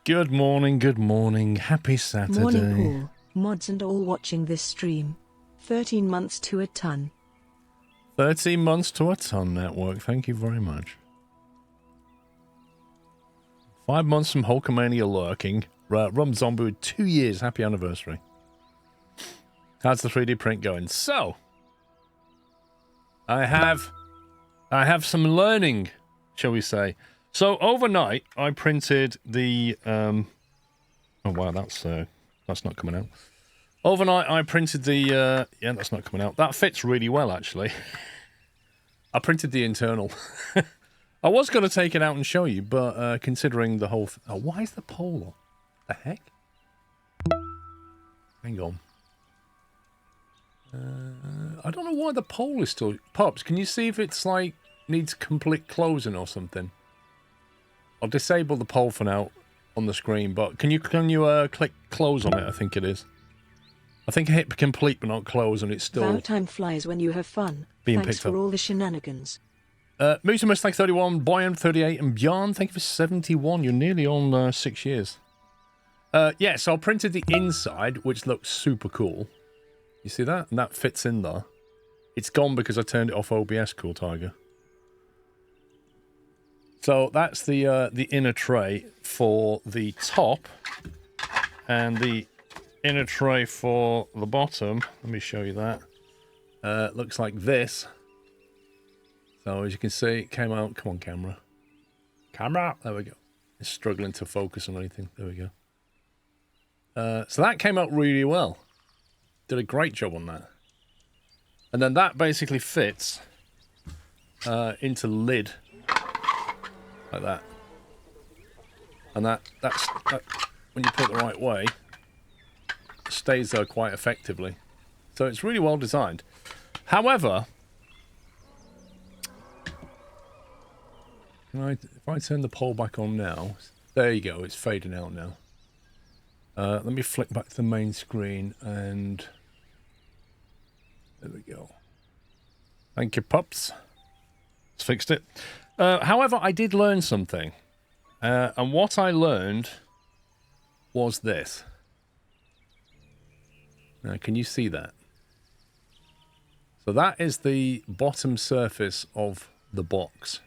Good morning, good morning. Happy Saturday. Morning all, mods and all watching this stream. 13 months to a ton. 13 months to a ton, network. Thank you very much. 5 months from Hulkamania lurking. Rum Zombie with 2 years. Happy anniversary. How's the 3D print going? So, I have some learning, shall we say. So overnight, I printed the. Oh wow, that's not coming out. Overnight, I printed the. Yeah, that's not coming out. That fits really well, actually. I printed the internal. I was going to take it out and show you, but considering the whole. Oh, why is the pole? The heck? Hang on. I don't know why the pole is still. Pops, can you see if it's like needs complete closing or something? I'll disable the poll for now on the screen, but can you click close on it? I think it is. I think I hit complete but not close, and it's still. Vow time flies when you have fun. Being Thanks picked for up. all the shenanigans. Musa Mustang 31, Boyan 38, and Bjorn, thank you for 71. You're nearly on 6 years. Yeah, so I printed the inside, which looks super cool. You see that? And that fits in there. It's gone because I turned it off OBS, Cool Tiger. So that's the inner tray for the top, and the inner tray for the bottom. Let me show you that. Looks like this. So as you can see, it came out. Come on, camera. Camera. There we go. It's struggling to focus on anything. There we go. So that came out really well. Did a great job on that. And then that basically fits into the lid. Like that. And that's when you put it the right way, it stays there quite effectively. So it's really well designed. However, if I turn the pole back on now, there you go, it's fading out now. Let me flick back to the main screen, and there we go. Thank you, pups. It's fixed it. However, I did learn something. And what I learned was this. Now, can you see that? So that is the bottom surface of the box.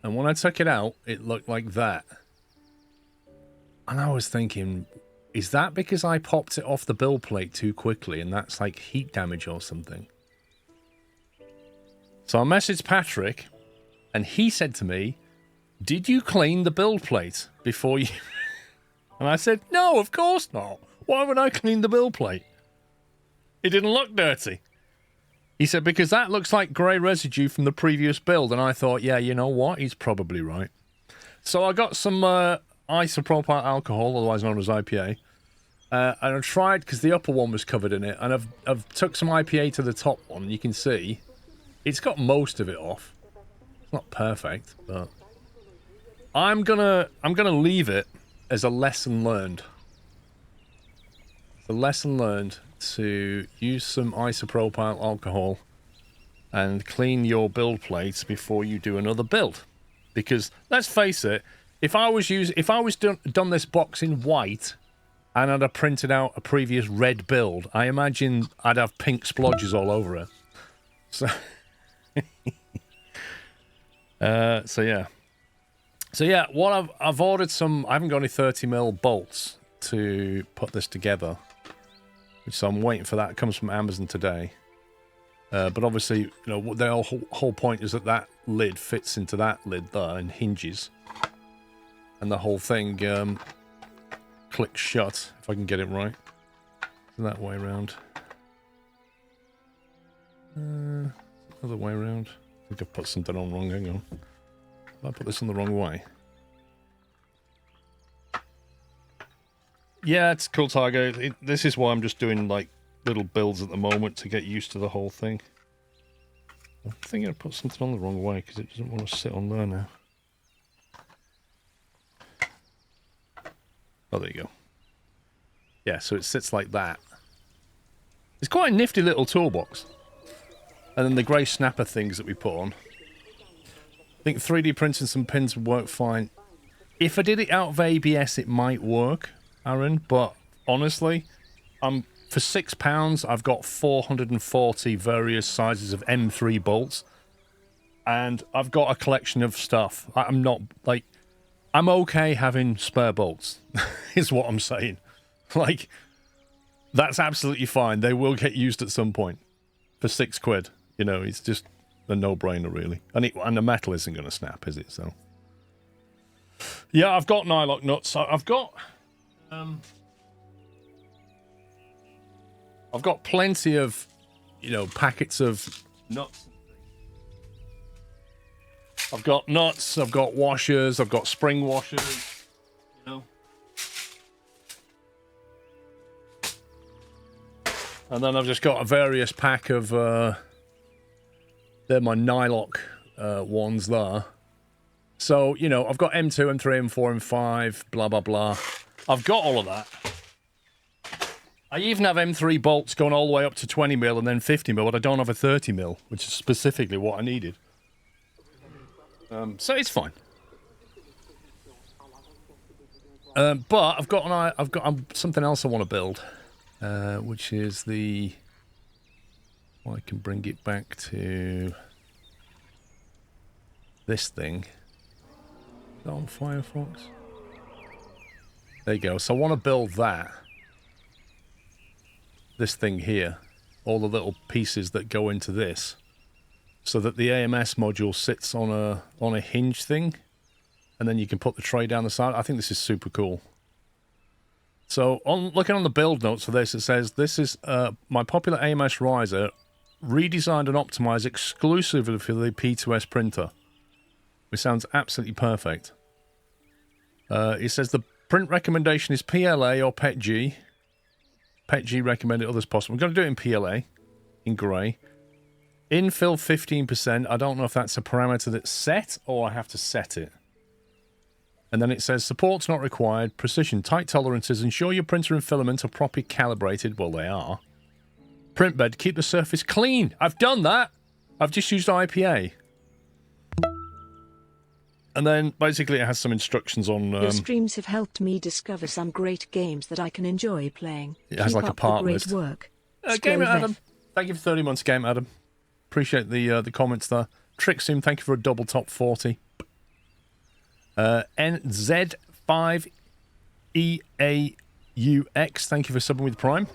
And when I took it out, it looked like that. And I was thinking, is that because I popped it off the build plate too quickly and that's like heat damage or something? So I messaged Patrick, and he said to me, did you clean the build plate before you... And I said, no, of course not. Why would I clean the build plate? It didn't look dirty. He said, because that looks like grey residue from the previous build. And I thought, yeah, you know what? He's probably right. So I got some isopropyl alcohol, otherwise known as IPA. And I tried, because the upper one was covered in it. And I've took some IPA to the top one. You can see it's got most of it off. It's not perfect, but I'm gonna leave it as a lesson learned. It's a lesson learned to use some isopropyl alcohol and clean your build plates before you do another build. Because let's face it, if I was done this box in white and I'd have printed out a previous red build, I imagine I'd have pink splodges all over it. So. So yeah, what I've ordered some. I haven't got any 30mm bolts to put this together, so I'm waiting for that. It comes from Amazon today. But obviously, you know, the whole point is that lid fits into that lid there and hinges, and the whole thing clicks shut. If I can get it right, that way around. Other way around. I think I've put something on wrong. Hang on. I put this on the wrong way. Yeah, it's cool, Tiger. This is why I'm just doing like little builds at the moment to get used to the whole thing. I think I put something on the wrong way because it doesn't want to sit on there now. Oh, there you go. Yeah, so it sits like that. It's quite a nifty little toolbox. And then the grey snapper things that we put on. I think 3D printing some pins would work fine. If I did it out of ABS, it might work, Aaron. But honestly, for £6, I've got 440 various sizes of M3 bolts, and I've got a collection of stuff. I'm not like, I'm okay having spare bolts, is what I'm saying. Like, that's absolutely fine. They will get used at some point. For £6, you know, it's just a no-brainer, really. And the metal isn't going to snap, is it? So, yeah, I've got nylock nuts. I've got plenty of, you know, packets of nuts. I've got nuts, I've got washers, I've got spring washers, you know. And then I've just got a various pack of, they're my nylock ones there. So, you know, I've got M2, M3, M4, M5, blah, blah, blah. I've got all of that. I even have M3 bolts going all the way up to 20mm and then 50mm, but I don't have a 30mm, which is specifically what I needed. So it's fine. But I've got something else I want to build, which is the. Well, I can bring it back to this thing. Is that on Firefox? There you go. So I want to build that. This thing here, all the little pieces that go into this, so that the AMS module sits on a hinge thing, and then you can put the tray down the side. I think this is super cool. So, looking on the build notes for this, it says, this is my popular AMS riser, redesigned and optimized exclusively for the P2S printer, which sounds absolutely perfect. It says the print recommendation is PLA or PETG. PETG recommended, others possible. I'm going to do it in PLA, in grey. Infill 15%. I don't know if that's a parameter that's set or I have to set it. And then it says support's not required. Precision, tight tolerances. Ensure your printer and filament are properly calibrated. Well, they are. Print bed, keep the surface clean. I've done that. I've just used IPA. And then basically it has some instructions on. Your streams have helped me discover some great games that I can enjoy playing. It has Keep like a up part the great list. Work. Game Adam. Thank you for 30 months, Game Adam. Appreciate the comments there. Trixim, thank you for a double top 40. NZ5EAUX, thank you for subbing with Prime.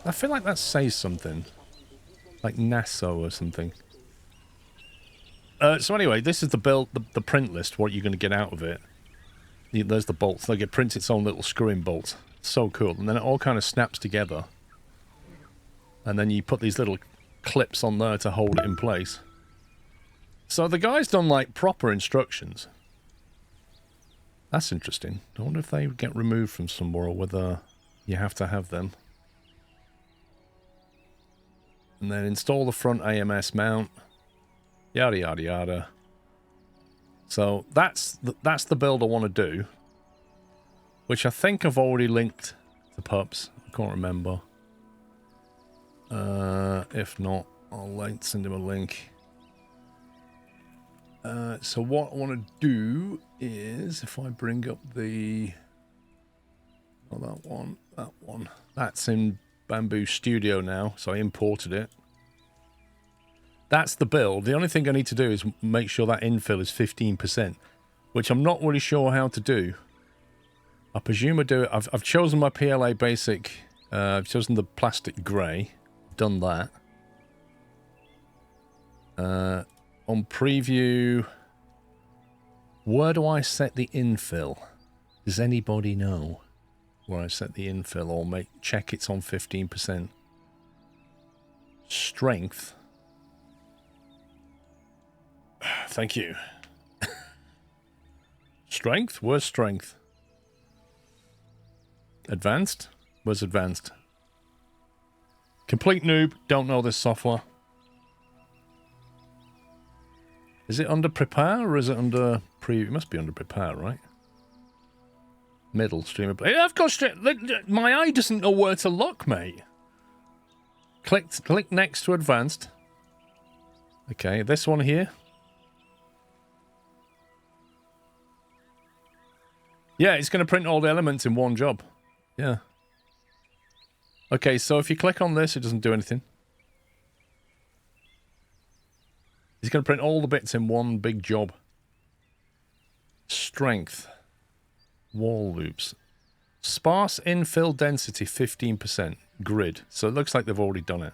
I feel like that says something. Like NASA or something. So anyway, this is the build, the print list, what you're going to get out of it. There's the bolts. Like it prints its own little screw-in bolt. So cool. And then it all kind of snaps together. And then you put these little clips on there to hold it in place. So the guy's done like proper instructions. That's interesting. I wonder if they get removed from somewhere or whether you have to have them. And then install the front AMS mount. Yada yada yada. So that's the build I want to do. Which I think I've already linked to Pups. I can't remember. If not, I'll send him a link. So what I want to do is, if I bring up the... Oh, that one. That's in Bamboo Studio now, so I imported it. That's the build. The only thing I need to do is make sure that infill is 15%, which I'm not really sure how to do. I presume I do it. I've chosen my PLA basic. I've chosen the plastic grey. Done that. On preview, where do I set the infill? Does anybody know where I set the infill or check it's on 15%? Strength. Thank you. Strength? Where's strength? Advanced? Where's advanced? Complete noob. Don't know this software. Is it under prepare or is it under preview? It must be under prepare, right? Middle streamer. I've got my eye doesn't know where to look, mate. Click next to advanced. Okay, this one here. Yeah, it's going to print all the elements in one job. Yeah. Okay, so if you click on this, it doesn't do anything. It's going to print all the bits in one big job. Strength. Wall loops. Sparse infill density 15%. Grid. So it looks like they've already done it.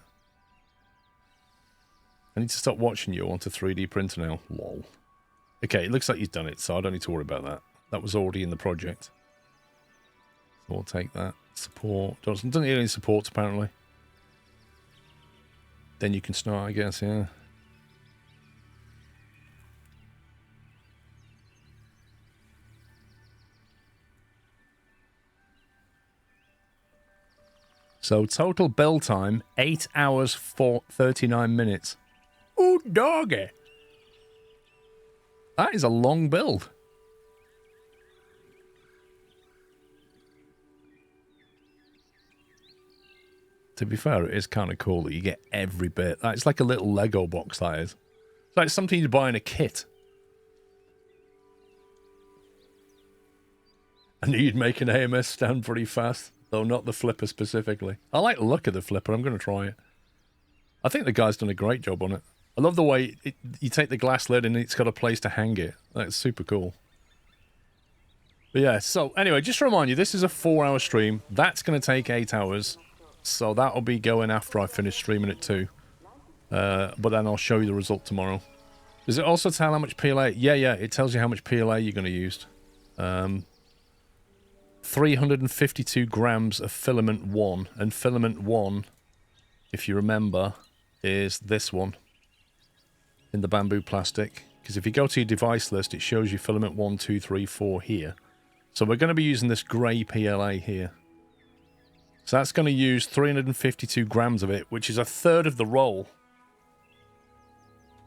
I need to stop watching you onto 3D printer now. Lol. Okay, it looks like you've done it, so I don't need to worry about that. That was already in the project. So we'll take that. Support. Doesn't need any support, apparently. Then you can start, I guess, yeah. So total build time, 8 hours, 39 minutes. Ooh, doggy. That is a long build. To be fair, it is kind of cool that you get every bit. It's like a little Lego box, that is. It's like something you'd buy in a kit. I knew you'd make an AMS stand pretty fast, though not the flipper specifically. I like the look of the flipper. I'm going to try it. I think the guy's done a great job on it. I love the way you take the glass lid and it's got a place to hang it. That's super cool. But yeah, so anyway, just to remind you, this is a 4-hour stream. That's going to take 8 hours. So that'll be going after I finish streaming it too. But then I'll show you the result tomorrow. Does it also tell how much PLA? Yeah, it tells you how much PLA you're going to use. 352 grams of filament 1. And filament 1, if you remember, is this one. In the bamboo plastic. Because if you go to your device list, it shows you filament 1, 2, 3, 4 here. So we're going to be using this grey PLA here. So that's going to use 352 grams of it, which is a third of the roll.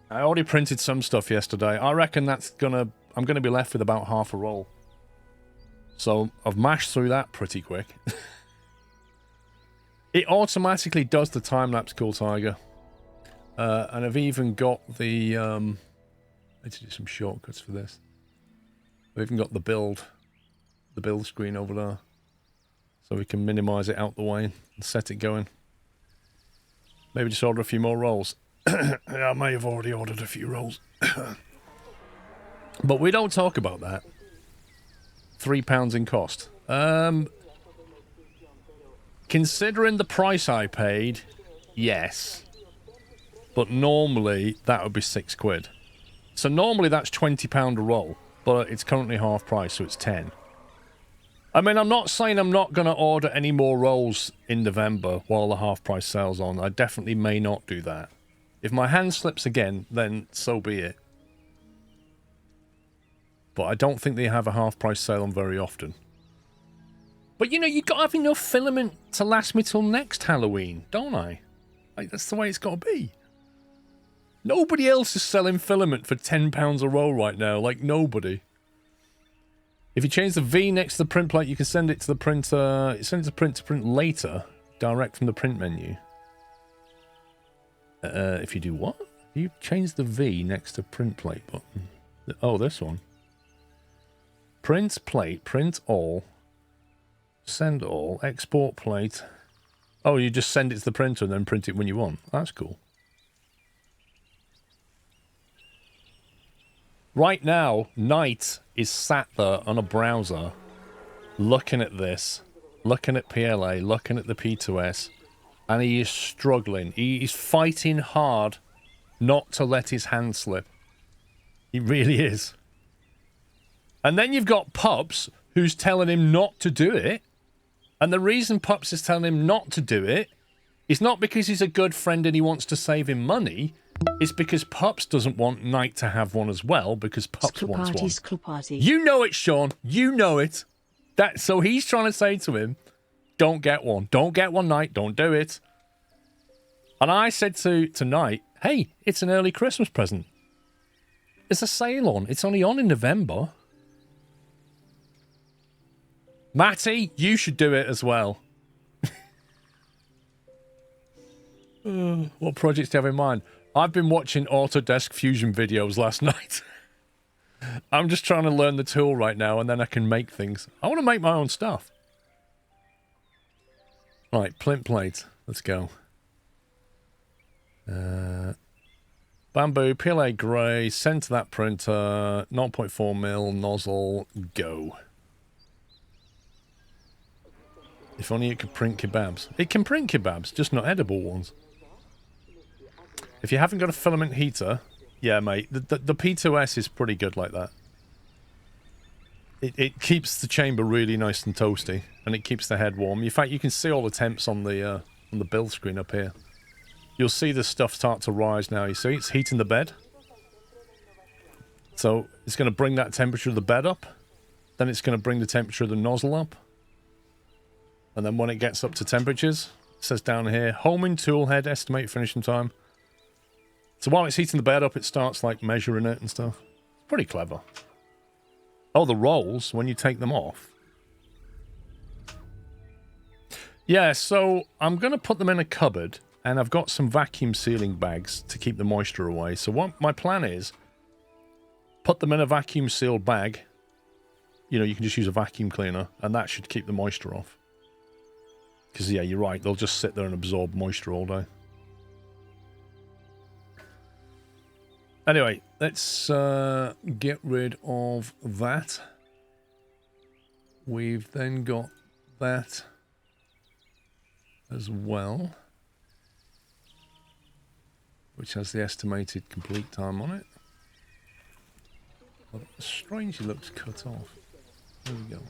I already printed some stuff yesterday. I reckon I'm going to be left with about half a roll. So I've mashed through that pretty quick. It automatically does the time-lapse Cool Tiger. And I've even got the... I need to do some shortcuts for this. I've even got the build screen over there. So we can minimize it out the way and set it going. Maybe just order a few more rolls. Yeah, I may have already ordered a few rolls. But we don't talk about that. £3 in cost. Considering the price I paid, yes. But normally that would be £6. So normally that's £20 a roll. But it's currently half price, so it's 10. I mean, I'm not saying I'm not going to order any more rolls in November while the half-price sale's on. I definitely may not do that. If my hand slips again, then so be it. But I don't think they have a half-price sale on very often. But, you know, you've got to have enough filament to last me till next Halloween, don't I? Like, that's the way it's got to be. Nobody else is selling filament for £10 a roll right now. Like, nobody. If you change the V next to the print plate, you can send it to the printer. Send it to print later, direct from the print menu. If you do what? You change the V next to print plate button. Oh, this one. Print plate, print all, send all, export plate. Oh, you just send it to the printer and then print it when you want. That's cool. Right now, Knight is sat there on a browser, looking at this, looking at PLA, looking at the P2S, and he is struggling. He is fighting hard not to let his hand slip. He really is. And then you've got Pups, who's telling him not to do it. And the reason Pups is telling him not to do it is not because he's a good friend and he wants to save him money. It's because Pups doesn't want Knight to have one as well, because Pups wants one. Party. You know it, Sean. You know it. So he's trying to say to him, don't get one. Don't get one, Knight. Don't do it. And I said to Knight, hey, it's an early Christmas present. There's a sale on. It's only on in November. Matty, you should do it as well. What projects do you have in mind? I've been watching Autodesk Fusion videos last night. I'm just trying to learn the tool right now, and then I can make things. I want to make my own stuff. Right, plinth plate. Let's go. Bamboo, PLA grey, send to that printer, 0.4mm, nozzle, go. If only it could print kebabs. It can print kebabs, just not edible ones. If you haven't got a filament heater, yeah, mate, the P2S is pretty good like that. It keeps the chamber really nice and toasty, and it keeps the head warm. In fact, you can see all the temps on the build screen up here. You'll see the stuff start to rise now. You see, it's heating the bed. So it's going to bring that temperature of the bed up. Then it's going to bring the temperature of the nozzle up. And then when it gets up to temperatures, it says down here, homing tool head, estimate finishing time. So while it's heating the bed up, it starts like measuring it and stuff. It's pretty clever. Oh, the rolls, when you take them off. Yeah, so I'm going to put them in a cupboard. And I've got some vacuum sealing bags to keep the moisture away. So what my plan is, put them in a vacuum sealed bag. You know, you can just use a vacuum cleaner, and that should keep the moisture off. Because, yeah, you're right, they'll just sit there and absorb moisture all day. Anyway, let's get rid of that. We've then got that as well, which has the estimated complete time on it. Well, it strangely looks cut off. There we go.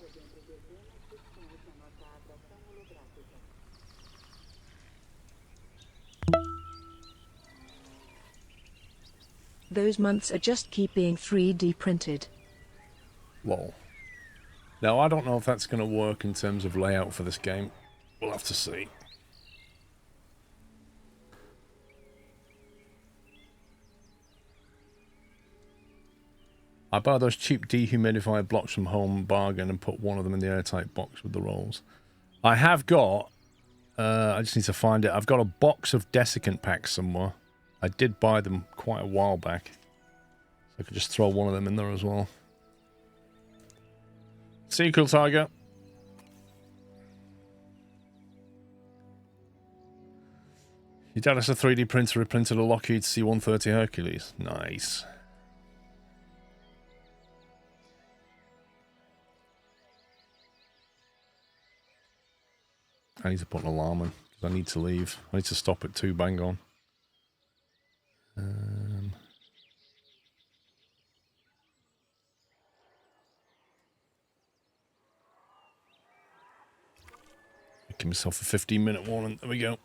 Those months are just keep being 3D printed. Lol. Now, I don't know if that's going to work in terms of layout for this game. We'll have to see. I buy those cheap dehumidifier blocks from Home Bargain and put one of them in the airtight box with the rolls. I have got... I just need to find it. I've got a box of desiccant packs somewhere. I did buy them quite a while back. So I could just throw one of them in there as well. See you, cool tiger. Your dad has a 3D printer. He printed a Lockheed C-130 Hercules. Nice. I need to put an alarm in because I need to leave. I need to stop at 2 bang on. Give myself a 15-minute warning. There we go.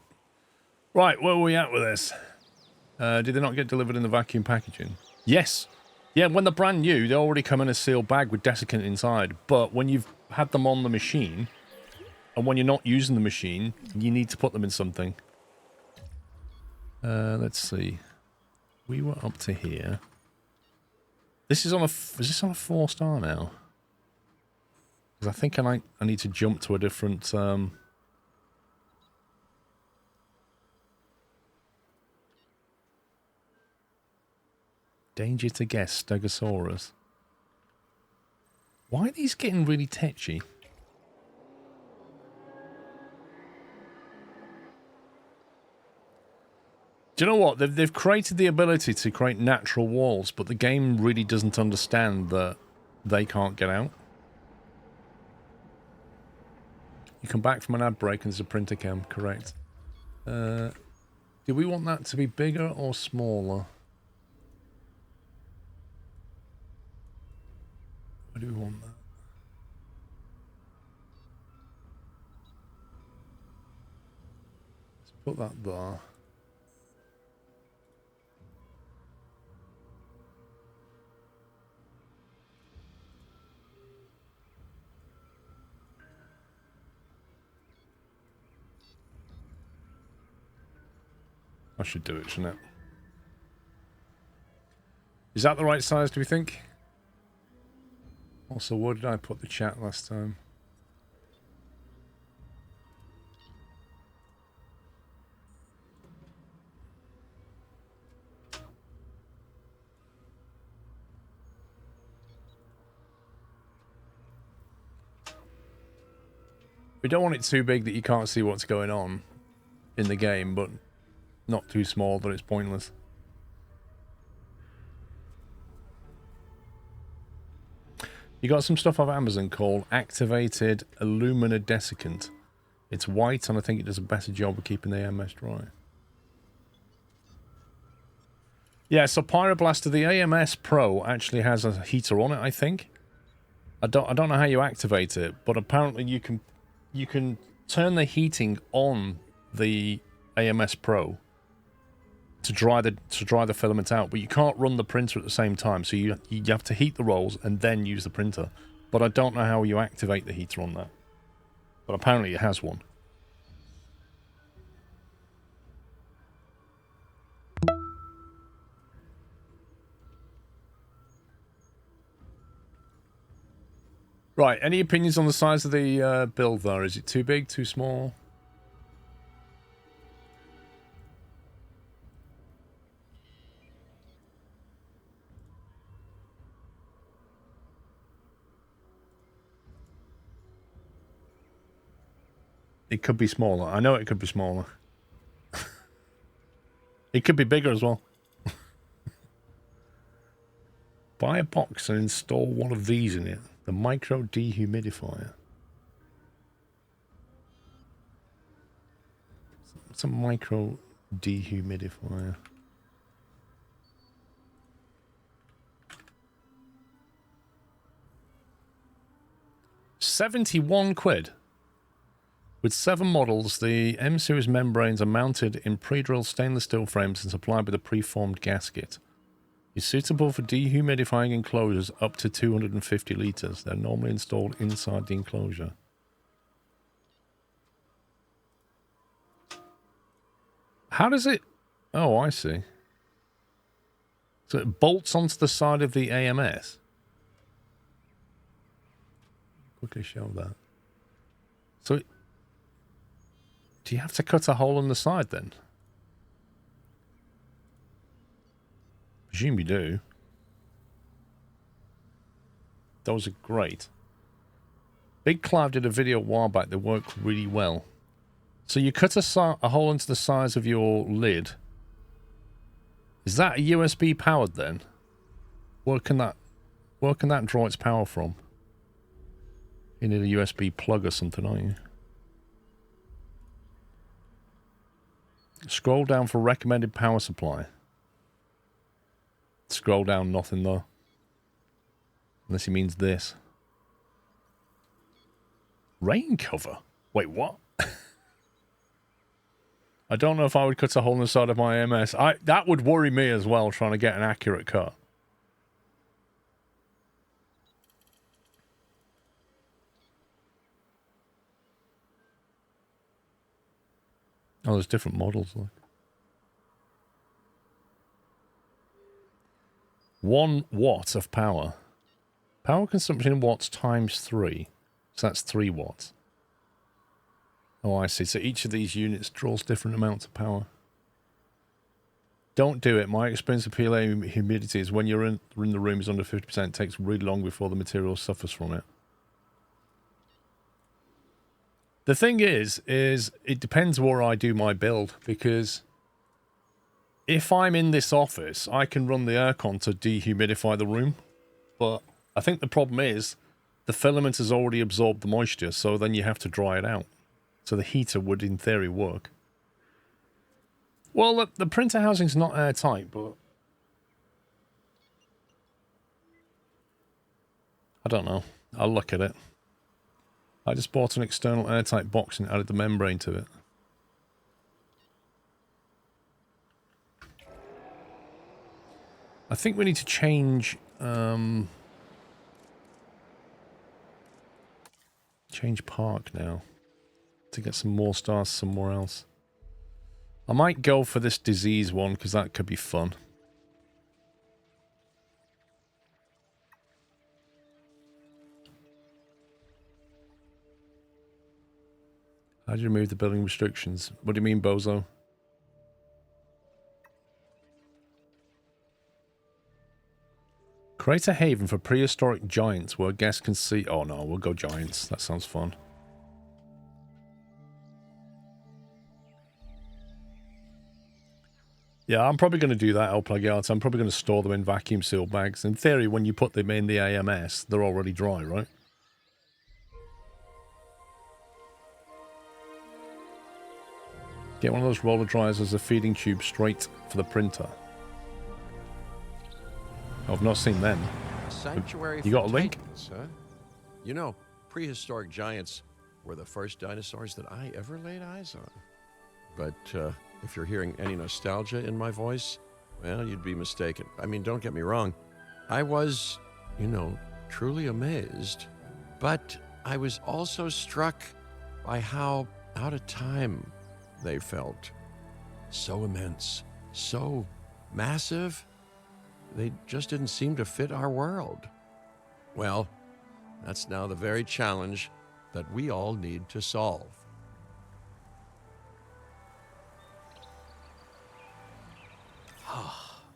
Right, where were we at with this? Did they not get delivered in the vacuum packaging? Yes. Yeah, when they're brand new, they already come in a sealed bag with desiccant inside. But when you've had them on the machine, and when you're not using the machine, you need to put them in something. Let's see. We were up to here. This is on a... Is this on a 4-star now? Because I think I need to jump to a different... Danger to guess, Stegosaurus. Why are these getting really tetchy? Do you know what? They've created the ability to create natural walls, but the game really doesn't understand that they can't get out. You come back from an ad break and there's a printer cam, correct. Do we want that to be bigger or smaller? Where do we want that? Let's put that there. I should do it, shouldn't it? Is that the right size, do we think? Also, where did I put the chat last time? We don't want it too big that you can't see what's going on in the game, but not too small that it's pointless. You got some stuff off Amazon called Activated Illuminadescent. It's white, and I think it does a better job of keeping the AMS dry. Yeah, so Pyroblaster, the AMS Pro actually has a heater on it, I think. I don't know how you activate it, but apparently you can turn the heating on the AMS Pro to dry the filament out, but you can't run the printer at the same time, so you have to heat the rolls and then use the printer. But I don't know how you activate the heater on that. But apparently it has one. Right, any opinions on the size of the build there? Is it too big, too small? It could be smaller. I know it could be smaller. It could be bigger as well. Buy a box and install one of these in it. The micro dehumidifier. What's a micro dehumidifier? £71. With 7 models, the M-Series membranes are mounted in pre-drilled stainless steel frames and supplied with a preformed gasket. It's suitable for dehumidifying enclosures up to 250 litres. They're normally installed inside the enclosure. How does it... Oh, I see. So it bolts onto the side of the AMS. Quickly show that. So it... Do you have to cut a hole in the side then? Presume you do. Those are great. Big Cloud did a video a while back that worked really well. So you cut a hole into the size of your lid. Is that a USB powered then? Where can that draw its power from? You need a USB plug or something, aren't you? Scroll down for recommended power supply. Scroll down, nothing though. Unless he means this. Rain cover? Wait, what? I don't know if I would cut a hole in the side of my AMS. That would worry me as well, trying to get an accurate cut. Oh, there's different models. Like 1 watt of power. Power consumption in watts times 3. So that's 3 watts. Oh, I see. So each of these units draws different amounts of power. Don't do it. My experience of PLA humidity is when you're in the room is under 50%, it takes really long before the material suffers from it. The thing is it depends where I do my build, because if I'm in this office, I can run the aircon to dehumidify the room. But I think the problem is the filament has already absorbed the moisture, so then you have to dry it out. So the heater would, in theory, work. Well, the printer housing's not airtight, but I don't know. I'll look at it. I just bought an external airtight box and added the membrane to it. I think we need to change park now to get some more stars somewhere else. I might go for this disease one because that could be fun. How do you remove the building restrictions? What do you mean, bozo? Create a haven for prehistoric giants where guests can see... Oh no, we'll go giants. That sounds fun. Yeah, I'm probably going to do that, El Plagiato. I'm probably going to store them in vacuum sealed bags. In theory, when you put them in the AMS, they're already dry, right? Get one of those roller dryers as a feeding tube straight for the printer. I've not seen them. Sanctuary You got a for link? Titans, huh? You know, prehistoric giants were the first dinosaurs that I ever laid eyes on. But if you're hearing any nostalgia in my voice, well, you'd be mistaken. I mean, don't get me wrong. I was, truly amazed. But I was also struck by how out of time they felt. So immense, so massive. They just didn't seem to fit our world. Well, that's now the very challenge that we all need to solve.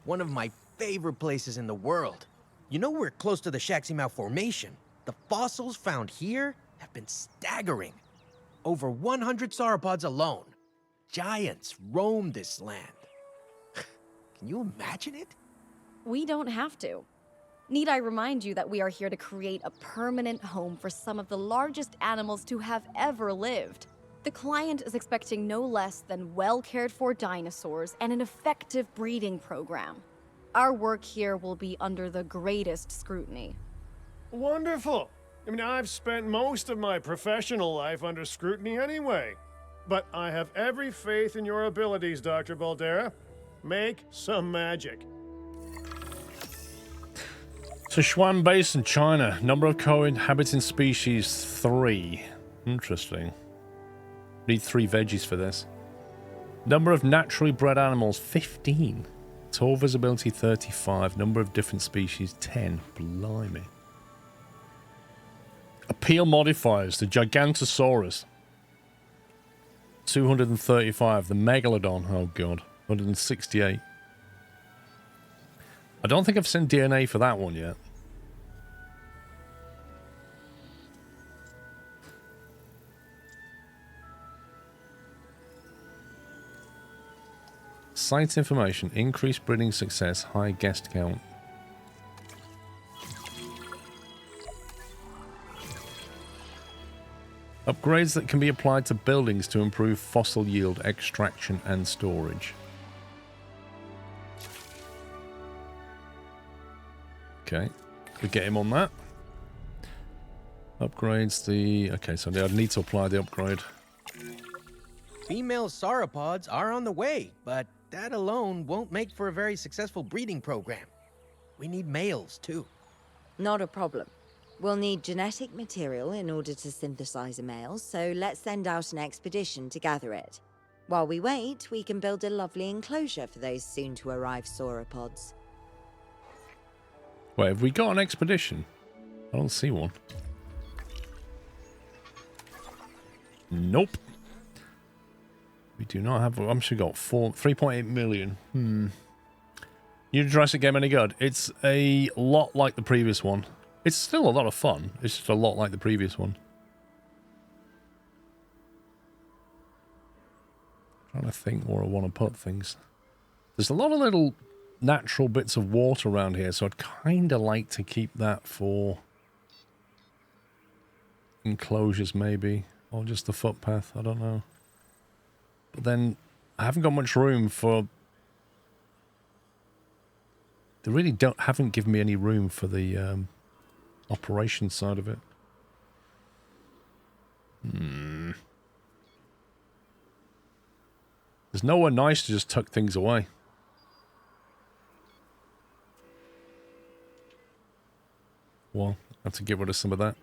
One of my favorite places in the world. You know we're close to the Shaximau Formation. The fossils found here have been staggering. Over 100 sauropods alone. Giants roam this land. Can you imagine it? We don't have to. Need I remind you that we are here to create a permanent home for some of the largest animals to have ever lived? The client is expecting no less than well-cared-for dinosaurs and an effective breeding program. Our work here will be under the greatest scrutiny. Wonderful. I mean, I've spent most of my professional life under scrutiny anyway. But I have every faith in your abilities, Dr. Baldera. Make some magic. Sichuan Basin, China. Number of co-inhabiting species, 3. Interesting. Need 3 veggies for this. Number of naturally bred animals, 15. Tour visibility, 35. Number of different species, 10. Blimey. Appeal modifiers, the Gigantosaurus. 235. The Megalodon, oh god. 168. I don't think I've sent DNA for that one yet. Site information. Increased breeding success. High guest count. Upgrades that can be applied to buildings to improve fossil yield, extraction, and storage. Okay, we get him on that. Upgrades the... Okay, so I'd need to apply the upgrade. Female sauropods are on the way, but that alone won't make for a very successful breeding program. We need males, too. Not a problem. We'll need genetic material in order to synthesize a male, so let's send out an expedition to gather it. While we wait, we can build a lovely enclosure for those soon-to-arrive sauropods. Wait, have we got an expedition? I don't see one. Nope. We do not have... I'm sure we got 3.8 million. New Jurassic game any good? It's a lot like the previous one. It's still a lot of fun. It's just a lot like the previous one. Trying to think where I want to put things. There's a lot of little natural bits of water around here, so I'd kind of like to keep that for enclosures maybe, or just the footpath, I don't know. But then I haven't got much room for... They really haven't given me any room for the operations side of it. There's nowhere nice to just tuck things away. Well, I have to get rid of some of that.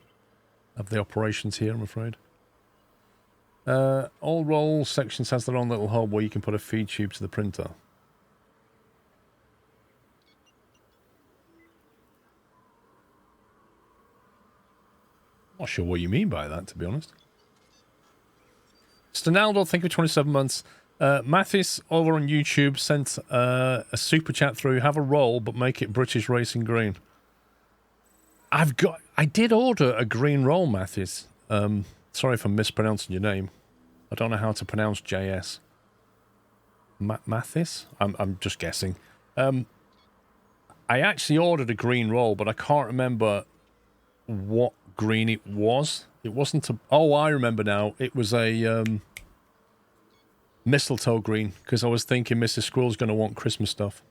Of the operations here, I'm afraid. All roll sections has their own little hub where you can put a feed tube to the printer. Not sure what you mean by that, to be honest. Stonaldo, thank you for 27 months. Mathis over on YouTube sent a super chat through. Have a roll, but make it British Racing Green. I did order a green roll, Mathis. Sorry if I'm mispronouncing your name. I don't know how to pronounce JS. Mathis? I'm just guessing. I actually ordered a green roll, but I can't remember what green it was. It wasn't a... Oh, I remember now. It was a mistletoe green, because I was thinking Mrs. Squirrel's going to want Christmas stuff.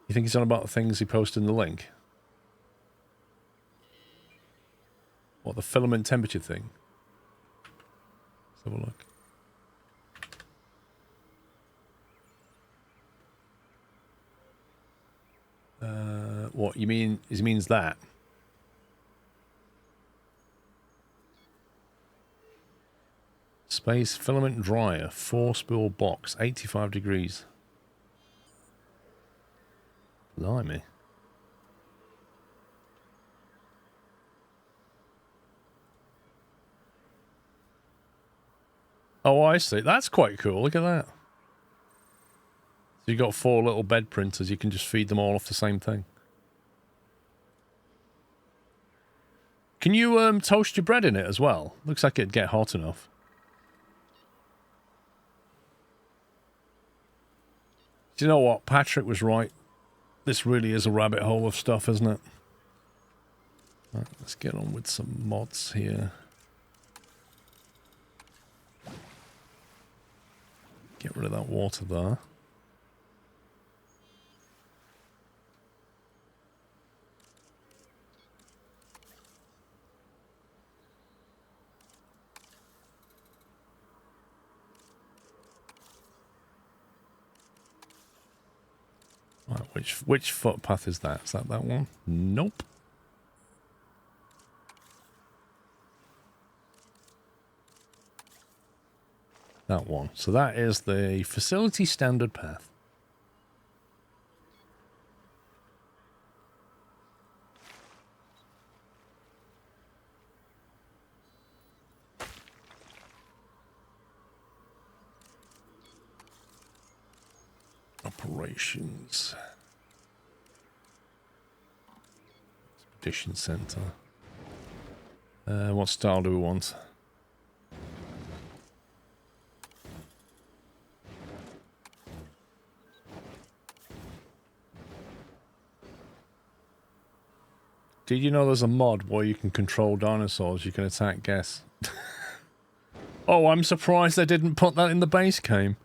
You think he's on about the things he posted in the link? What, the filament temperature thing? Let's have a look. What, you mean, it means that? Space filament dryer, 4-spool box, 85 degrees. Blimey. Oh, I see. That's quite cool. Look at that. So you've got 4 little bed printers. You can just feed them all off the same thing. Can you toast your bread in it as well? Looks like it'd get hot enough. Do you know what? Patrick was right. This really is a rabbit hole of stuff, isn't it? Right, let's get on with some mods here. Get rid of that water there. Right, which footpath is that? Is that one? Nope. That one. So that is the facility standard path. Operations. Expedition center. What style do we want? Did you know there's a mod where you can control dinosaurs? You can attack guests. Oh, I'm surprised they didn't put that in the base game.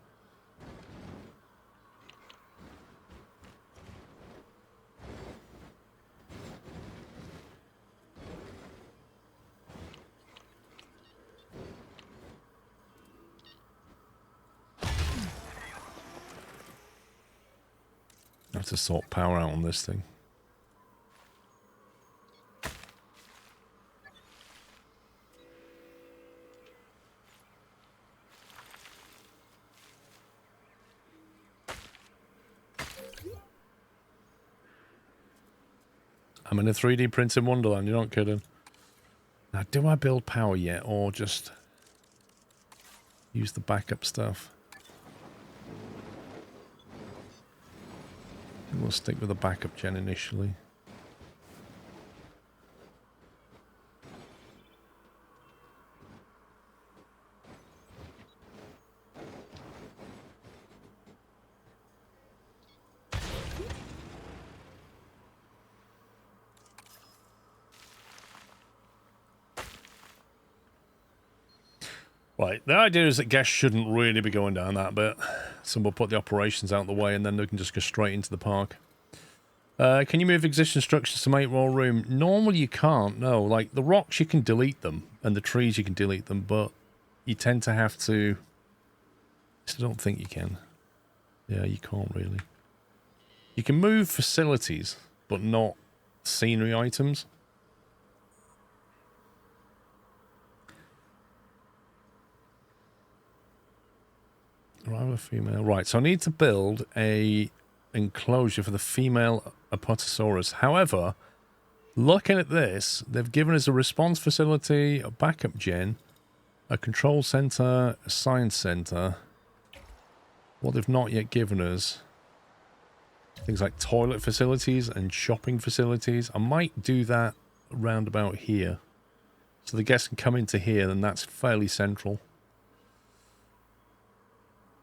I have to sort power out on this thing. I'm in a 3D printing wonderland, you're not kidding. Now, do I build power yet, or just use the backup stuff? We'll stick with the backup gen initially. Right, the idea is that guests shouldn't really be going down that bit. Some will put the operations out of the way and then they can just go straight into the park. Can you move existing structures to make more room? Normally you can't, no. Like, the rocks you can delete them, and the trees you can delete them, but you tend to have to... I don't think you can. Yeah, you can't really. You can move facilities, but not scenery items. Arrival of female. Right, so I need to build a enclosure for the female Apatosaurus. However, looking at this, they've given us a response facility, a backup gen, a control center, a science center. What they've not yet given us, things like toilet facilities and shopping facilities. I might do that round about here. So the guests can come into here, and that's fairly central.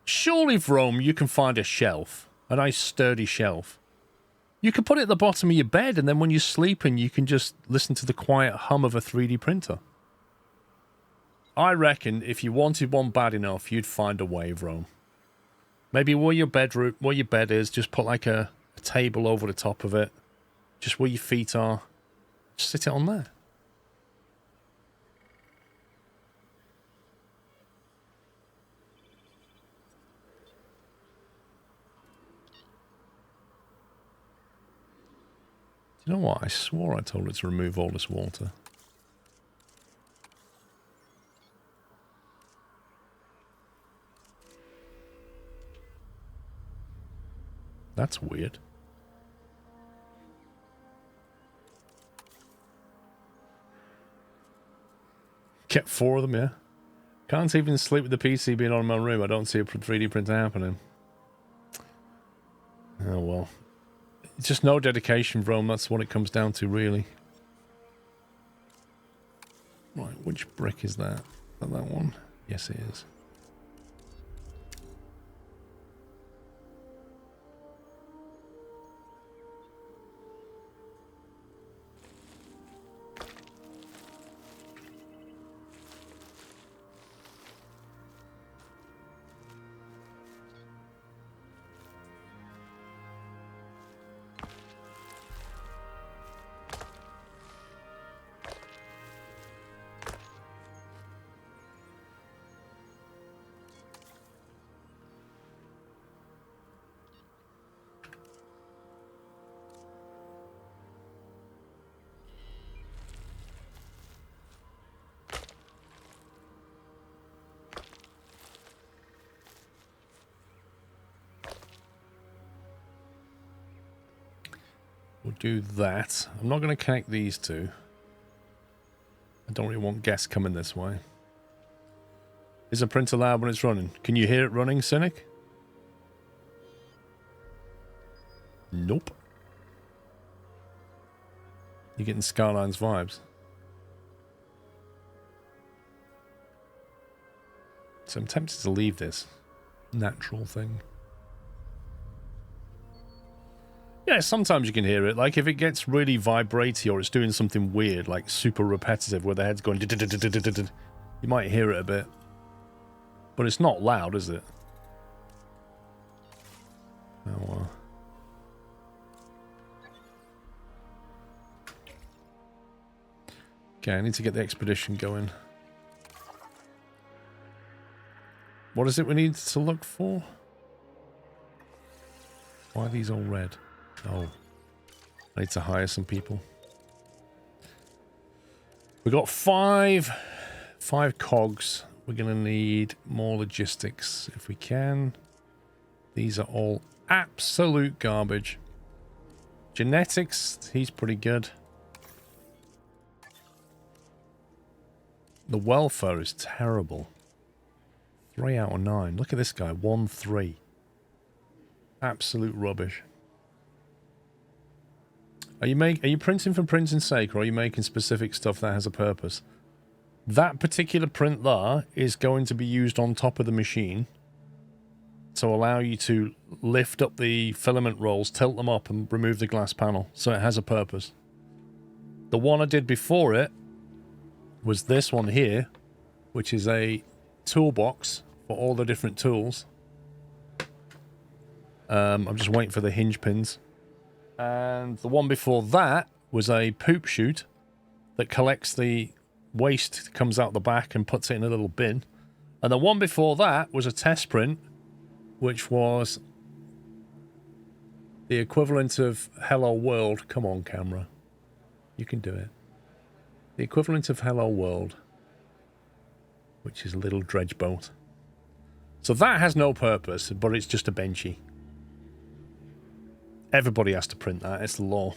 Surely, Vrome, you can find a shelf. A nice sturdy shelf. You could put it at the bottom of your bed, and then when you're sleeping, you can just listen to the quiet hum of a 3D printer. I reckon if you wanted one bad enough, you'd find a way, Vrome. Maybe where your bed is, just put like a table over the top of it. Just where your feet are. Just sit it on there. You know what? I swore I told it to remove all this water. That's weird. Kept 4 of them, yeah. Can't even sleep with the PC being on in my room. I don't see a 3D printer happening. Oh well. It's just no dedication, Rome. That's what it comes down to, really. Right, which brick is that? Is that that one? Yes, it is. We'll do that. I'm not going to connect these two. I don't really want guests coming this way. Is a printer loud when it's running? Can you hear it running, Cynic? Nope. You're getting Skyline's vibes. So I'm tempted to leave this natural thing. Yeah, sometimes you can hear it. Like if it gets really vibraty or it's doing something weird, like super repetitive, where the head's going, you might hear it a bit. But it's not loud, is it? Oh well. Okay, I need to get the expedition going. What is it we need to look for? Why are these all red? Oh, I need to hire some people. We got five cogs. We're going to need more logistics if we can. These are all absolute garbage. Genetics, he's pretty good. The welfare is terrible. 3 out of 9. Look at this guy, 1-3. Absolute rubbish. Are you printing for printing's sake, or are you making specific stuff that has a purpose? That particular print there is going to be used on top of the machine to allow you to lift up the filament rolls, tilt them up, and remove the glass panel. So it has a purpose. The one I did before it was this one here, which is a toolbox for all the different tools. I'm just waiting for the hinge pins. And the one before that was a poop chute that collects the waste that comes out the back and puts it in a little bin. And the one before that was a test print, which was the equivalent of Hello World. Come on, camera. You can do it. The equivalent of Hello World, which is a little dredge boat. So that has no purpose, but it's just a benchy. Everybody has to print that. It's the law.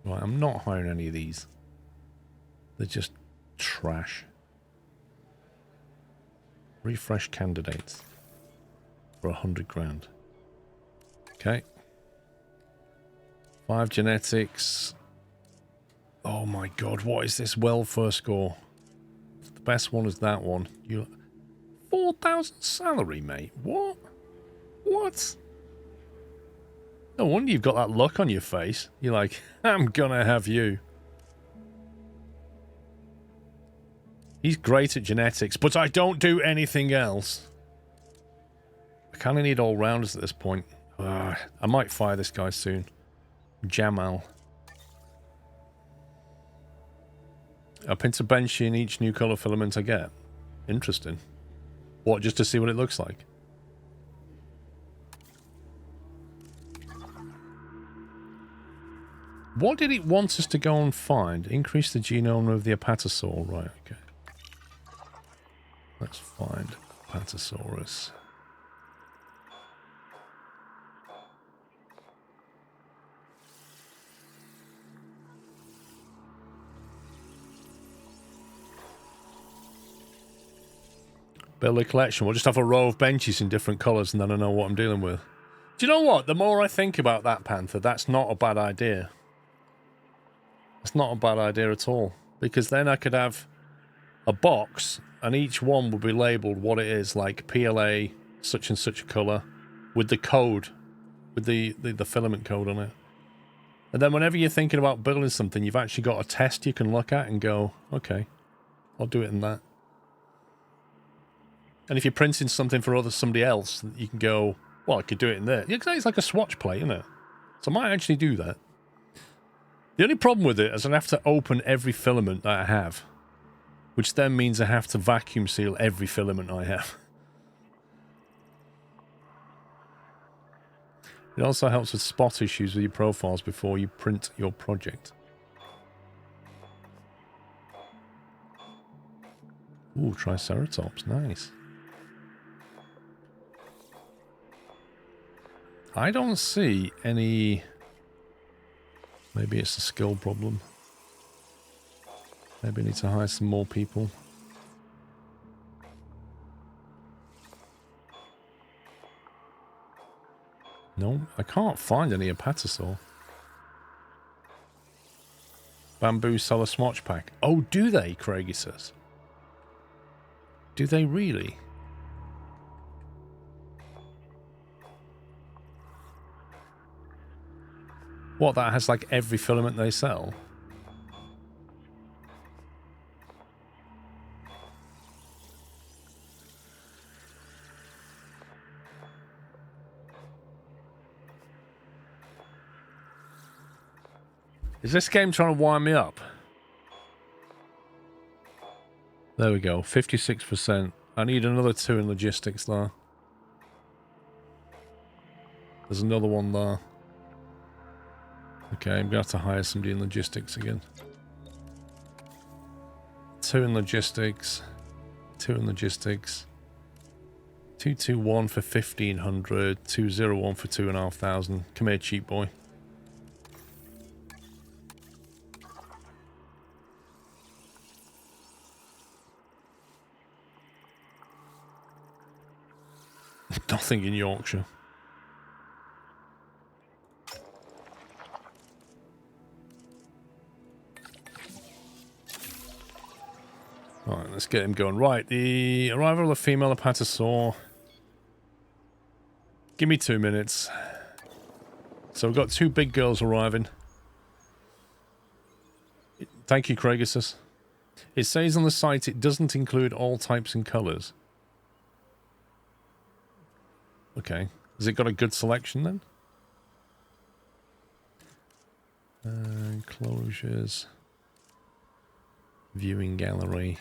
Right, I'm not hiring any of these. They're just trash. Refresh candidates for 100 grand. Okay. 5 genetics. Oh my god, what is this welfare score? The best one is that one. You 4,000 salary, mate. What? What? No wonder you've got that look on your face. You're like, I'm gonna have you. He's great at genetics, but I don't do anything else. I kind of need all-rounders at this point. I might fire this guy soon. Jamal. A pinch of Banshee in each new colour filament I get. Interesting. What, just to see what it looks like? What did it want us to go and find? Increase the genome of the Apatosaur. Right, okay. Let's find Apatosaurus. Build a collection. We'll just have a row of benches in different colours and then I know what I'm dealing with. Do you know what? The more I think about that, Panther, that's not a bad idea. It's not a bad idea at all. Because then I could have a box and each one would be labelled what it is, like PLA, such and such a colour, with the code, with the filament code on it. And then whenever you're thinking about building something, you've actually got a test you can look at and go, okay, I'll do it in that. And if you're printing something for somebody else, you can go, well, I could do it in there. It's like a swatch plate, isn't it? So I might actually do that. The only problem with it is I have to open every filament that I have, which then means I have to vacuum seal every filament I have. It also helps with spot issues with your profiles before you print your project. Ooh, Triceratops, nice. I don't see any... Maybe it's a skill problem. Maybe I need to hire some more people. No, I can't find any Apatosaur. Bamboo Solar Swatch Pack. Oh, do they, Craigie says? Do they really? What, that has like every filament they sell? Is this game trying to wind me up? There we go, 56%. I need another 2 in logistics there. There's another one there. Okay, I'm going to have to hire somebody in logistics again. 2 in logistics. 2 in logistics. 221 for 1,500. 201 for 2,500. Come here, cheap boy. Nothing in Yorkshire. Alright, let's get him going. Right, the arrival of the female Apatosaur. Give me 2 minutes. So we've got 2 big girls arriving. Thank you, Craigus. It says on the site it doesn't include all types and colours. Okay. Has it got a good selection then? Enclosures. Viewing gallery.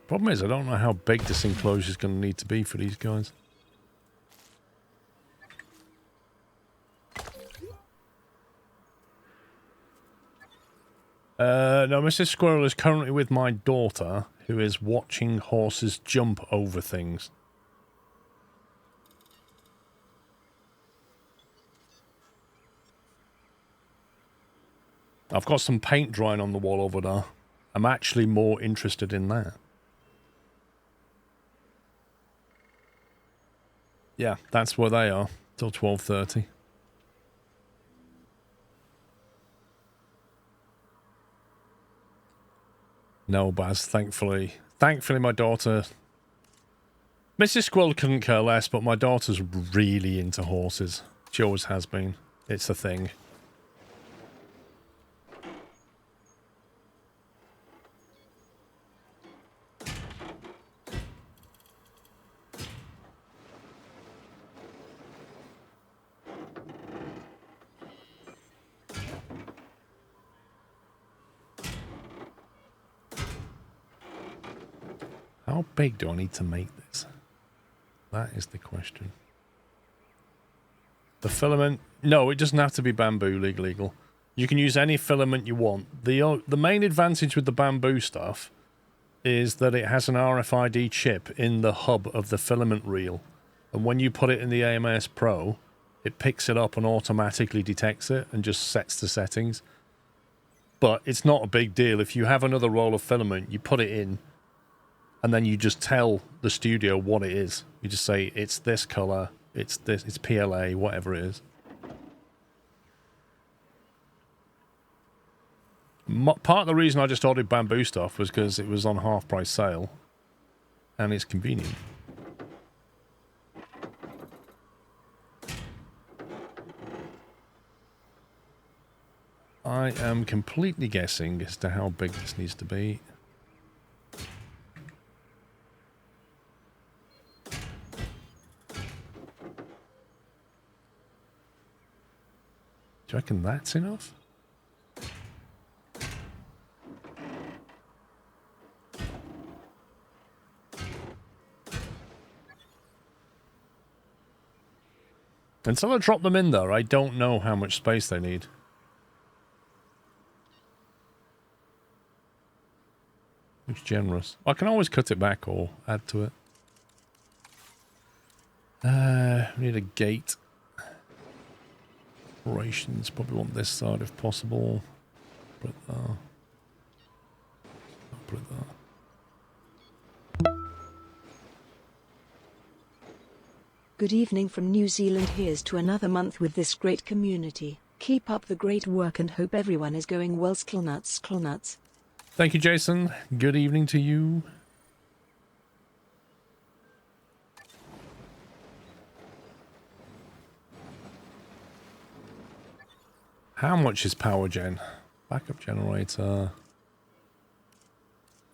Problem is, I don't know how big this enclosure is going to need to be for these guys. No, Mrs. Squirrel is currently with my daughter, who is watching horses jump over things. I've got some paint drying on the wall over there. I'm actually more interested in that. Yeah, that's where they are, till 12:30. No, Baz, thankfully. Thankfully, my daughter... Mrs. Squirrel couldn't care less, but my daughter's really into horses. She always has been. It's a thing. How big do I need to make this? That is the question. The filament... No, it doesn't have to be bamboo, legal. You can use any filament you want. The main advantage with the bamboo stuff is that it has an RFID chip in the hub of the filament reel. And when you put it in the AMS Pro, it picks it up and automatically detects it and just sets the settings. But it's not a big deal. If you have another roll of filament, you put it in, and then you just tell the studio what it is. You just say, it's this color, it's this, it's PLA, whatever it is. Part of the reason I just ordered bamboo stuff was because it was on half-price sale. And it's convenient. I am completely guessing as to how big this needs to be. Do you reckon that's enough? Until I drop them in there, I don't know how much space they need. Looks generous. I can always cut it back or add to it. We need a gate. Operations, probably want this side if possible. Put it there. Put it there. Good evening from New Zealand. Here's to another month with this great community. Keep up the great work and hope everyone is going well. Skillnuts, skillnuts. Thank you, Jason. Good evening to you. How much is power gen? Backup generator.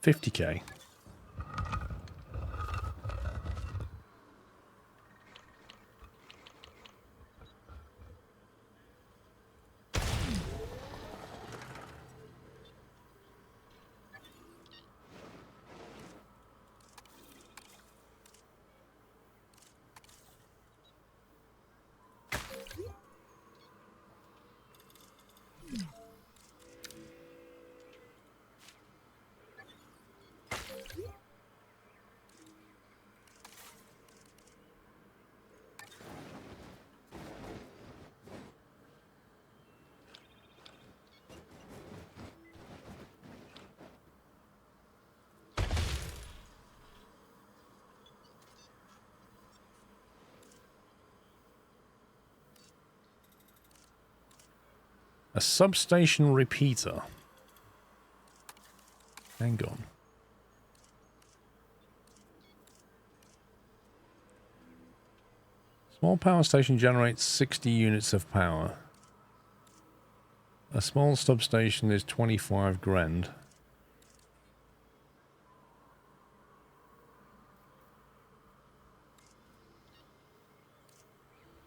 50k. A substation repeater. Hang on. Small power station generates 60 units of power. A small substation is 25 grand.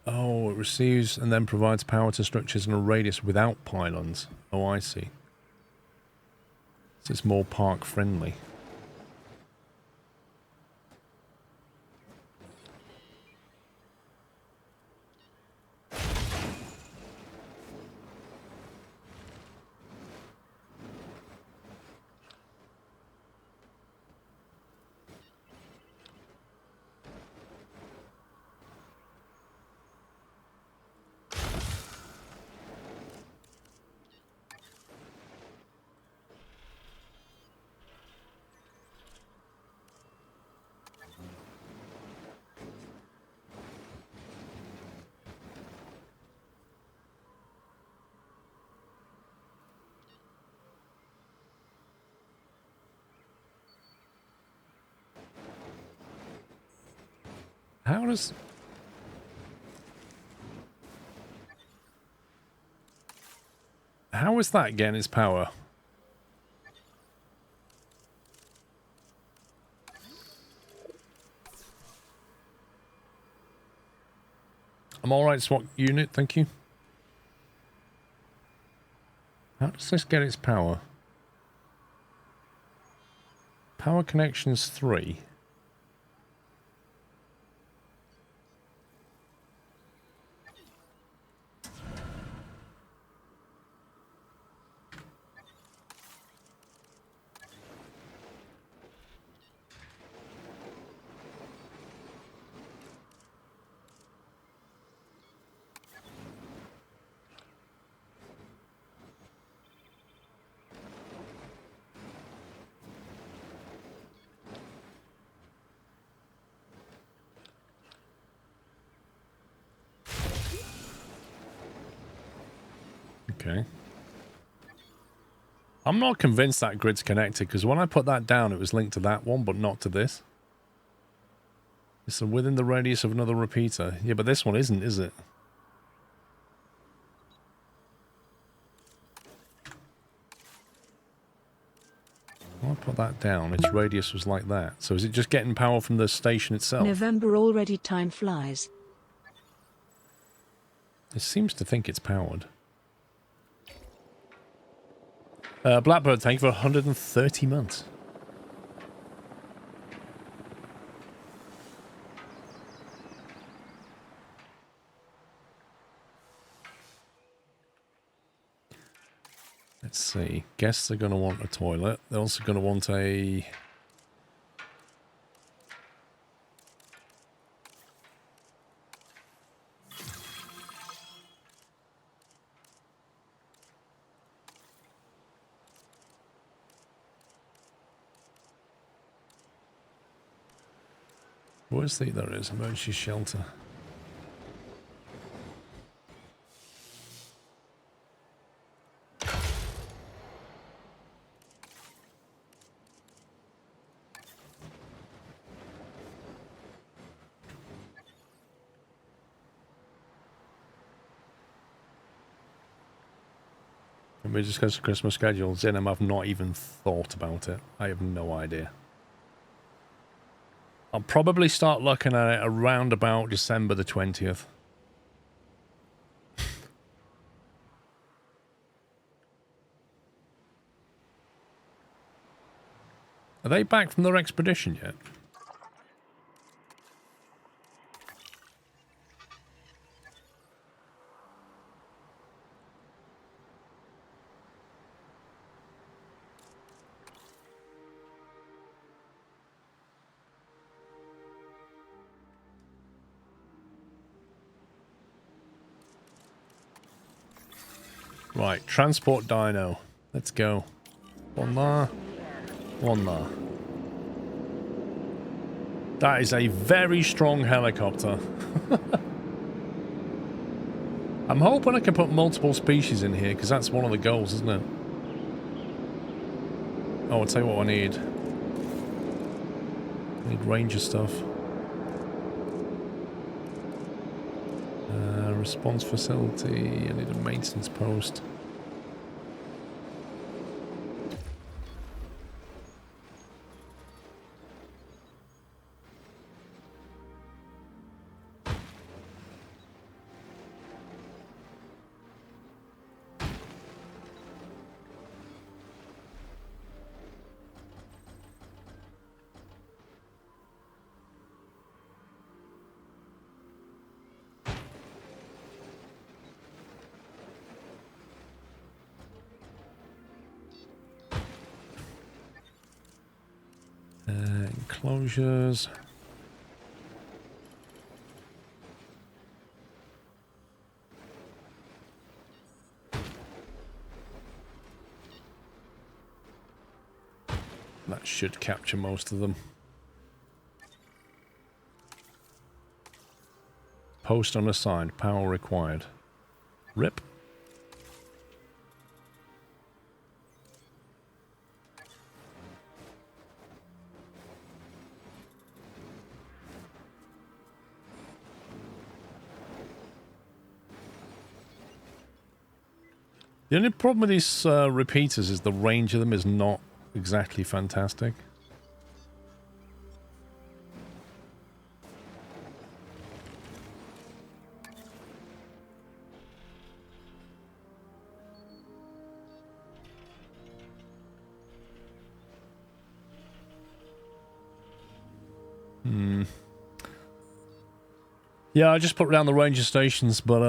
Oh, it receives and then provides power to structures in a radius without pylons. Oh, I see. So it's more park friendly. How does... How is that getting its power? I'm alright, SWAT unit, thank you. How does this get its power? Power connections 3. Okay. I'm not convinced that grid's connected, because when I put that down, it was linked to that one, but not to this. It's within the radius of another repeater. Yeah, but this one isn't, is it? When I put that down, its radius was like that. So is it just getting power from the station itself? November already, time flies. It seems to think it's powered. Blackbird, thank you for 130 months. Let's see. Guests are going to want a toilet. They're also going to want a... Where's the... There it is. Emergency shelter. We discussed Christmas schedules. Zinem, I've not even thought about it. I have no idea. I'll probably start looking at it around about December the 20th. Are they back from their expedition yet? Right, transport dino. Let's go. One there. One there. That is a very strong helicopter. I'm hoping I can put multiple species in here, because that's one of the goals, isn't it? Oh, I'll tell you what I need. I need ranger stuff. Response facility. I need a maintenance post. Enclosures. That should capture most of them. Post unassigned. Power required. RIP. The only problem with these repeaters is the range of them is not exactly fantastic. Yeah, I just put down the ranger stations, but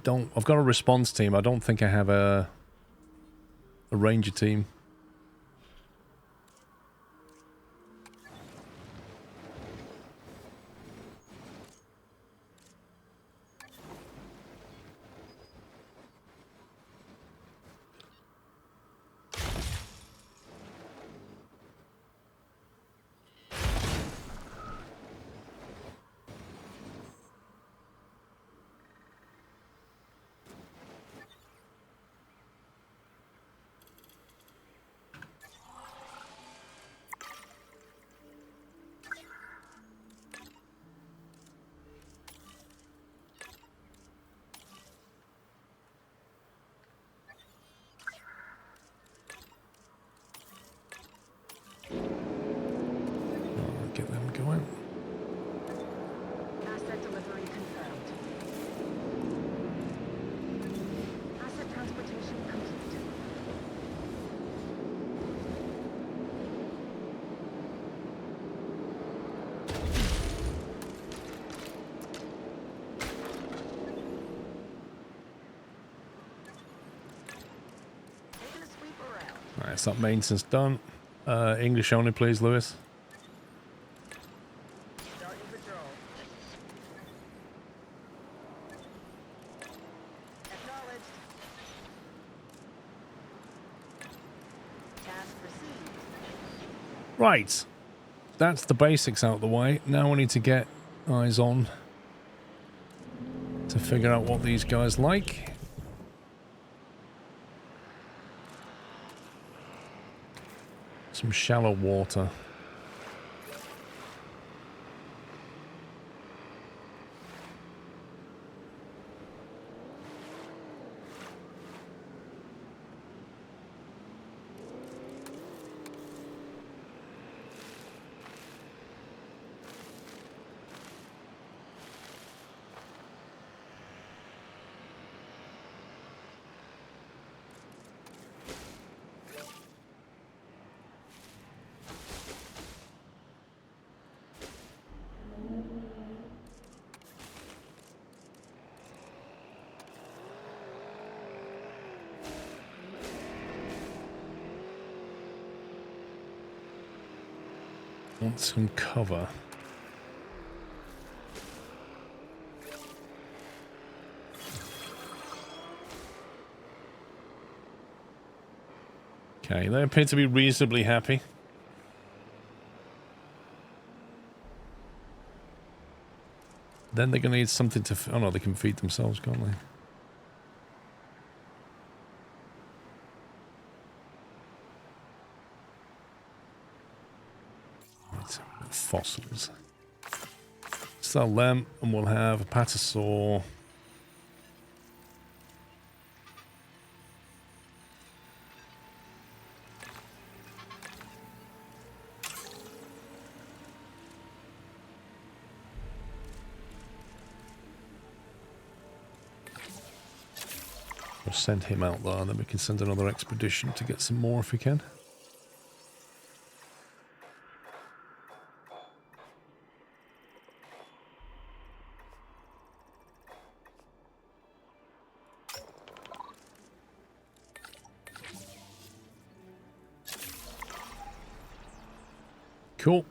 I've got a response team. I don't think I have a ranger team. Get them going. Asset delivery confirmed. Asset transportation complete. Taking a sweep around. Alright, so that maintenance done. English only, please, Lewis. Starting patrol. Acknowledged. Task received. Right. That's the basics out of the way. Now we need to get eyes on to figure out what these guys like. Some shallow water. Want some cover. Okay, they appear to be reasonably happy. Then they're going to need something to... Oh no, they can feed themselves, can't they? Fossils. Sell them and we'll have a patasaur. We'll send him out there and then we can send another expedition to get some more if we can. Cool.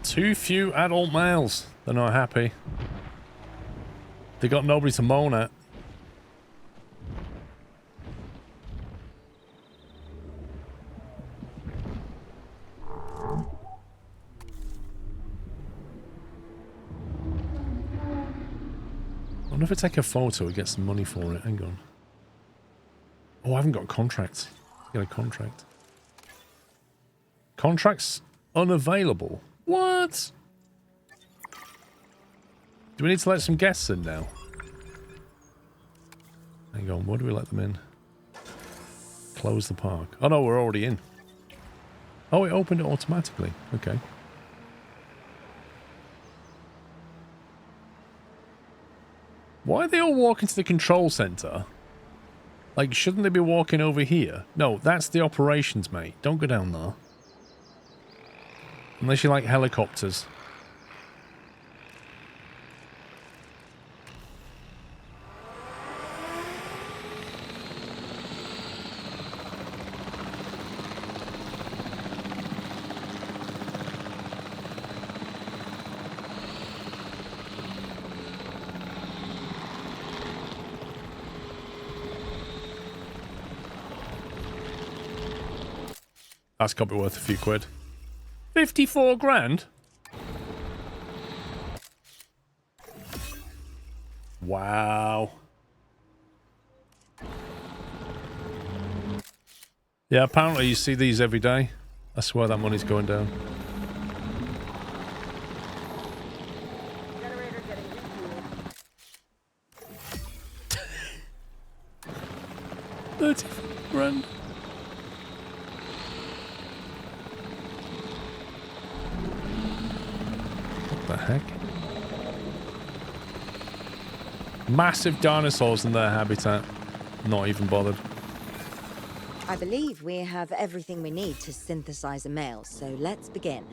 Too few adult males. They're not happy. They got nobody to moan at. I wonder if I take a photo, we get some money for it. Hang on. Oh, I haven't got a contract. Get a contract. Contracts unavailable. What? Do we need to let some guests in now? Hang on, what do we let them in? Close the park. Oh no, we're already in. Oh, it opened it automatically. Okay. Why are they all walking to the control center? Like, shouldn't they be walking over here? No, that's the operations, mate. Don't go down there. Unless you like helicopters. That's got to be worth a few quid. 54 grand? Wow. Yeah, apparently you see these every day. I swear that money's going down. Generator getting refueled. 30 grand. What the heck? Massive dinosaurs in their habitat. Not even bothered. I believe we have everything we need to synthesize a male, so let's begin.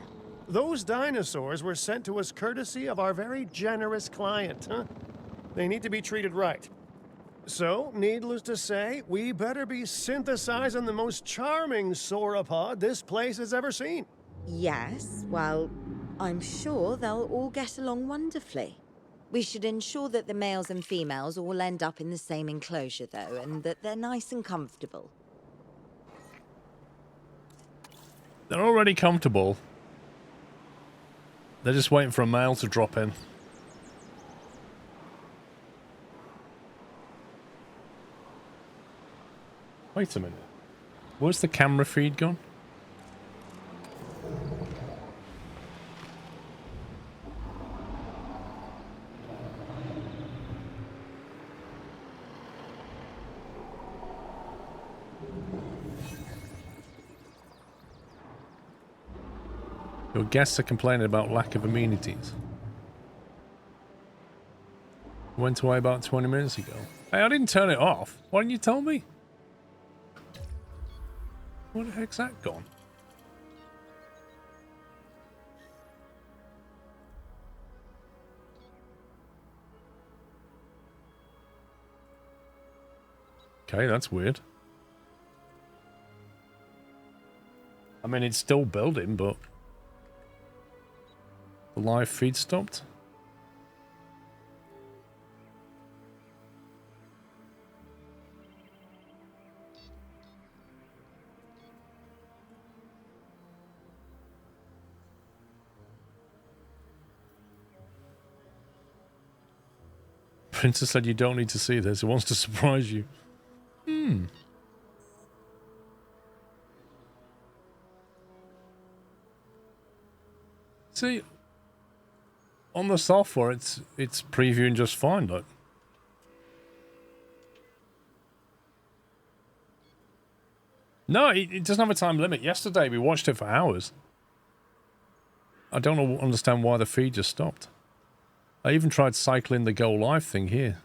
Those dinosaurs were sent to us courtesy of our very generous client, huh? They need to be treated right. So, needless to say, we better be synthesizing the most charming sauropod this place has ever seen. Yes, well, I'm sure they'll all get along wonderfully. We should ensure that the males and females all end up in the same enclosure, though, and that they're nice and comfortable. They're already comfortable. They're just waiting for a male to drop in. Wait a minute. Where's the camera feed gone? Your guests are complaining about lack of amenities. Went away about 20 minutes ago. Hey, I didn't turn it off. Why didn't you tell me? Where the heck's that gone? Okay, that's weird. I mean, it's still building, but the live feed stopped. Princess said you don't need to see this. It wants to surprise you. See, on the software, it's previewing just fine, look. No, it doesn't have a time limit. Yesterday, we watched it for hours. I don't understand why the feed just stopped. I even tried cycling the go live thing here.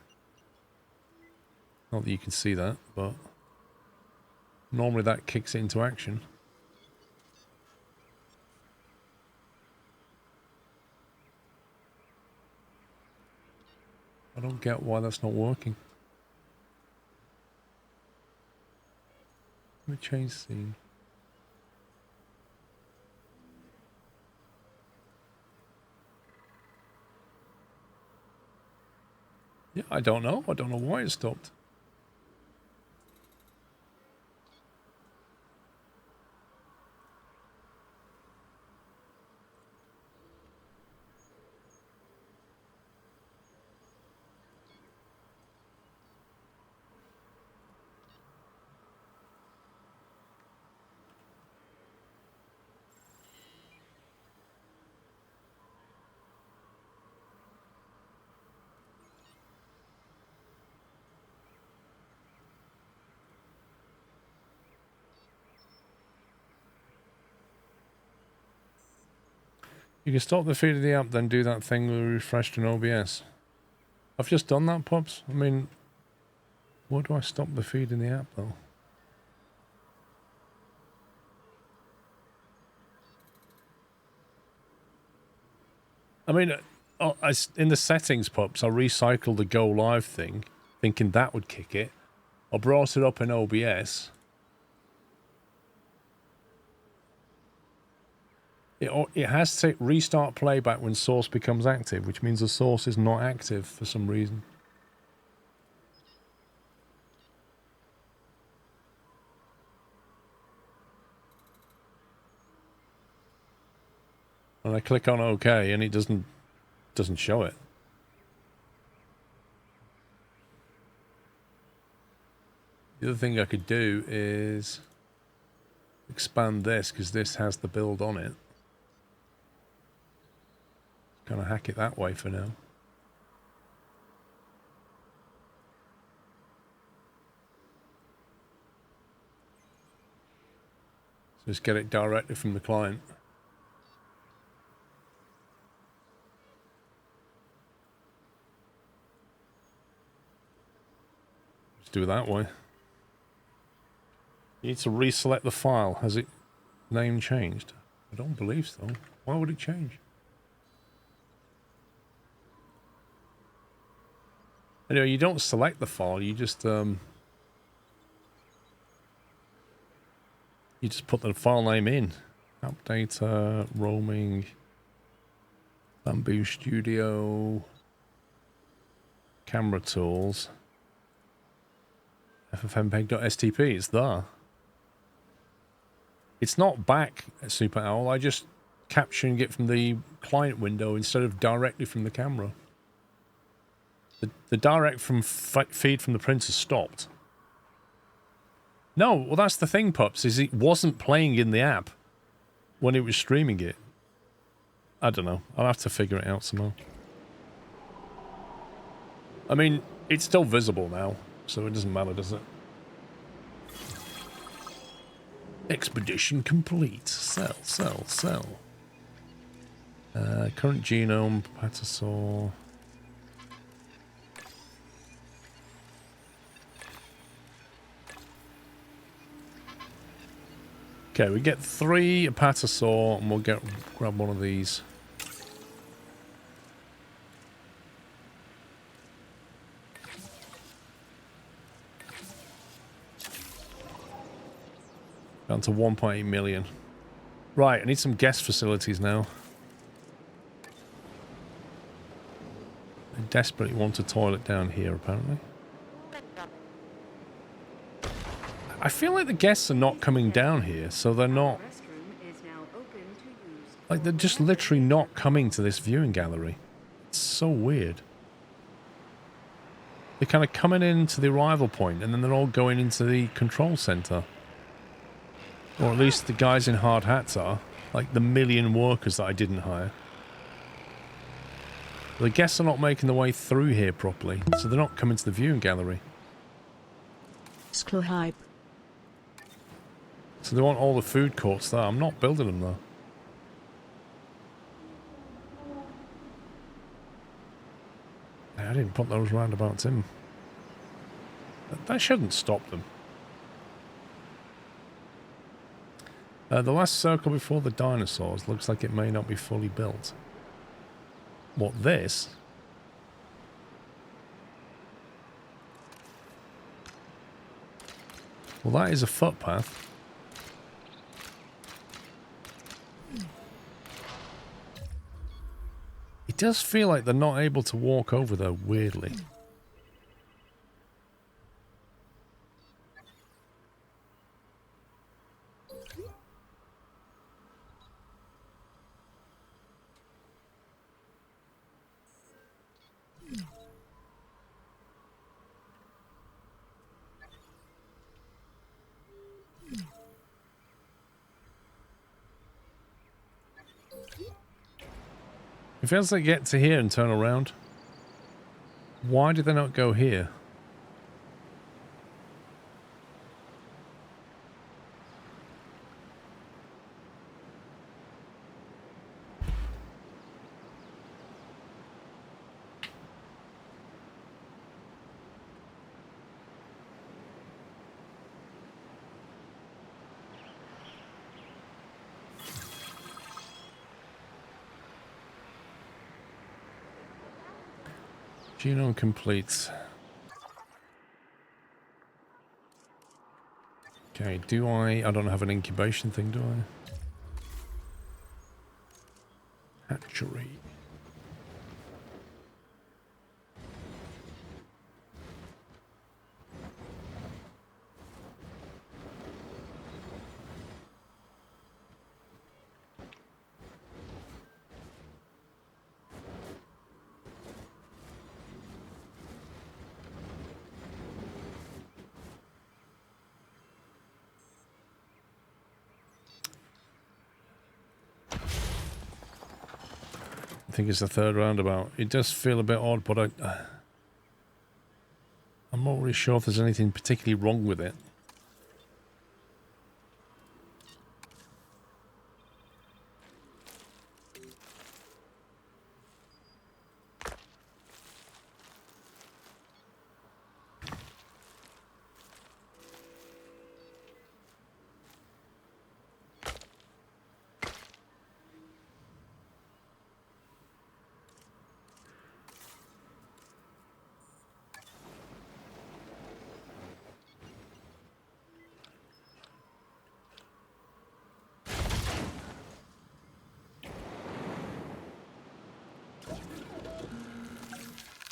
Not that you can see that, but normally that kicks it into action. I don't get why that's not working. Let me change scene. Yeah, I don't know. I don't know why it stopped. You can stop the feed of the app, then do that thing with refreshed in OBS. I've just done that, Pops. I mean, what do I stop the feed in the app, though? I mean, in the settings, Pops, I recycled the go live thing, thinking that would kick it. I brought it up in OBS. It has to restart playback when source becomes active, which means the source is not active for some reason. And I click on OK, and it doesn't show it. The other thing I could do is expand this, because this has the build on it. Kind of hack it that way for now. So just get it directly from the client. Just do it that way. You need to reselect the file. Has it name changed? I don't believe so. Why would it change? Anyway, you don't select the file, you just put the file name in. Update roaming Bamboo Studio camera tools ffmpeg.stp. It's there. It's not back at Super Owl. I just capturing it from the client window instead of directly from the camera. The direct from feed from the printer stopped. No, well that's the thing, Pups, is it wasn't playing in the app when it was streaming it. I don't know. I'll have to figure it out somehow. I mean, it's still visible now, so it doesn't matter, does it? Expedition complete. Sell. Current genome, Patasaur. Okay, we get 3 Apatosaur, and we'll grab one of these. Down to 1.8 million. Right, I need some guest facilities now. I desperately want a toilet down here, apparently. I feel like the guests are not coming down here, so they're not... Like, they're just literally not coming to this viewing gallery. It's so weird. They're kind of coming into the arrival point, and then they're all going into the control center. Or at least the guys in hard hats are. Like the million workers that I didn't hire. The guests are not making their way through here properly, so they're not coming to the viewing gallery. Sklo hype. So they want all the food courts there. I'm not building them though. I didn't put those roundabouts in. That shouldn't stop them. The last circle before the dinosaurs looks like it may not be fully built. What, this? Well, that is a footpath. It does feel like they're not able to walk over there, weirdly. It feels like get to here and turn around. Why did they not go here? Genome complete. Okay, do I don't have an incubation thing, do I? Hatchery. I think it's the third roundabout. It does feel a bit odd, but I'm not really sure if there's anything particularly wrong with it.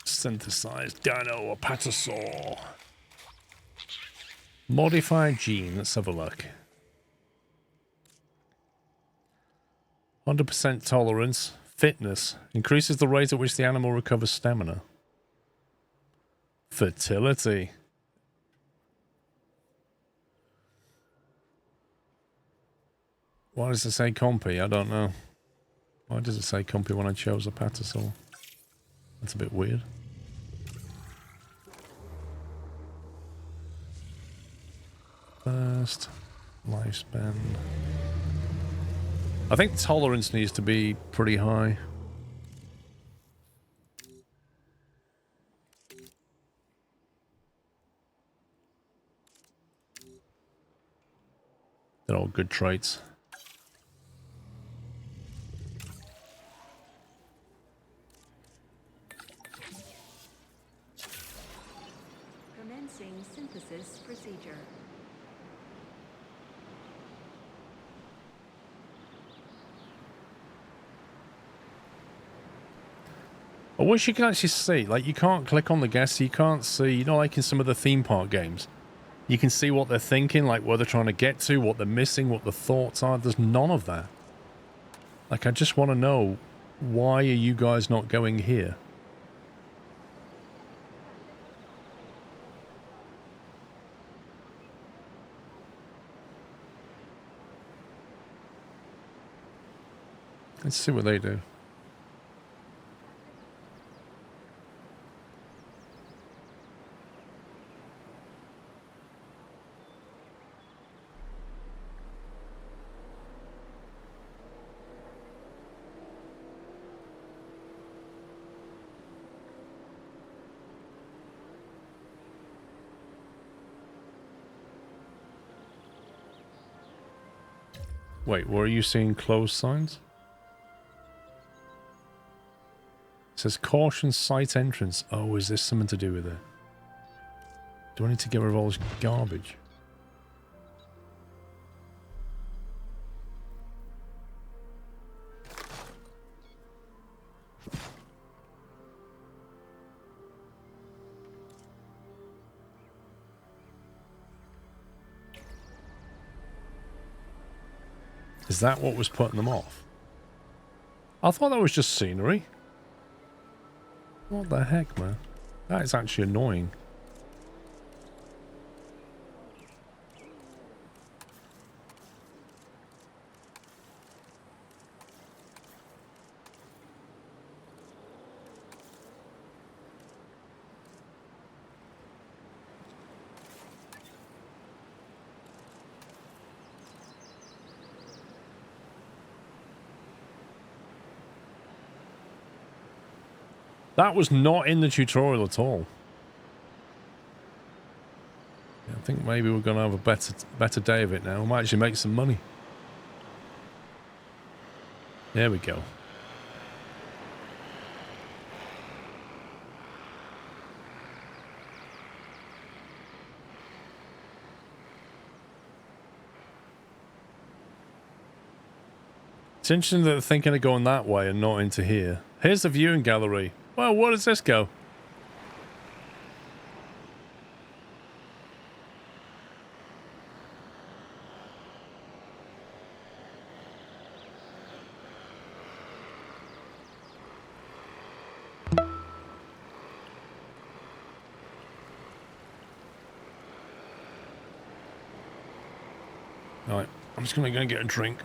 Synthesized dino apatosaur. Modified gene. Let's have a look. 100% tolerance. Fitness. Increases the rate at which the animal recovers stamina. Fertility. Why does it say compy? I don't know. Why does it say compy when I chose a apatosaur? That's a bit weird. First lifespan. I think tolerance needs to be pretty high. They're all good traits. Commencing synthesis procedure. I wish you could actually see, like, you can't click on the guests, you can't see, you know, like in some of the theme park games, you can see what they're thinking, like where they're trying to get to, what they're missing, what the thoughts are. There's none of that. Like, I just want to know, why are you guys not going here? Let's see what they do. Wait, were you seeing closed signs? It says caution site entrance. Oh, is this something to do with it? Do I need to get rid of all this garbage? Is that what was putting them off? I thought that was just scenery. What the heck, man? That is actually annoying. That was not in the tutorial at all. Yeah, I think maybe we're going to have a better day of it now. We might actually make some money. There we go. It's interesting that they're thinking of going that way and not into here. Here's the viewing gallery. Well, where does this go? Alright, I'm just gonna go and get a drink.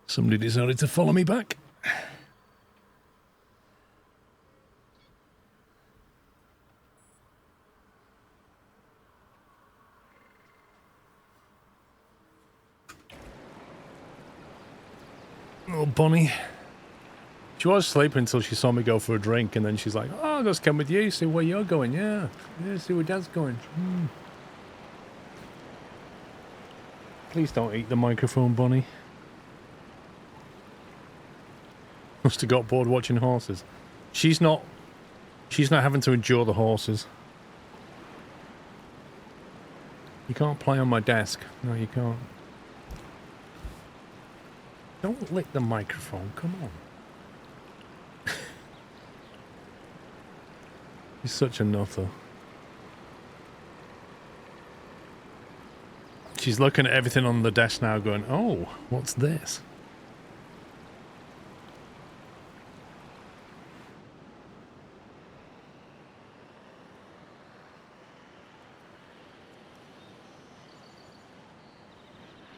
Somebody decided to follow me back. Little Bonnie. She was sleeping until she saw me go for a drink, and then she's like, oh, I'll just come with you, see where you're going. Yeah, see where Dad's going. Please don't eat the microphone, Bonnie. Must have got bored watching horses. She's not having to endure the horses. You can't play on my desk. No, you can't. Don't lick the microphone, come on. He's such a nutter. She's looking at everything on the desk now going, oh, what's this?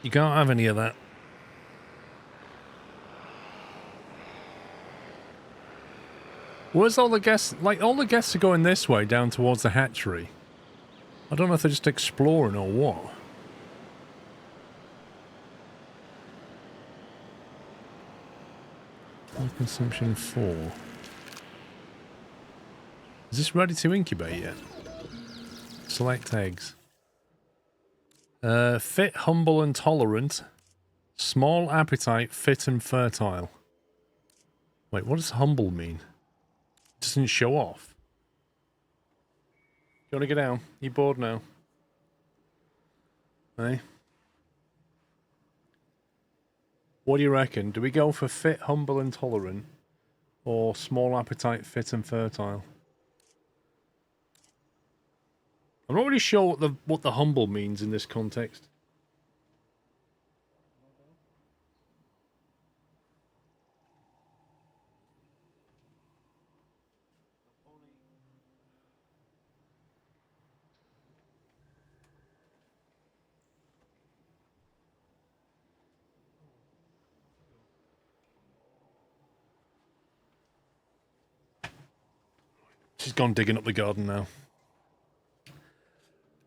You can't have any of that. Where's all the guests? Like, all the guests are going this way, down towards the hatchery. I don't know if they're just exploring or what. Consumption 4. Is this ready to incubate yet? Select eggs. Fit, humble and tolerant. Small appetite, fit and fertile. Wait, what does humble mean? Doesn't show off. You want to get down? You bored now? Hey? What do you reckon? Do we go for fit, humble, and tolerant, or small appetite, fit, and fertile? I'm not really sure what the humble means in this context. She's gone digging up the garden now.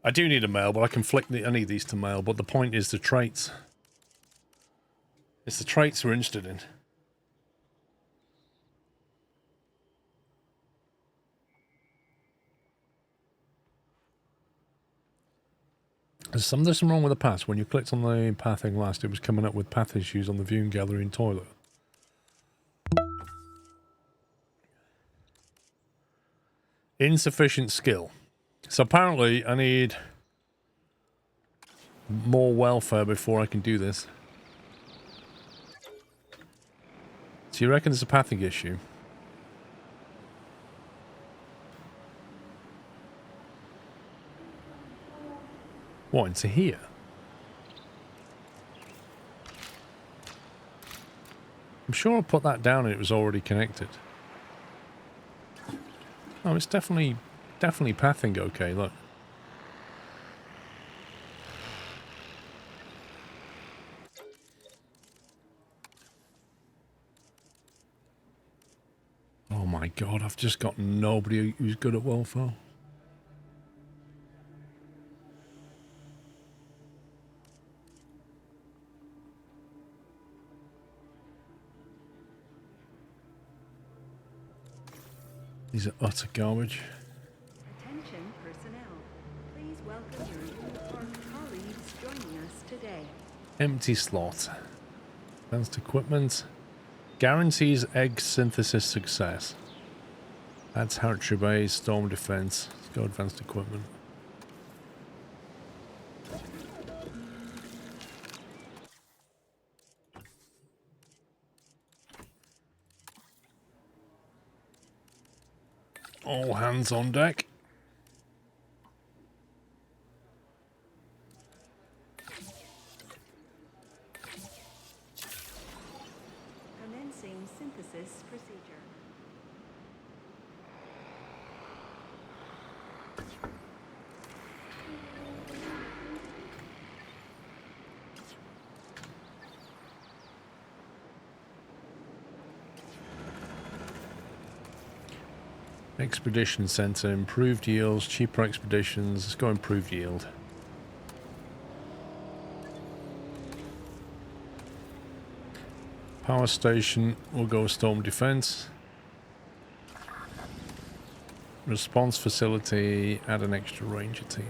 I do need a male, but I can flick any of these to male, but the point is the traits. It's the traits we're interested in. There's something wrong with the path. When you clicked on the path thing last, it was coming up with path issues on the viewing gallery and toilet. Insufficient skill. So apparently I need more welfare before I can do this. So you reckon it's a pathing issue? What, into here? I'm sure I put that down and it was already connected. Oh, it's definitely pathing okay, look. Oh my god, I've just got nobody who's good at welfare. These are utter garbage. Attention personnel. Please welcome your new park colleagues joining us today. Empty slot. Advanced equipment. Guarantees egg synthesis success. Adds hatchery base, storm defense. Let's go advanced equipment. All hands on deck. Commencing synthesis procedure. Expedition Center, improved yields, cheaper expeditions. Let's go improved yield. Power station, we'll go storm defense. Response facility, add an extra ranger team.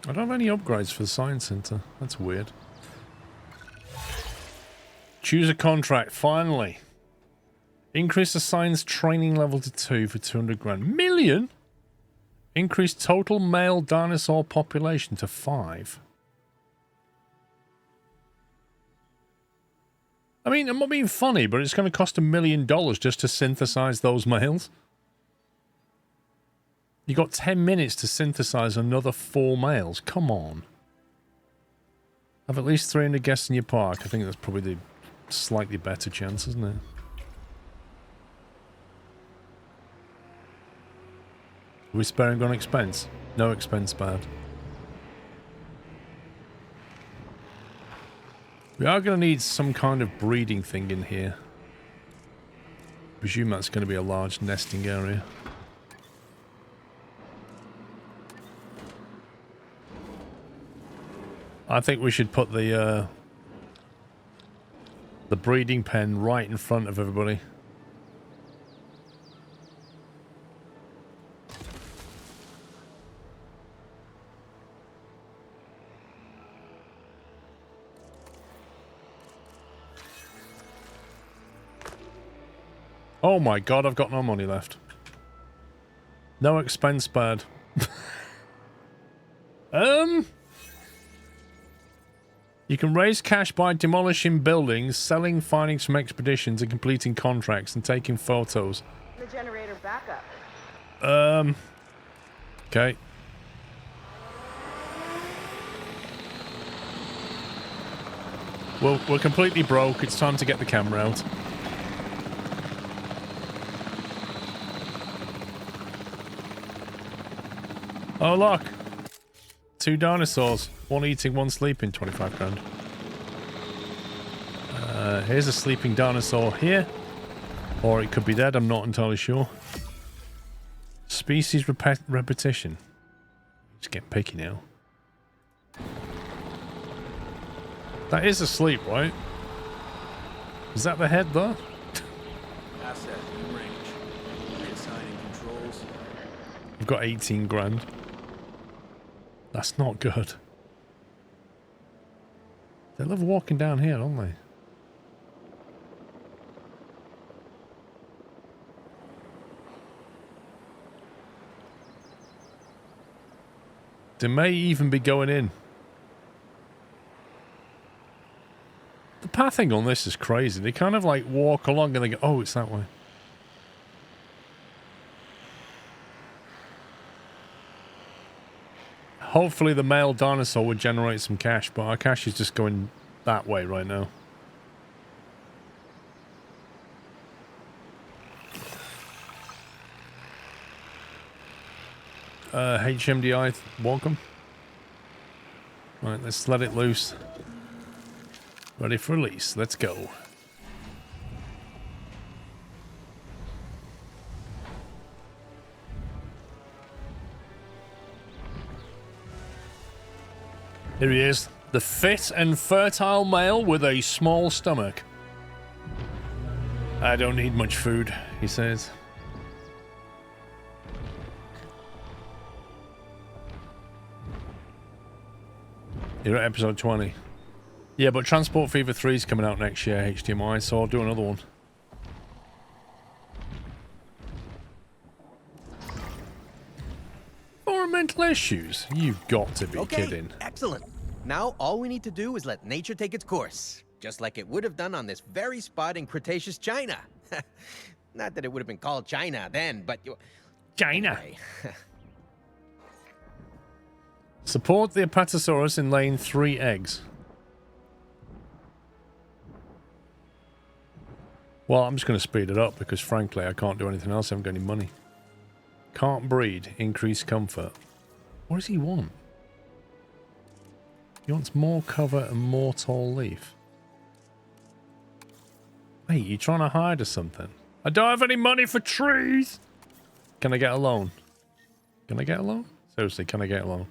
I don't have any upgrades for the science center. That's weird. Choose a contract, finally. Increase the science training level to 2 for 200 grand. Million? Increase total male dinosaur population to 5. I mean, I'm not being funny, but it's going to cost $1 million just to synthesize those males. You got 10 minutes to synthesize another 4 males. Come on. Have at least 300 guests in your park. I think that's probably the slightly better chance, isn't it? Are we sparing on expense? No expense bad. We are going to need some kind of breeding thing in here. I presume that's going to be a large nesting area. I think we should put the breeding pen right in front of everybody. Oh my god, I've got no money left. No expense spared. You can raise cash by demolishing buildings, selling findings from expeditions, and completing contracts and taking photos. The generator backup. Okay. Well, we're completely broke. It's time to get the camera out. Oh, look. 2 dinosaurs. One eating, one sleeping. 25 grand. Here's a sleeping dinosaur here. Or it could be dead. I'm not entirely sure. Species repetition. Just get picky now. That is asleep, right? Is that the head, though? Asset in range. Reassigning controls. I've got 18 grand. That's not good. They love walking down here, don't they? They may even be going in. The pathing on this is crazy. They kind of like walk along and they go, oh, it's that way. Hopefully the male dinosaur would generate some cash, but our cash is just going that way right now. HMDI, welcome. Right, let's let it loose. Ready for release. Let's go. Here he is. The fit and fertile male with a small stomach. I don't need much food, he says. You're at episode 20. Yeah, but Transport Fever 3 is coming out next year, HDMI, so I'll do another one. Environmental issues? You've got to be kidding. Excellent. Now all we need to do is let nature take its course, just like it would have done on this very spot in Cretaceous China. Not that it would have been called China then, but... China! Anyway. Support the Apatosaurus in laying 3 eggs. Well, I'm just going to speed it up because, frankly, I can't do anything else. I haven't got any money. Can't breed. Increase comfort. What does he want? He wants more cover and more tall leaf. Hey, you trying to hide or something? I don't have any money for trees! Can I get a loan? Can I get a loan? Seriously, can I get a loan?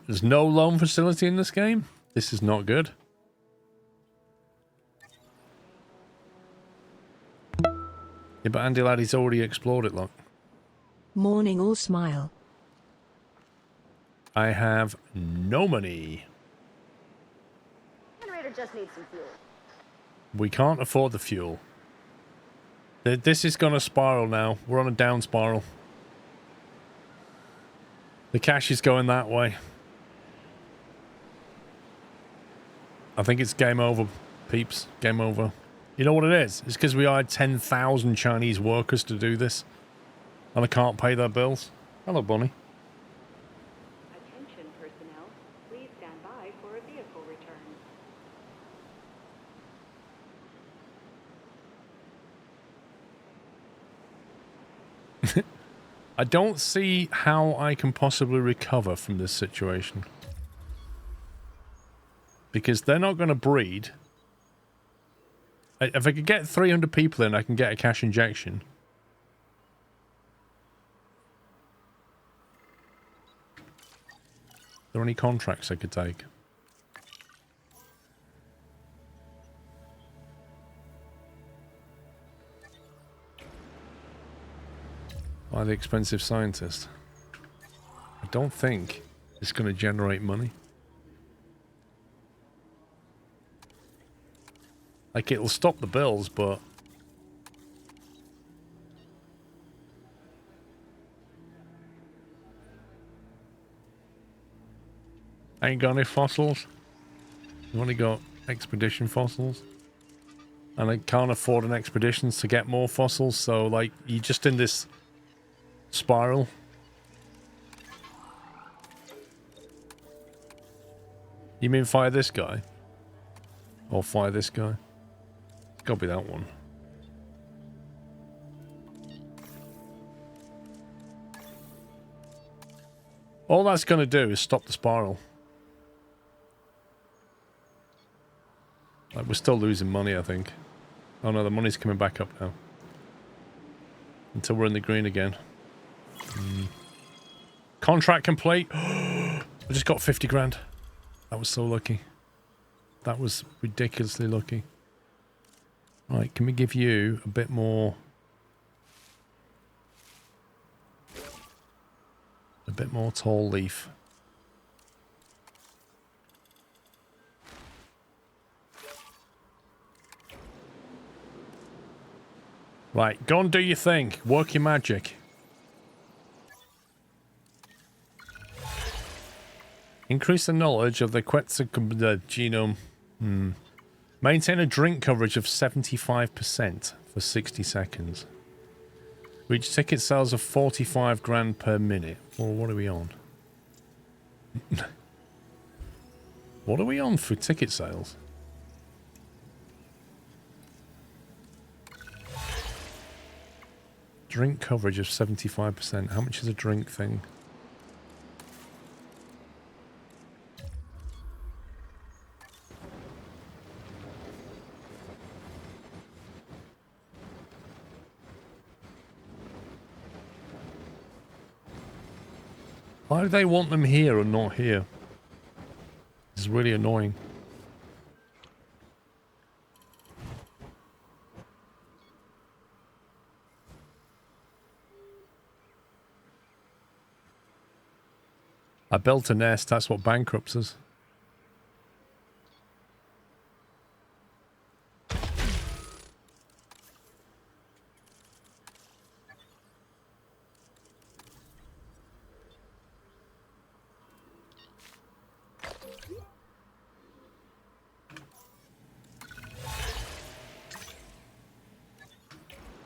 There's no loan facility in this game? This is not good. Yeah, but Andy Laddie's already explored it, look. Morning all smile. I have no money. Generator just needs some fuel. We can't afford the fuel. This is going to spiral now. We're on a down spiral. The cash is going that way. I think it's game over, peeps. Game over. You know what it is? It's because we hired 10,000 Chinese workers to do this. And I can't pay their bills. Hello, Bonnie. Attention personnel, please stand by for a vehicle return. I don't see how I can possibly recover from this situation. Because they're not going to breed. If I could get 300 people in, I can get a cash injection. Are there any contracts I could take? By the expensive scientist. I don't think it's going to generate money. Like, it'll stop the bills, but... Ain't got any fossils. You've only got expedition fossils. And I can't afford an expeditions to get more fossils, so, like, you're just in this spiral. You mean fire this guy? Or fire this guy? It's gotta be that one. All that's gonna do is stop the spiral. Like, we're still losing money, I think. Oh no, the money's coming back up now. Until we're in the green again. Contract complete. I just got 50 grand. That was so lucky. That was ridiculously lucky. Right, can we give you a bit more... A bit more tall leaf. Right, go and do your thing. Work your magic. Increase the knowledge of the Quetzalcoatl genome. Maintain a drink coverage of 75% for 60 seconds. Reach ticket sales of 45 grand per minute. Well, what are we on? What are we on for ticket sales? Drink coverage of 75%. How much is a drink thing? Why do they want them here and not here? It's really annoying. I built a nest, that's what bankrupts us.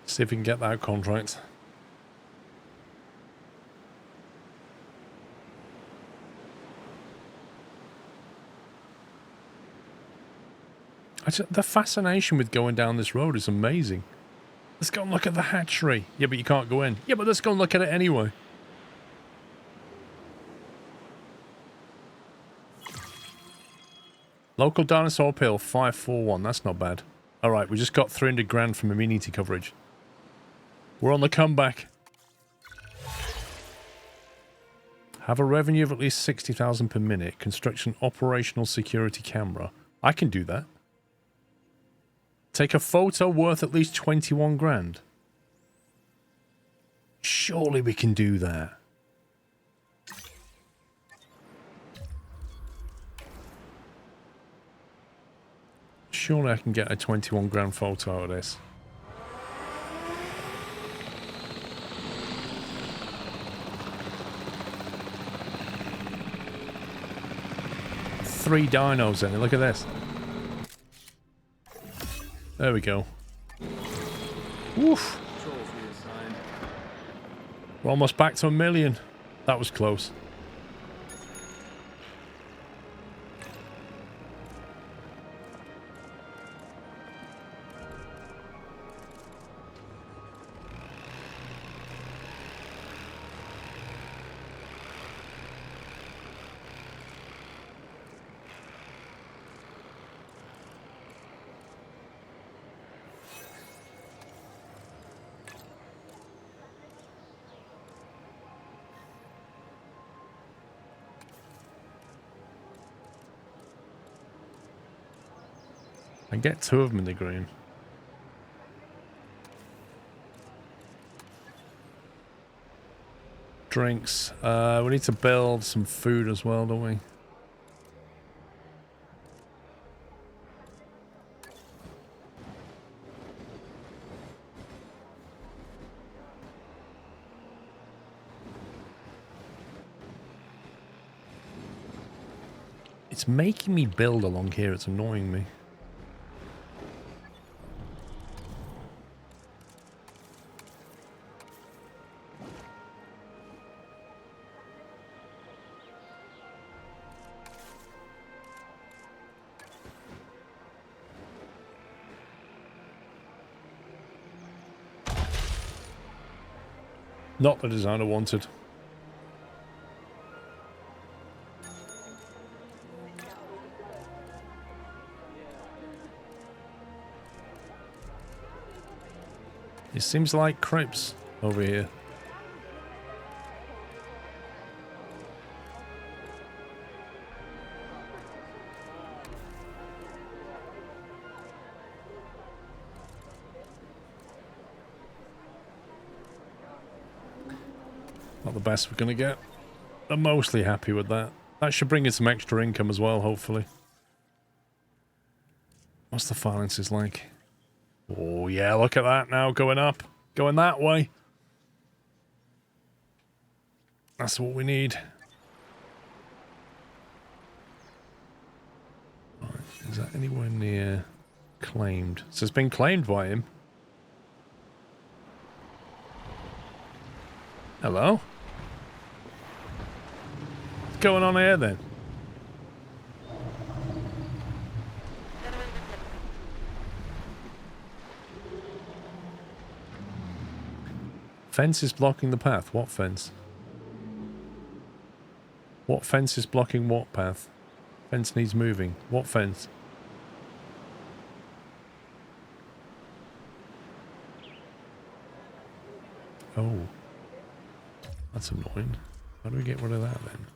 See if we can get that contract. The fascination with going down this road is amazing. Let's go and look at the hatchery. Yeah, but you can't go in. Yeah, but let's go and look at it anyway. Local dinosaur appeal 541. That's not bad. Alright, we just got 300 grand from immunity coverage. We're on the comeback. Have a revenue of at least 60,000 per minute. Construction operational security camera. I can do that. Take a photo worth at least 21 grand. Surely we can do that. Surely I can get a 21 grand photo out of this. Three dinos in it, look at this. There we go. Woof. We're almost back to 1 million. That was close. I get 2 of them in the green. Drinks. We need to build some food as well, don't we? It's making me build along here. It's annoying me. Not the design I wanted. It seems like crepes over here. Not the best we're going to get. I'm mostly happy with that. That should bring in some extra income as well, hopefully. What's the finances like? Oh, yeah, look at that now, going up. Going that way. That's what we need. Right, is that anywhere near claimed? So it's been claimed by him. Hello? What's going on here then? Fence is blocking the path. What fence? What fence is blocking what path? Fence needs moving. What fence? Oh. That's annoying. How do we get rid of that then?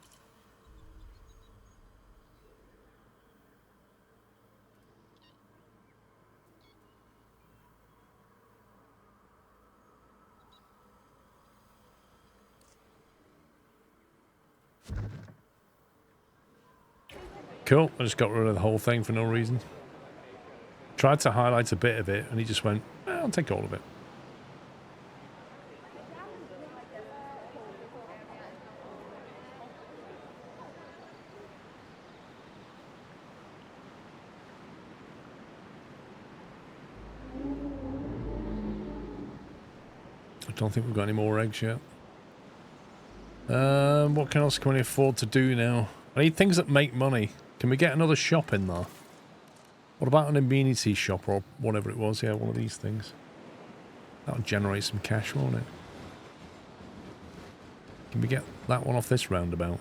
Cool, I just got rid of the whole thing for no reason. Tried to highlight a bit of it and he just went, I'll take all of it. I don't think we've got any more eggs yet. What else can we afford to do now? I need things that make money. Can we get another shop in there? What about an amenity shop or whatever it was? Yeah, one of these things. That'll generate some cash, won't it? Can we get that one off this roundabout?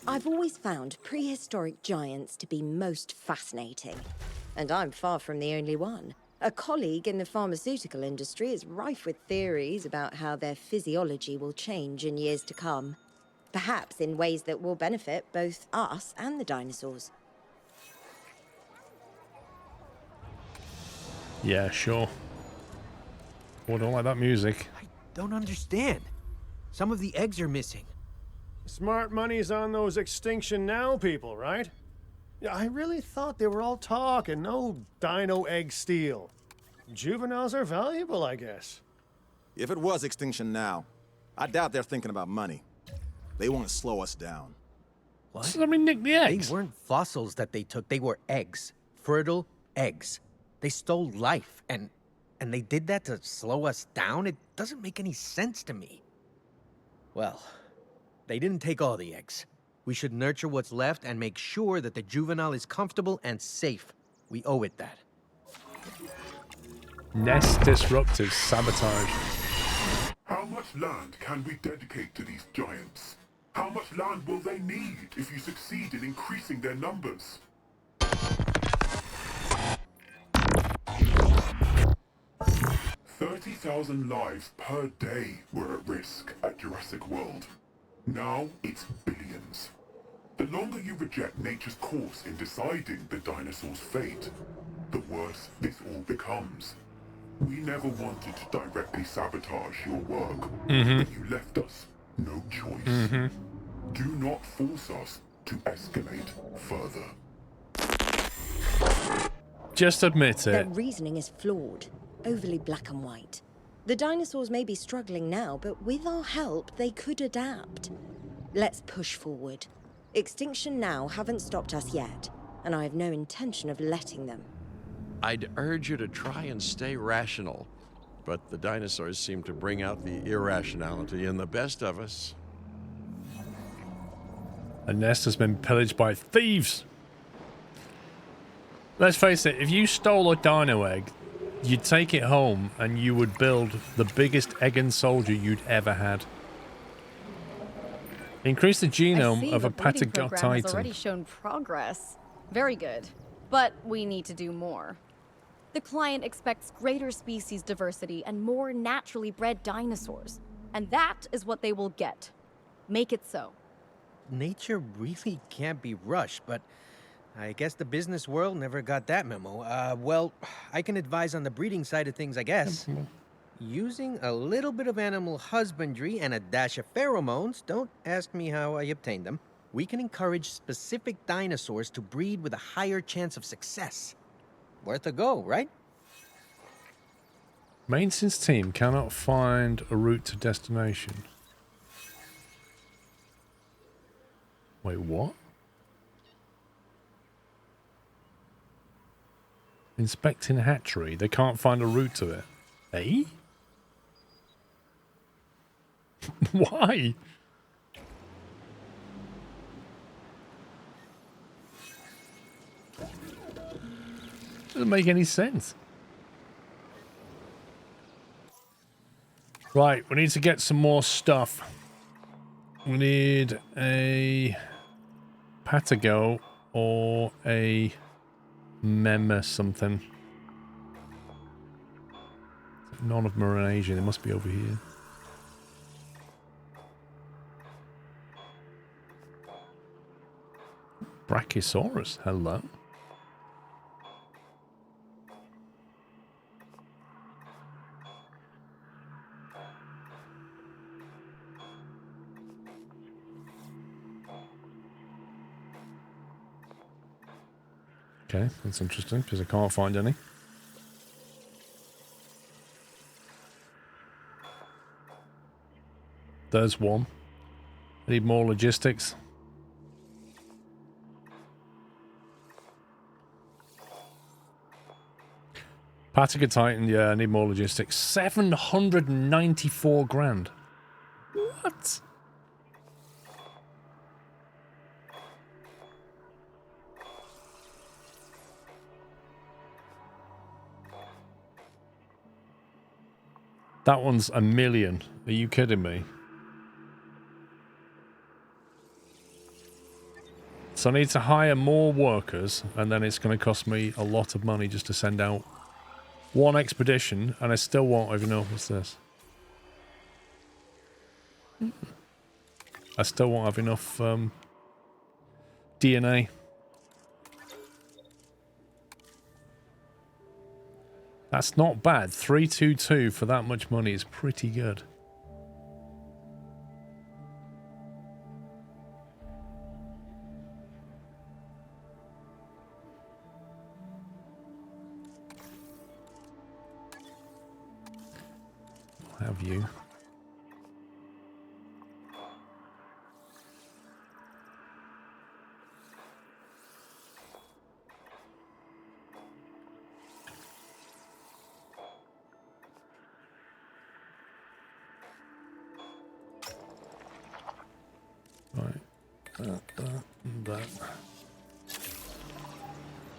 I've always found prehistoric giants to be most fascinating. And I'm far from the only one. A colleague in the pharmaceutical industry is rife with theories about how their physiology will change in years to come. Perhaps in ways that will benefit both us and the dinosaurs. Yeah, sure. Oh, I don't like that music. I don't understand. Some of the eggs are missing. Smart money's on those Extinction Now people, right? Yeah, I really thought they were all talk and no dino egg steal. Juveniles are valuable, I guess. If it was Extinction Now, I doubt they're thinking about money. They want to slow us down. What? So let me nick the eggs. They weren't fossils that they took. They were eggs. Fertile eggs. They stole life, and they did that to slow us down? It doesn't make any sense to me. Well, they didn't take all the eggs. We should nurture what's left and make sure that the juvenile is comfortable and safe. We owe it that. Nest disruptors, sabotage. How much land can we dedicate to these giants? How much land will they need if you succeed in increasing their numbers? 30,000 lives per day were at risk at Jurassic World. Now it's billions. The longer you reject nature's course in deciding the dinosaur's fate, the worse this all becomes. We never wanted to directly sabotage your work, Mm-hmm. but you left us no choice. Mm-hmm. Do not force us to escalate further. Just admit Their it. reasoning is flawed, overly black and white. The dinosaurs may be struggling now, but with our help, they could adapt. Let's push forward. Extinction Now haven't stopped us yet, and I have no intention of letting them. I'd urge you to try and stay rational, but the dinosaurs seem to bring out the irrationality in the best of us. A nest has been pillaged by thieves. Let's face it, if you stole a dino egg, you'd take it home and you would build the biggest egg and soldier you'd ever had. Increase the genome of a breeding program has Patagotitan. already shown progress. Very good. But we need to do more. The client expects greater species diversity and more naturally bred dinosaurs. And that is what they will get. Make it so. Nature really can't be rushed, but I guess the business world never got that memo. Well, I can advise on the breeding side of things, I guess. Using a little bit of animal husbandry and a dash of pheromones, don't ask me how I obtained them, we can encourage specific dinosaurs to breed with a higher chance of success. Worth a go, right? Maintenance team cannot find a route to destination. Wait, what? Inspecting hatchery. They can't find a route to it. Eh? Why? Doesn't make any sense. Right, we need to get some more stuff. We need a Patago or a Mem something. None of them are in Asia. They must be over here. Brachiosaurus. Hello. Okay, that's interesting because I can't find any. There's one. I need more logistics. Patagotitan, yeah, I need more logistics. 794 grand. What? That one's $1 million. Are you kidding me? So I need to hire more workers, and then it's going to cost me a lot of money just to send out one expedition, and I still won't even know what's this. I still won't have enough DNA. That's not bad. 322 for that much money is pretty good. I'll have you. That.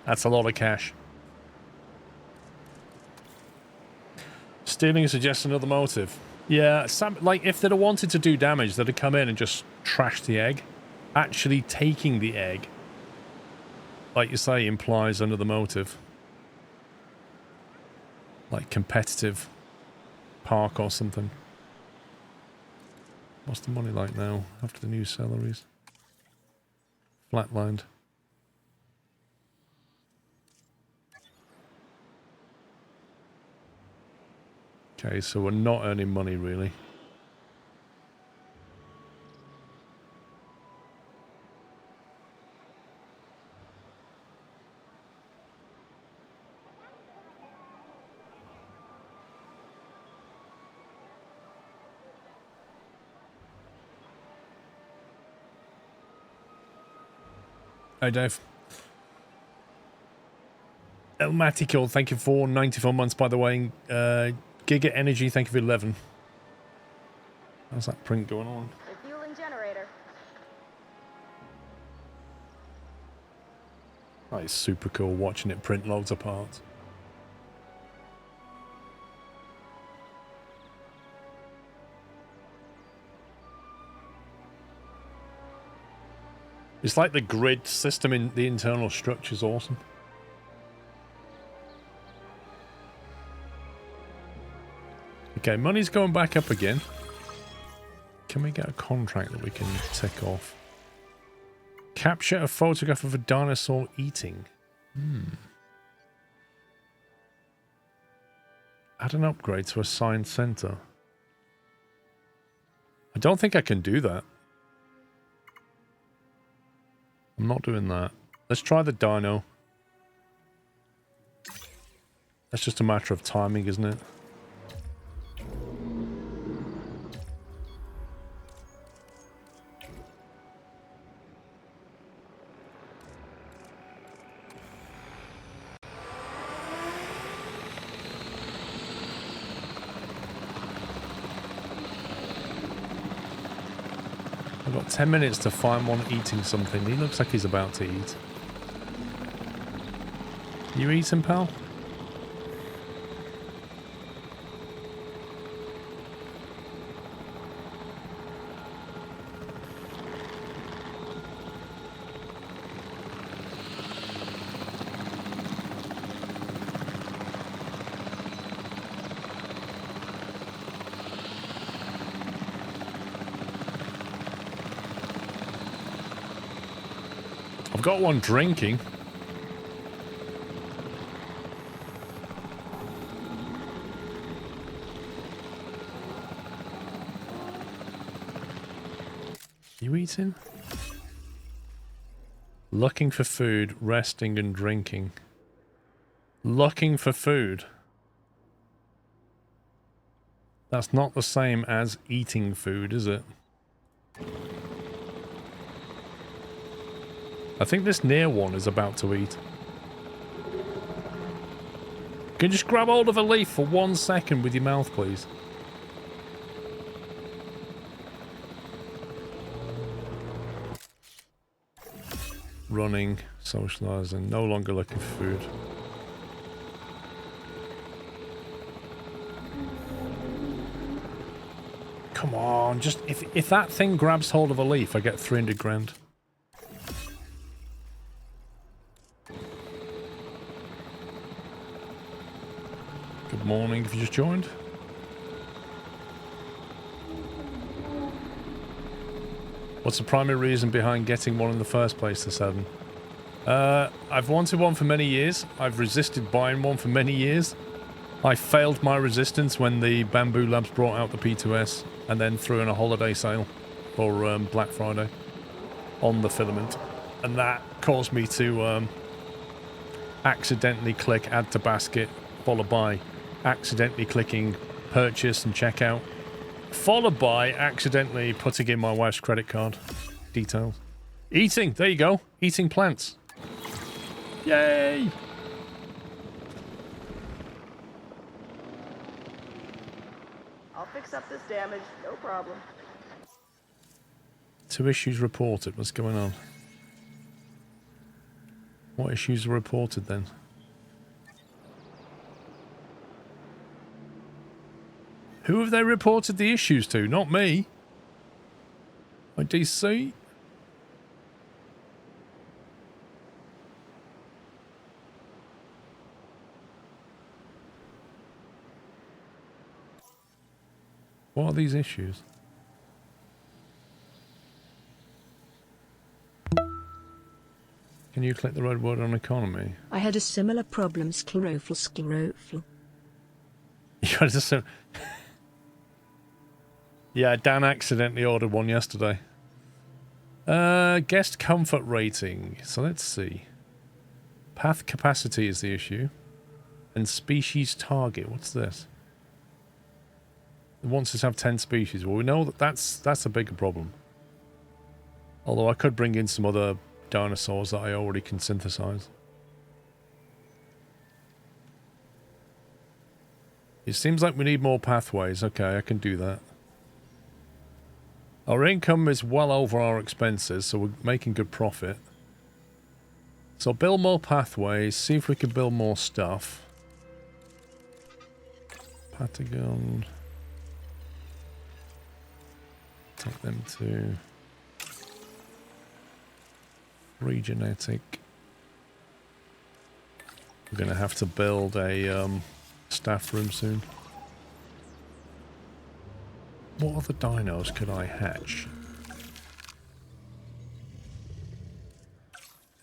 That's a lot of cash. Stealing suggests another motive. Yeah, like if they'd have wanted to do damage, they'd have come in and just trashed the egg. Actually taking the egg, like you say, implies another motive. Like competitive park or something. What's the money like now after the new salaries? Flatlined. Okay, so we're not earning money, really. Hi, Dave. Elmatico, thank you for 94 months, by the way. Giga Energy, thank you for 11. How's that print going on? Refueling generator. Oh, it's super cool watching it print loads of parts. It's like the grid system in the internal structure is awesome. Okay, money's going back up again. Can we get a contract that we can tick off? Capture a photograph of a dinosaur eating. Add an upgrade to a science center. I don't think I can do that. I'm not doing that. Let's try the dino. That's just a matter of timing, isn't it? I've got 10 minutes to find one eating something. He looks like he's about to eat. You eating, pal? Got one drinking. You eating? Looking for food, resting and drinking. Looking for food. That's not the same as eating food, is it? I think this near one is about to eat. Can you just grab hold of a leaf for 1 second with your mouth, please? Running, socializing, no longer looking for food. Come on, just if that thing grabs hold of a leaf, I get 300 grand. Good morning, if you just joined. What's the primary reason behind getting one in the first place, the 7? I've wanted one for many years. I've resisted buying one for many years. I failed my resistance when the Bamboo Labs brought out the P2S and then threw in a holiday sale for Black Friday on the filament. And that caused me to accidentally click add to basket, followed by accidentally clicking purchase and checkout, followed by accidentally putting in my wife's credit card details. Eating, there you go. Eating plants. Yay! I'll fix up this damage, no problem. 2 issues reported. What's going on? What issues are reported then? Who have they reported the issues to? Not me. My DC. What are these issues? Can you click the red word on economy? I had a similar problem, SquirrelPlus. You gotta just... Yeah, Dan accidentally ordered one yesterday. Guest comfort rating. So let's see. Path capacity is the issue. And species target. What's this? It wants us to have 10 species. Well, we know that that's a bigger problem. Although I could bring in some other dinosaurs that I already can synthesize. It seems like we need more pathways. Okay, I can do that. Our income is well over our expenses, so we're making good profit. So build more pathways, see if we can build more stuff. Patagon. Take them to Regenetic. We're going to have to build a staff room soon. What other dinos could I hatch?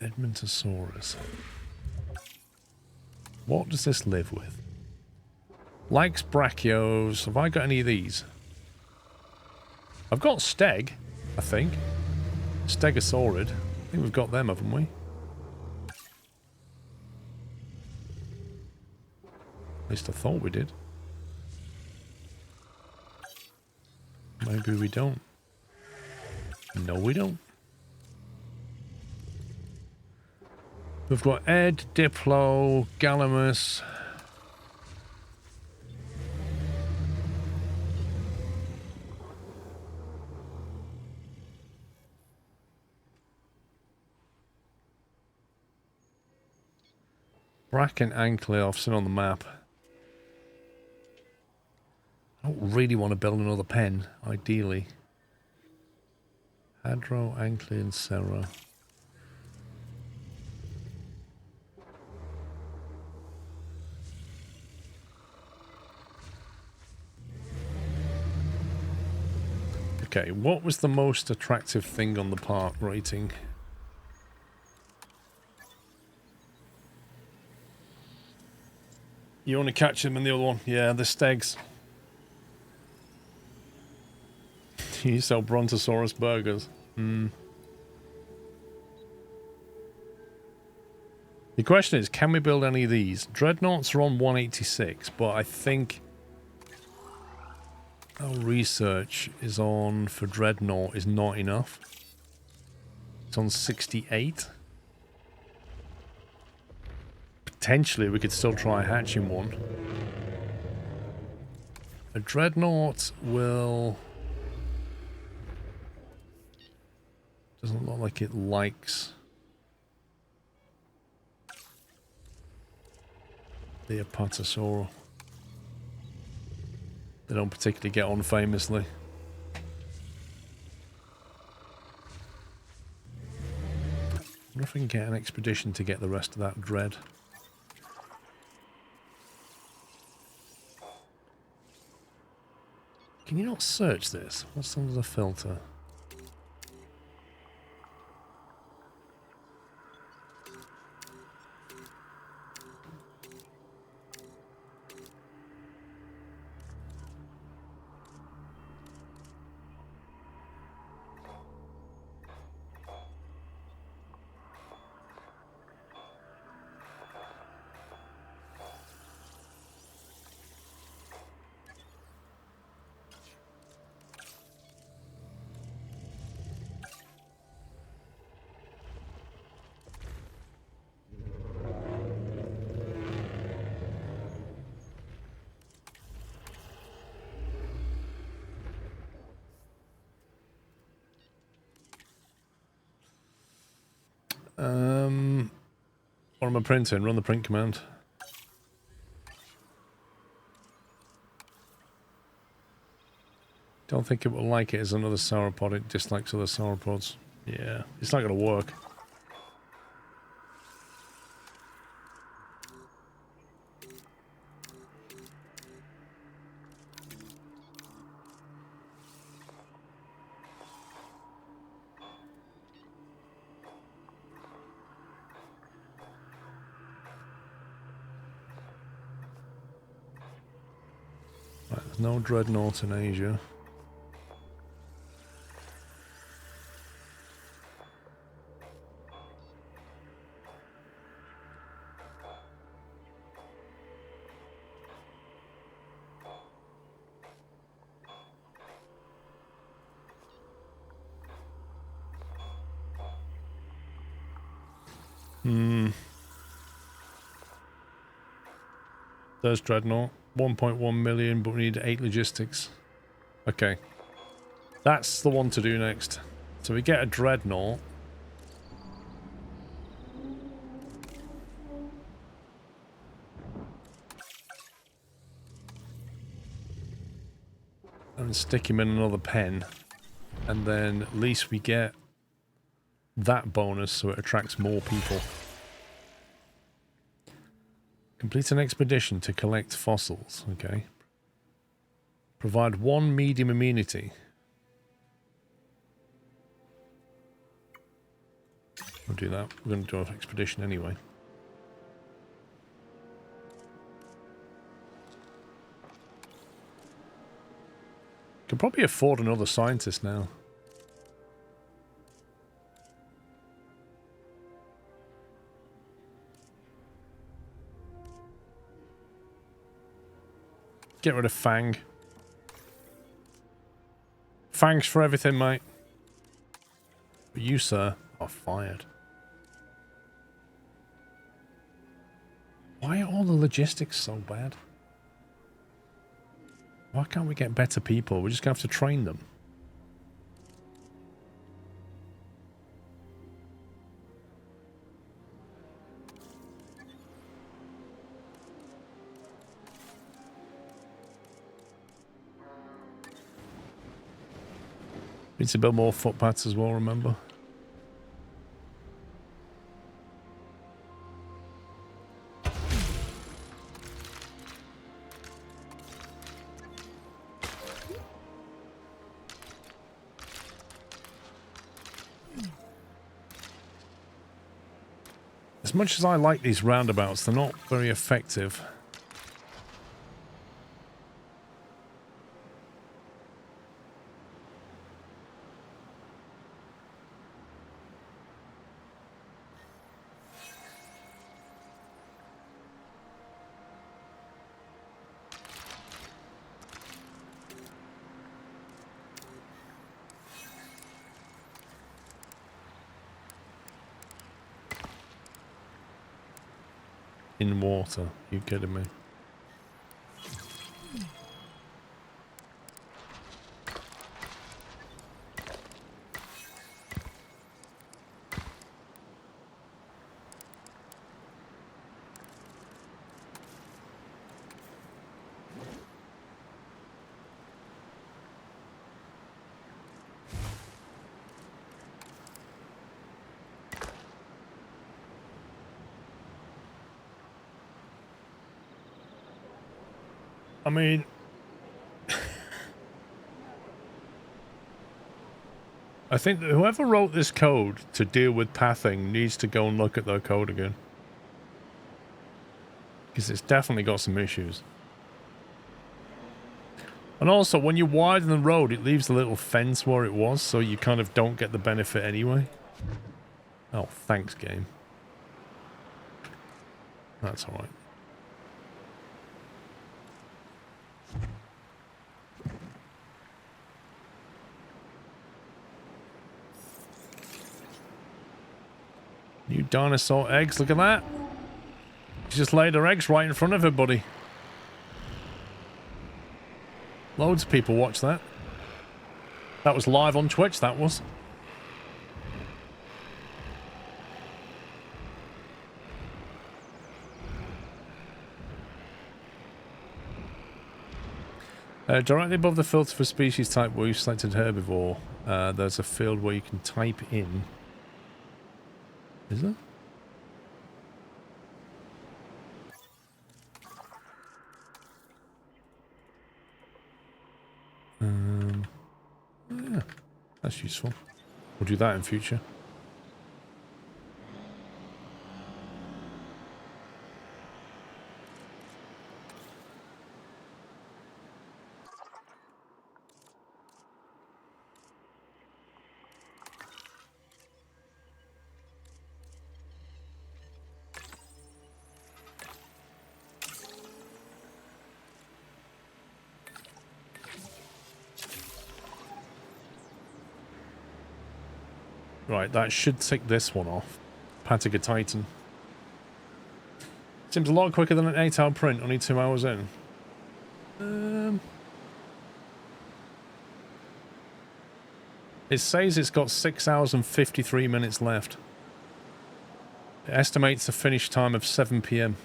Edmontosaurus. What does this live with? Likes brachios. Have I got any of these? I've got steg, I think. Stegosaurid. I think we've got them, haven't we? At least I thought we did. Maybe we don't. No, we don't. We've got Ed, Diplo, Gallimimus. Bracken Ankleoff's in on the map. I don't really want to build another pen, ideally. Hadro, Ankleon, Serra. Okay, what was the most attractive thing on the park rating? You want to catch them in the other one? Yeah, the stegs. You sell Brontosaurus burgers. The question is, can we build any of these? Dreadnoughts are on 186, but I think our research is on, for Dreadnought, is not enough. It's on 68. Potentially, we could still try hatching one. A Dreadnought will... Doesn't look like it likes the Apatosaur. They don't particularly get on famously. I wonder if we can get an expedition to get the rest of that dread. Can you not search this? What's under the filter? What am I printing? Run the print command. Don't think it will like it as another sauropod. It dislikes other sauropods. Yeah, it's not going to work. no dreadnought in Asia. There's dreadnought. 1.1 million, but we need 8 logistics. Okay. That's the one to do next. So we get a dreadnought. And stick him in another pen. And then at least we get that bonus so it attracts more people. Complete an expedition to collect fossils. Okay. Provide 1 medium immunity. We'll do that. We're going to do an expedition anyway. Can probably afford another scientist now. Get rid of Fang. Thanks for everything, mate. But you, sir, are fired. Why are all the logistics so bad? Why can't we get better people? We're just going to have to train them. Need to build more footpaths as well, remember? As much as I like these roundabouts, they're not very effective. In water, you kidding me? I mean, I think that whoever wrote this code to deal with pathing needs to go and look at their code again. Because it's definitely got some issues. And also, when you widen the road, it leaves a little fence where it was, so you kind of don't get the benefit anyway. Oh, thanks, game. That's alright. New dinosaur eggs, look at that. She just laid her eggs right in front of everybody. Loads of people watch that. That was live on Twitch, that was. Directly above the filter for species type where you selected herbivore, there's a field where you can type in. Is there? Yeah, that's useful. We'll do that in future. Right, that should tick this one off. Pataga Titan. Seems a lot quicker than an 8-hour print, only 2 hours in. It says it's got 6 hours and 53 minutes left. It estimates a finish time of 7 PM.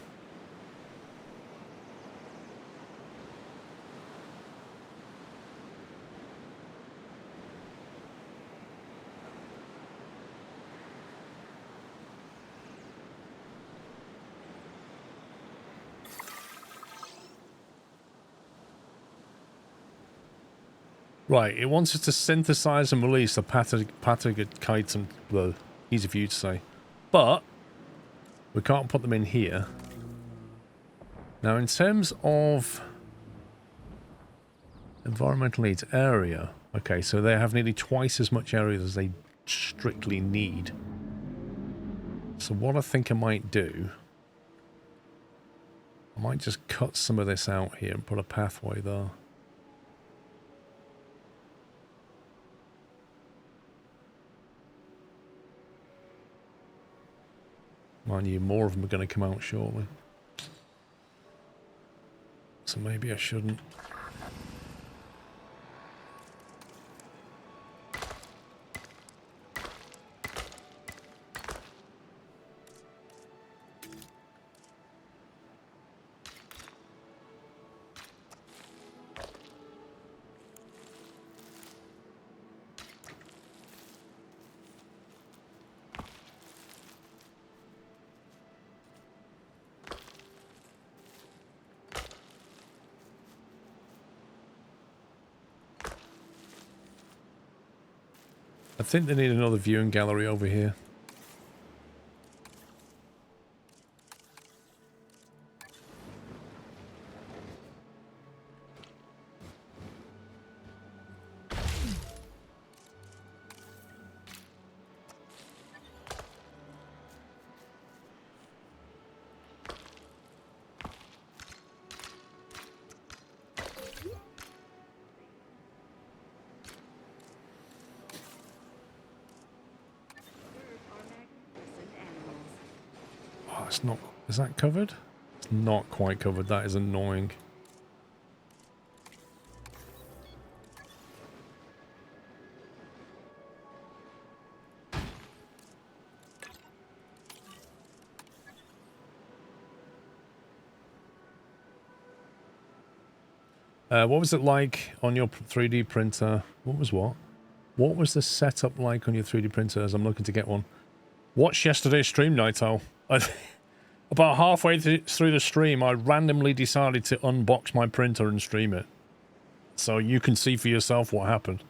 Right, it wants us to synthesize and release the Patagiton, well, easy for you to say. But we can't put them in here. Now, in terms of environmental needs area, okay, so they have nearly twice as much area as they strictly need. So what I think I might do, I might just cut some of this out here and put a pathway there. Mind you, more of them are going to come out shortly. So maybe I shouldn't. I think they need another viewing gallery over here. It's not... Is that covered? It's not quite covered. That is annoying. What was it like on your 3D printer? What was what? What was the setup like on your 3D printer as I'm looking to get one? Watched yesterday's stream, Night Owl. About halfway through the stream, I randomly decided to unbox my printer and stream it. So you can see for yourself what happened.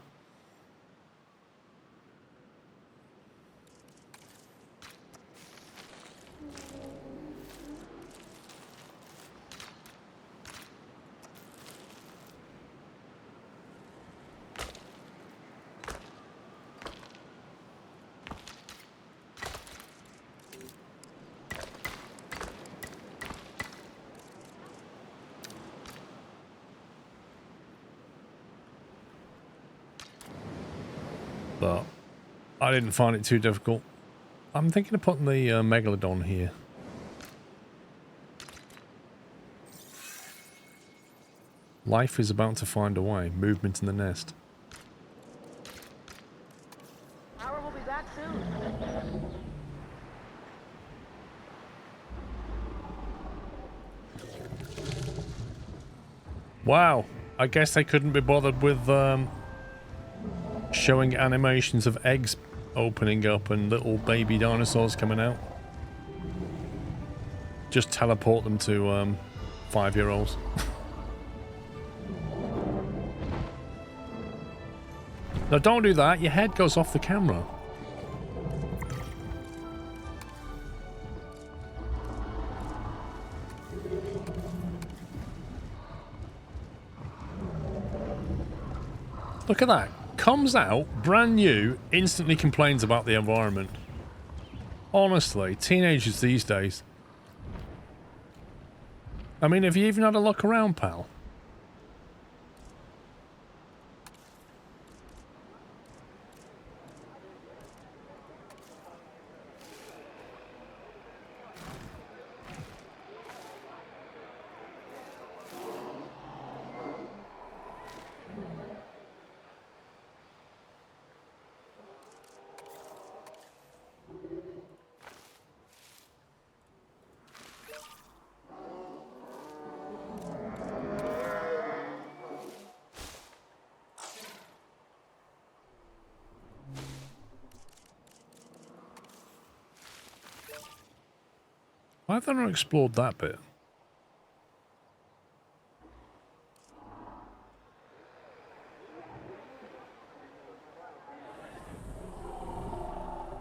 But I didn't find it too difficult. I'm thinking of putting the Megalodon here. Life is about to find a way. Movement in the nest. Power will be back soon. Wow. I guess they couldn't be bothered with showing animations of eggs opening up and little baby dinosaurs coming out. Just teleport them to 5-year-olds. No, don't do that. Your head goes off the camera. Look at that. Comes out, brand new, instantly complains about the environment. Honestly, teenagers these days. I mean, have you even had a look around, pal? Why have they not explored that bit?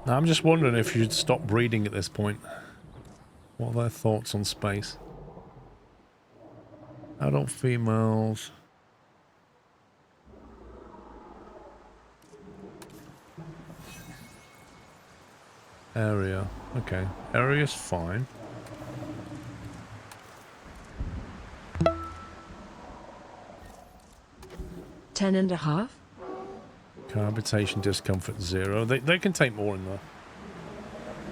Now, I'm just wondering if you'd stop breeding at this point. What are their thoughts on space? Adult females. Area. Okay. Area's fine. Ten and a half? Cohabitation discomfort 0. They can take more in there.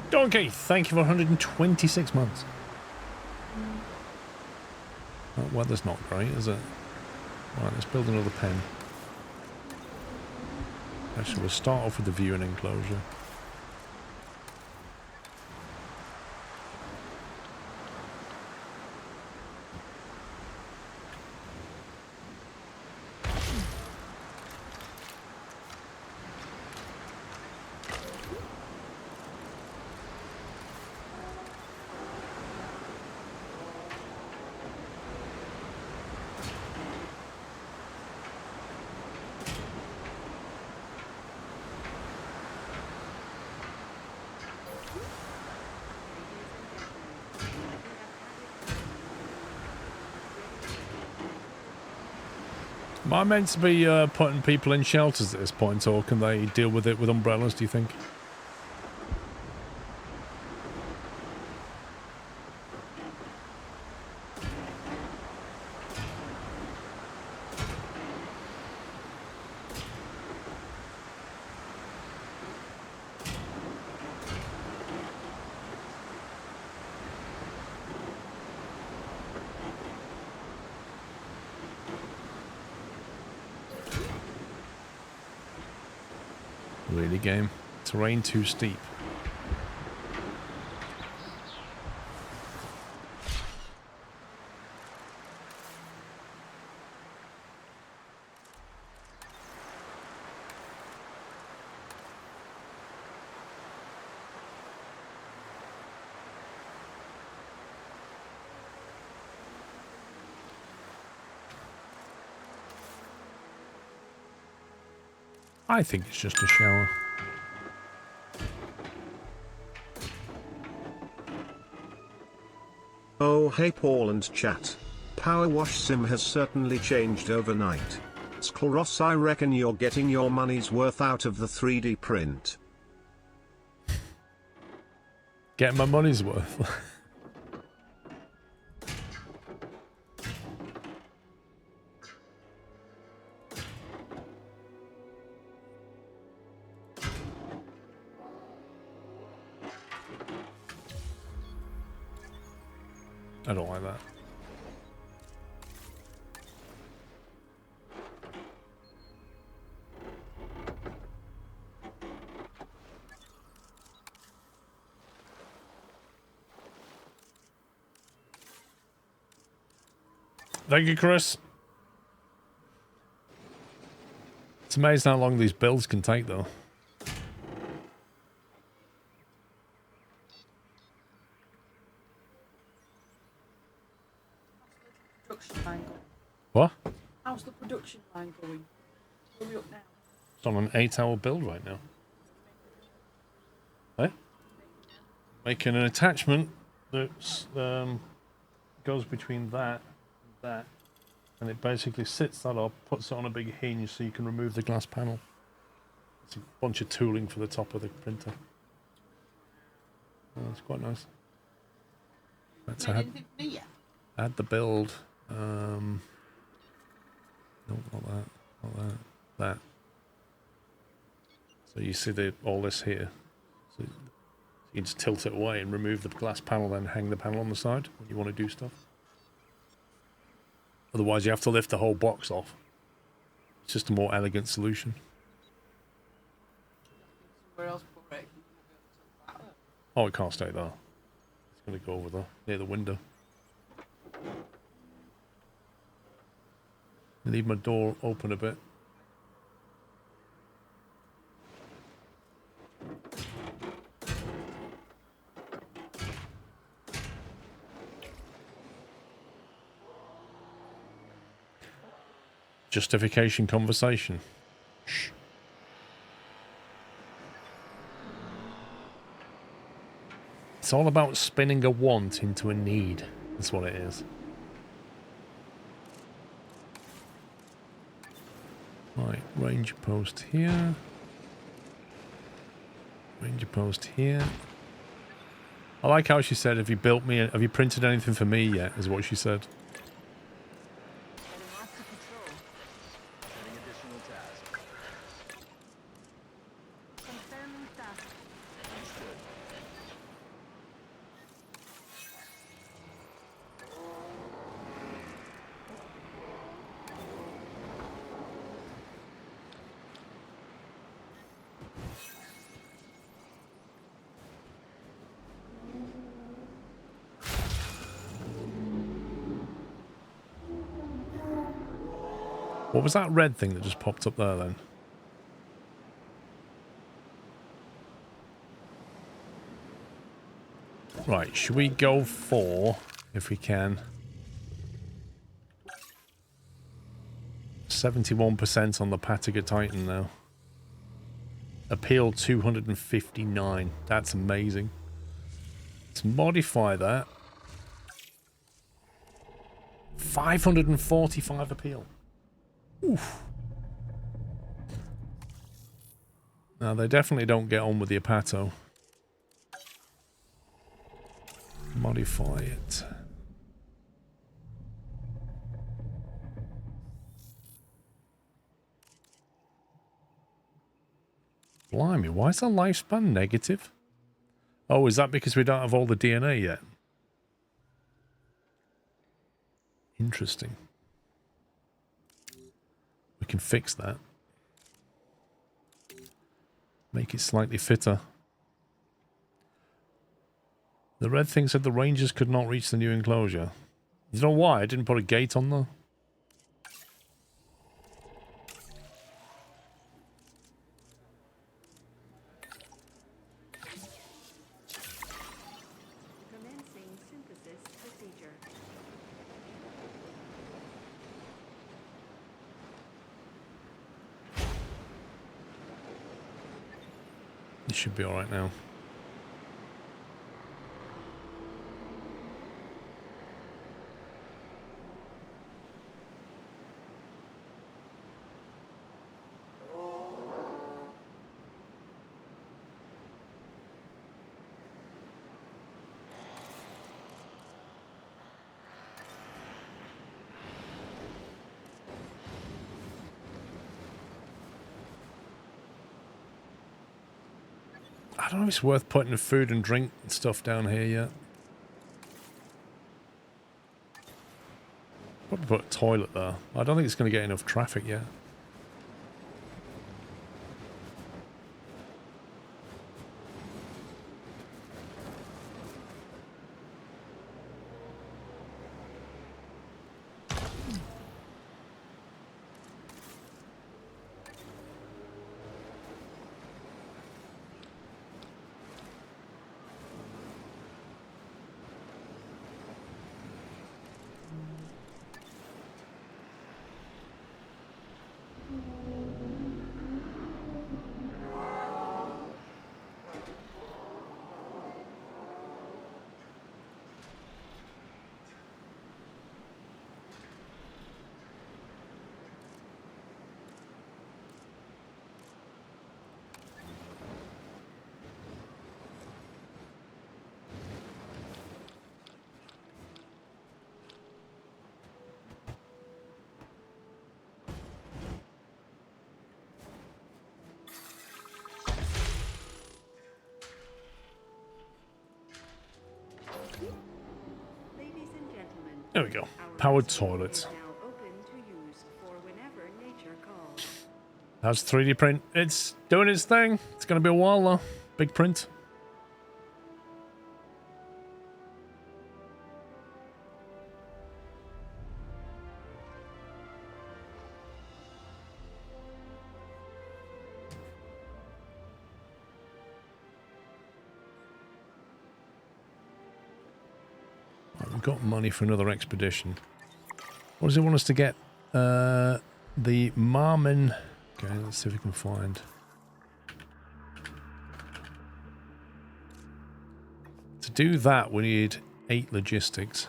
Donkey, thank you for 126 months. Oh, weather's not great, is it? Right, let's build another pen. Actually, we'll start off with the viewing enclosure. Am I meant to be putting people in shelters at this point, or can they deal with it with umbrellas, do you think? Really, game. Terrain too steep. I think it's just a shower. Oh hey Paul and chat. Power Wash Sim has certainly changed overnight. Scleros, I reckon you're getting your money's worth out of the 3D print. Getting my money's worth. I don't like that. Thank you, Chris. It's amazing how long these builds can take, though. What? How's the production line going? Hurry up now. It's on an 8-hour build right now. Eh? Making an attachment that goes between that and that, and it basically sits that up, puts it on a big hinge so you can remove the glass panel. It's a bunch of tooling for the top of the printer. Oh, it's quite nice. Let's add the build. No, not that, not that, that. So you see all this here. So you just tilt it away and remove the glass panel, then hang the panel on the side when you want to do stuff. Otherwise you have to lift the whole box off. It's just a more elegant solution. Where else for it? Oh, it can't stay there. It's going to go over there, near the window. Leave my door open a bit. Justification conversation. Shh. It's all about spinning a want into a need. That's what it is. Right, ranger post here. Ranger post here. I like how she said, have you built me, have you printed anything for me yet, is what she said. What was that red thing that just popped up there then? Right, should we go for, if we can, 71% on the Pataga Titan now. Appeal 259. That's amazing. Let's modify that. 545 appeal. Oof. Now, they definitely don't get on with the Apato. Modify it. Blimey, why is our lifespan negative? Oh, is that because we don't have all the DNA yet? Interesting. We can fix that. Make it slightly fitter. The red thing said the rangers could not reach the new enclosure. You know why? I didn't put a gate on there. Commencing synthesis procedure. You should be alright now. I don't know if it's worth putting the food and drink and stuff down here yet. Probably put a toilet there. I don't think it's going to get enough traffic yet. Ladies and gentlemen, There we go. our Powered facility toilets. is now open to use for whenever nature calls. How's 3D print? It's doing its thing. It's going to be a while though. Big print. Right, we've got money for another expedition. What does it want us to get? the Marmin. Okay, let's see if we can find. To do that, we need 8 logistics.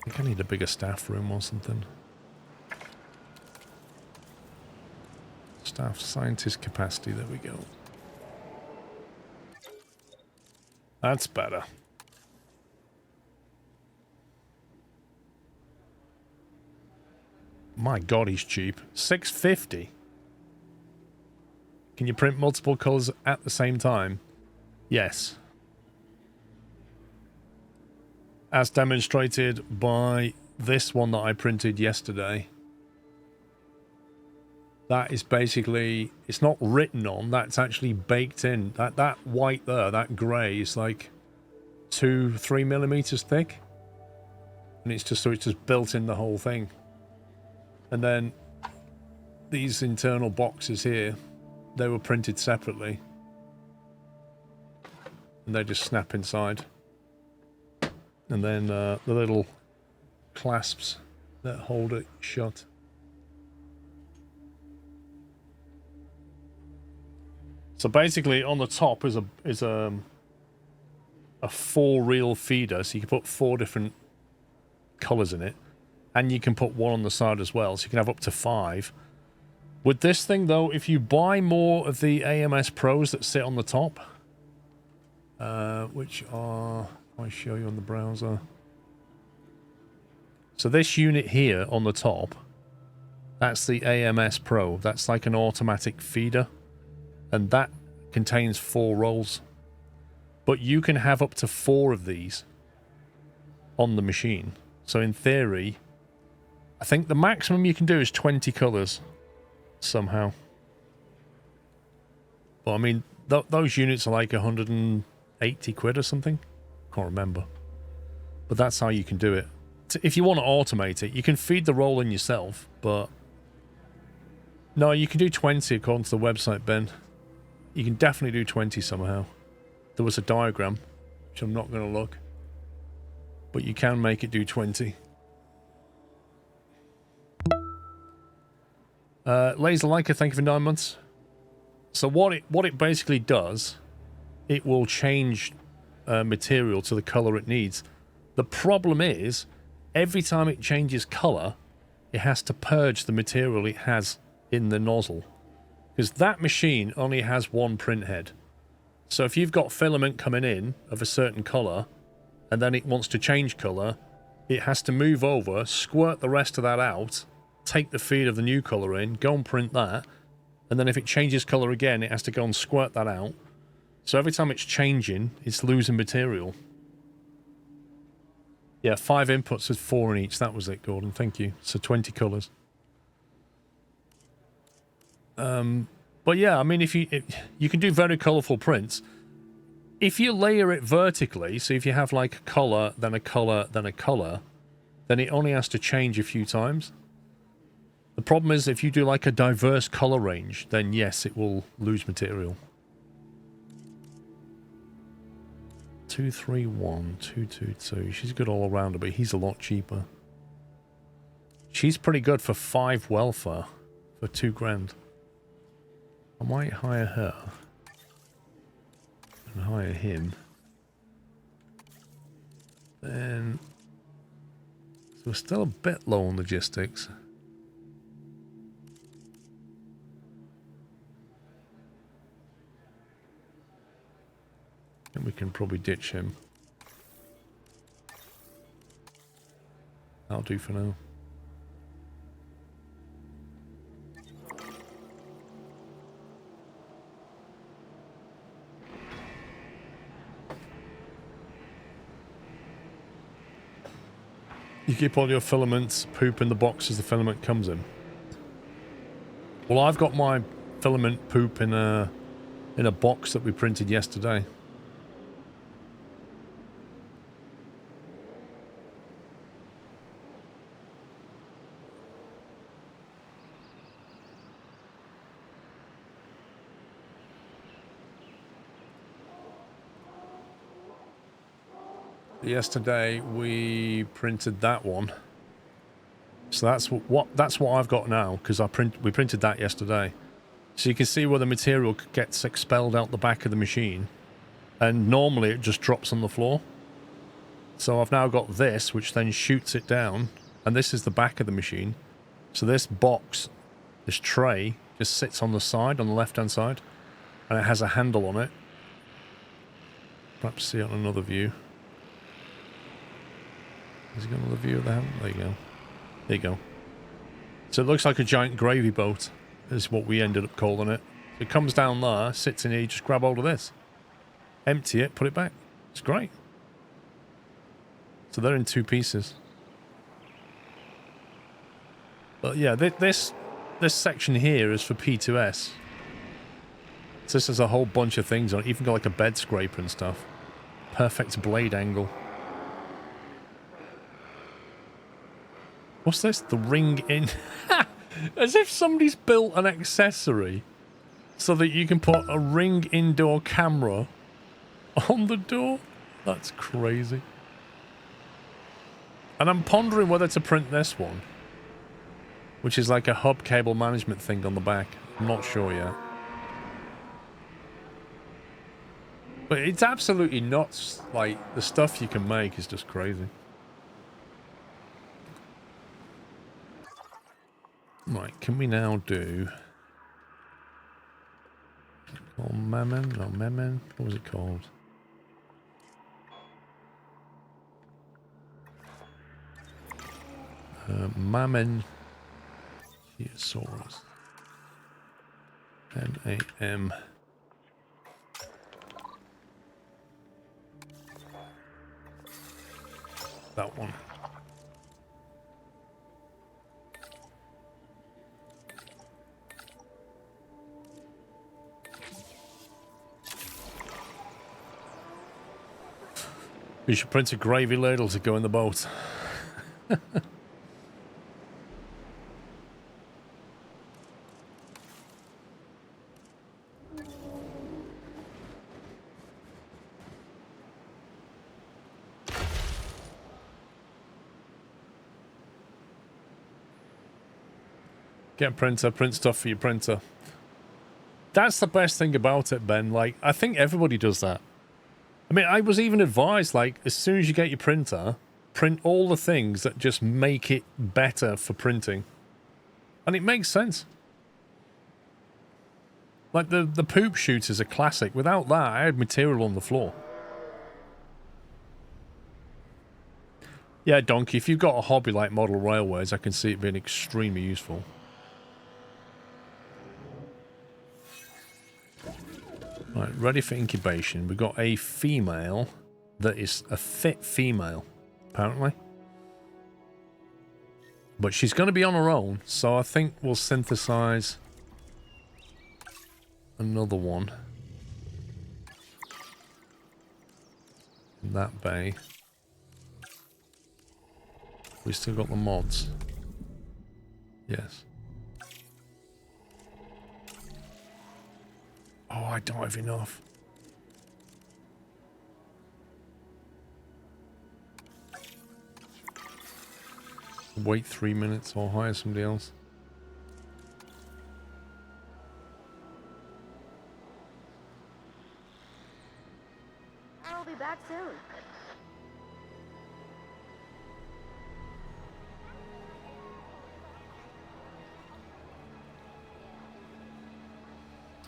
I think I need a bigger staff room or something. Staff scientist capacity, there we go. That's better. My god, he's cheap. $6.50. Can you print multiple colors at the same time? Yes. As demonstrated by this one that I printed yesterday. That is basically, it's not written on, that's actually baked in. That white there, that grey is like 2-3 millimeters thick. And it's just, so it's just built in the whole thing. And then these internal boxes here, they were printed separately. And they just snap inside. And then the little clasps that hold it shut. So basically on the top is a 4-reel feeder, so you can put 4 different colours in it. And you can put one on the side as well, so you can have up to 5. With this thing, though, if you buy more of the AMS Pros that sit on the top, which are... I'll show you on the browser. So this unit here on the top, that's the AMS Pro. That's like an automatic feeder. And that contains 4 rolls. But you can have up to 4 of these on the machine. So in theory, I think the maximum you can do is 20 colours somehow. But I mean, those units are like 180 quid or something. Can't remember. But that's how you can do it. If you want to automate it, you can feed the roll in yourself, but... No, you can do 20 according to the website, Ben. You can definitely do 20 somehow. There was a diagram, which I'm not going to look. But you can make it do 20. Laser Leica, thank you for 9 months. So what it basically does, it will change material to the color it needs. The problem is, every time it changes color, it has to purge the material it has in the nozzle. Because that machine only has 1 print head. So if you've got filament coming in of a certain color, and then it wants to change color, it has to move over, squirt the rest of that out, take the feed of the new color in, go and print that, and then if it changes color again, it has to go and squirt that out. So every time it's changing, it's losing material. Yeah, 5 inputs with 4 in each. That was it, Gordon. Thank you. So 20 colors. But yeah, I mean, if you can do very colorful prints. If you layer it vertically, so if you have like a color, then a color, then a color, then it only has to change a few times. The problem is if you do like a diverse color range, then yes, it will lose material. 231, 222. She's a good all-rounder, but he's a lot cheaper. She's pretty good for 5 welfare for 2 grand. I might hire her and hire him. Then, so we're still a bit low on logistics. And we can probably ditch him. That'll do for now. You keep all your filaments, poop in the box as the filament comes in. Well, I've got my filament poop in a box that we printed yesterday. Yesterday we printed that one. So that's what I've got now, because we printed that yesterday. So you can see where the material gets expelled out the back of the machine, and normally it just drops on the floor. So I've now got this, which then shoots it down, and this is the back of the machine. So this box, this tray, just sits on the side, on the left-hand side, and it has a handle on it. Perhaps see it on another view. Has it got another view of the handle? There you go. There you go. So it looks like a giant gravy boat, is what we ended up calling it. It comes down there, sits in here, you just grab hold of this. Empty it, put it back. It's great. So they're in 2 pieces. But yeah, this section here is for P2S. So this has a whole bunch of things on it. Even got like a bed scraper and stuff. Perfect blade angle. What's this? The ring in... As if somebody's built an accessory so that you can put a ring indoor camera on the door. That's crazy. And I'm pondering whether to print this one, which is like a hub cable management thing on the back. I'm not sure yet. But it's absolutely nuts. Like, the stuff you can make is just crazy. Right, can we now do... Oh, Mammon? No, Mammon? What was it called? Mammon... Theosaurus. M-A-M... That one. We should print a gravy ladle to go in the boat. Get a printer, print stuff for your printer. That's the best thing about it, Ben. Like, I think everybody does that. I mean, I was even advised, like, as soon as you get your printer, print all the things that just make it better for printing. And it makes sense. Like, the poop chute is a classic. Without that, I had material on the floor. Yeah, Donkey, if you've got a hobby like model railways, I can see it being extremely useful. Right, ready for incubation. We've got a female that is a fit female, apparently. But she's going to be on her own, so I think we'll synthesize another one in that bay. We still got the mods. Yes. Oh, I don't have enough. Wait 3 minutes or hire somebody else. I'll be back soon.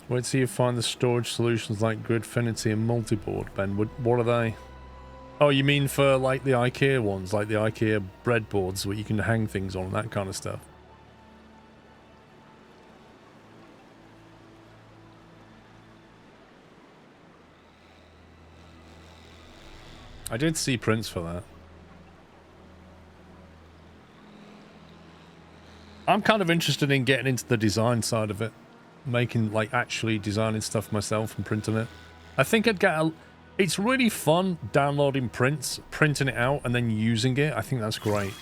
Wait till you find the storage solutions like Gridfinity and Multiboard, Ben. What are they? Oh, you mean for like the IKEA ones, like the IKEA breadboards where you can hang things on, that kind of stuff? I did see prints for that. I'm kind of interested in getting into the design side of it. Making, like, actually designing stuff myself and printing it. I think I'd get a... It's really fun downloading prints, printing it out, and then using it. I think that's great.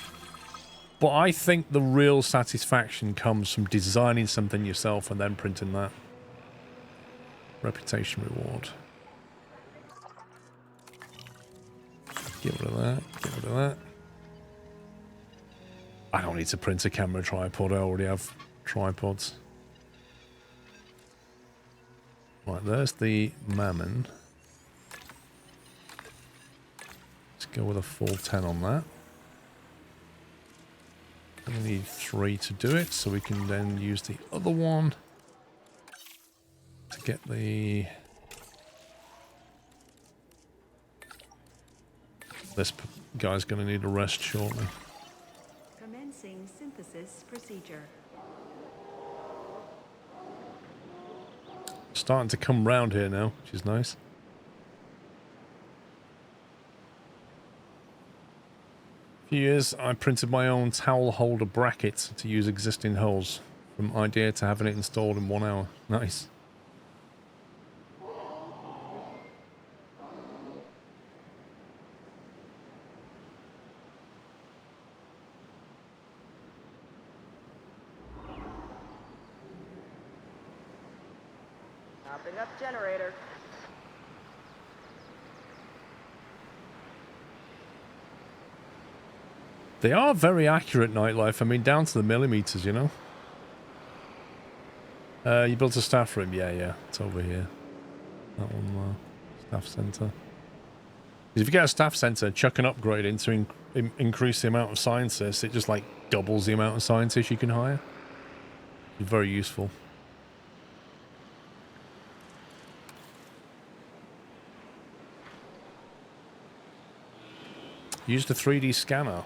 But I think the real satisfaction comes from designing something yourself and then printing that. Reputation reward. Get rid of that. Get rid of that. I don't need to print a camera tripod. I already have tripods. Right, there's the mammon. Let's go with a full 10 on that. We need 3 to do it, so we can then use the other one to get the... This guy's going to need a rest shortly. Commencing synthesis procedure. Starting to come round here now, which is nice. A few years, I printed my own towel holder bracket to use existing holes. From idea to having it installed in 1 hour. Nice. Hopping up generator. They are very accurate, Nightlife. I mean, down to the millimeters, you know? You built a staff room? Yeah. It's over here. That one, staff centre. If you get a staff centre, chuck an upgrade in to increase the amount of scientists, it just, like, doubles the amount of scientists you can hire. It's very useful. Use the 3D scanner.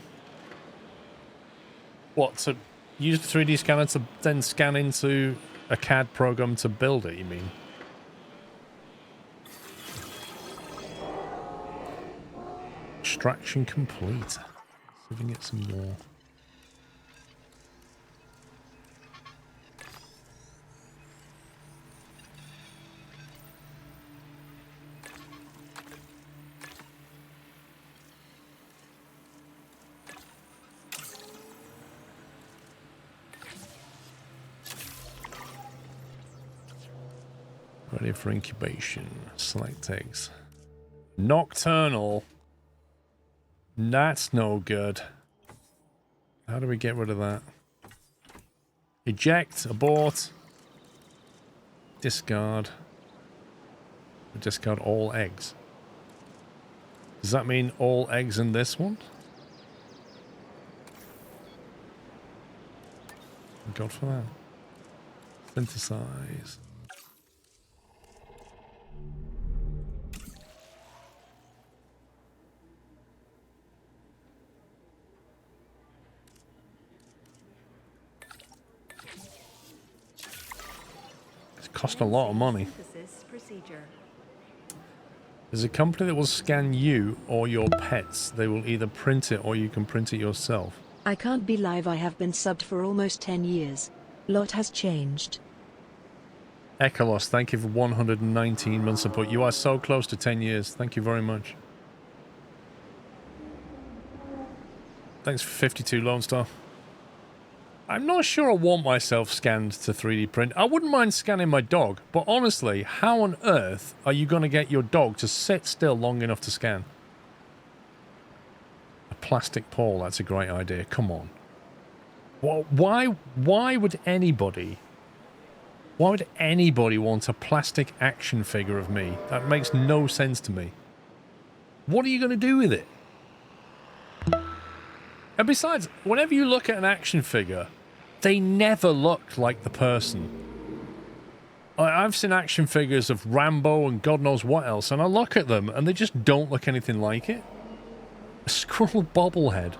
What, to use the 3D scanner to then scan into a CAD program to build it, you mean? Extraction complete. See if we can get some more. Ready for incubation. Select eggs. Nocturnal. That's no good. How do we get rid of that? Eject. Abort. Discard. Discard all eggs. Does that mean all eggs in this one? God for that. Synthesize. Cost a lot of money. There's a company that will scan you or your pets. They will either print it or you can print it yourself. I can't be live. I have been subbed for almost 10 years. Lot has changed. Echolos, thank you for 119 months support. You are so close to 10 years. Thank you very much. Thanks for 52 Lone Star. I'm not sure I want myself scanned to 3D print. I wouldn't mind scanning my dog, but honestly, how on earth are you going to get your dog to sit still long enough to scan? A plastic paw, that's a great idea. Come on. Why would anybody want a plastic action figure of me? That makes no sense to me. What are you going to do with it? And besides, whenever you look at an action figure, they never look like the person. I've seen action figures of Rambo and God knows what else, and I look at them and they just don't look anything like it. A squirrel bobblehead.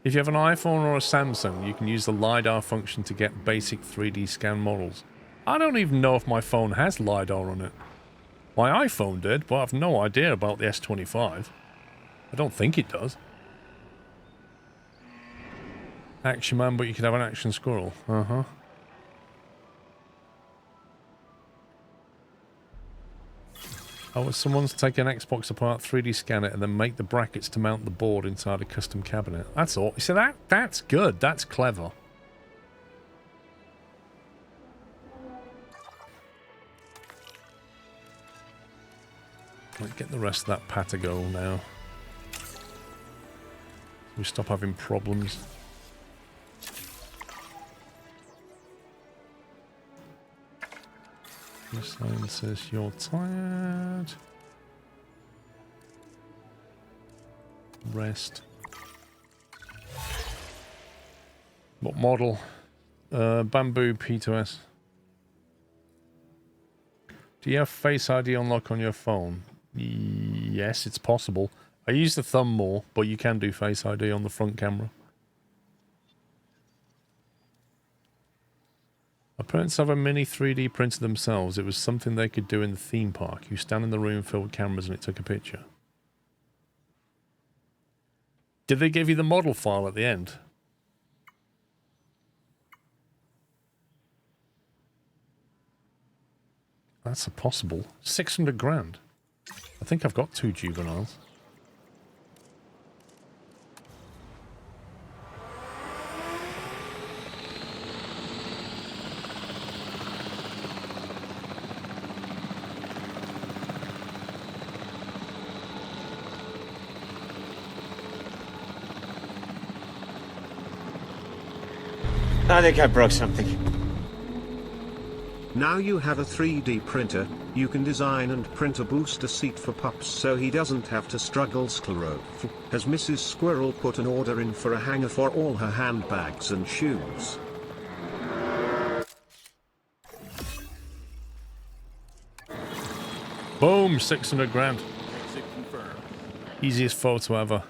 If you have an iPhone or a Samsung, you can use the LiDAR function to get basic 3D scan models. I don't even know if my phone has LiDAR on it. My iPhone did, but I have no idea about the S25. I don't think it does. Action Man, but you could have an action squirrel. Uh-huh. Oh, someone's take an Xbox apart, 3D scan it, and then make the brackets to mount the board inside a custom cabinet. That's all. So that's good. That's clever. Let's get the rest of that Patago now. We stop having problems. This line says you're tired. Rest. What model? Bamboo P2S. Do you have Face ID unlock on your phone? Yes, it's possible. I use the thumb more, but you can do Face ID on the front camera. Our parents have a mini 3D printer themselves. It was something they could do in the theme park. You stand in the room filled with cameras and it took a picture. Did they give you the model file at the end? That's a possible. 600 grand. I think I've got 2 juveniles. I think I broke something. Now you have a 3D printer, you can design and print a booster seat for Pups so he doesn't have to struggle. Squirrel. Has Mrs. Squirrel put an order in for a hanger for all her handbags and shoes? Boom, 600 grand. Easiest photo ever.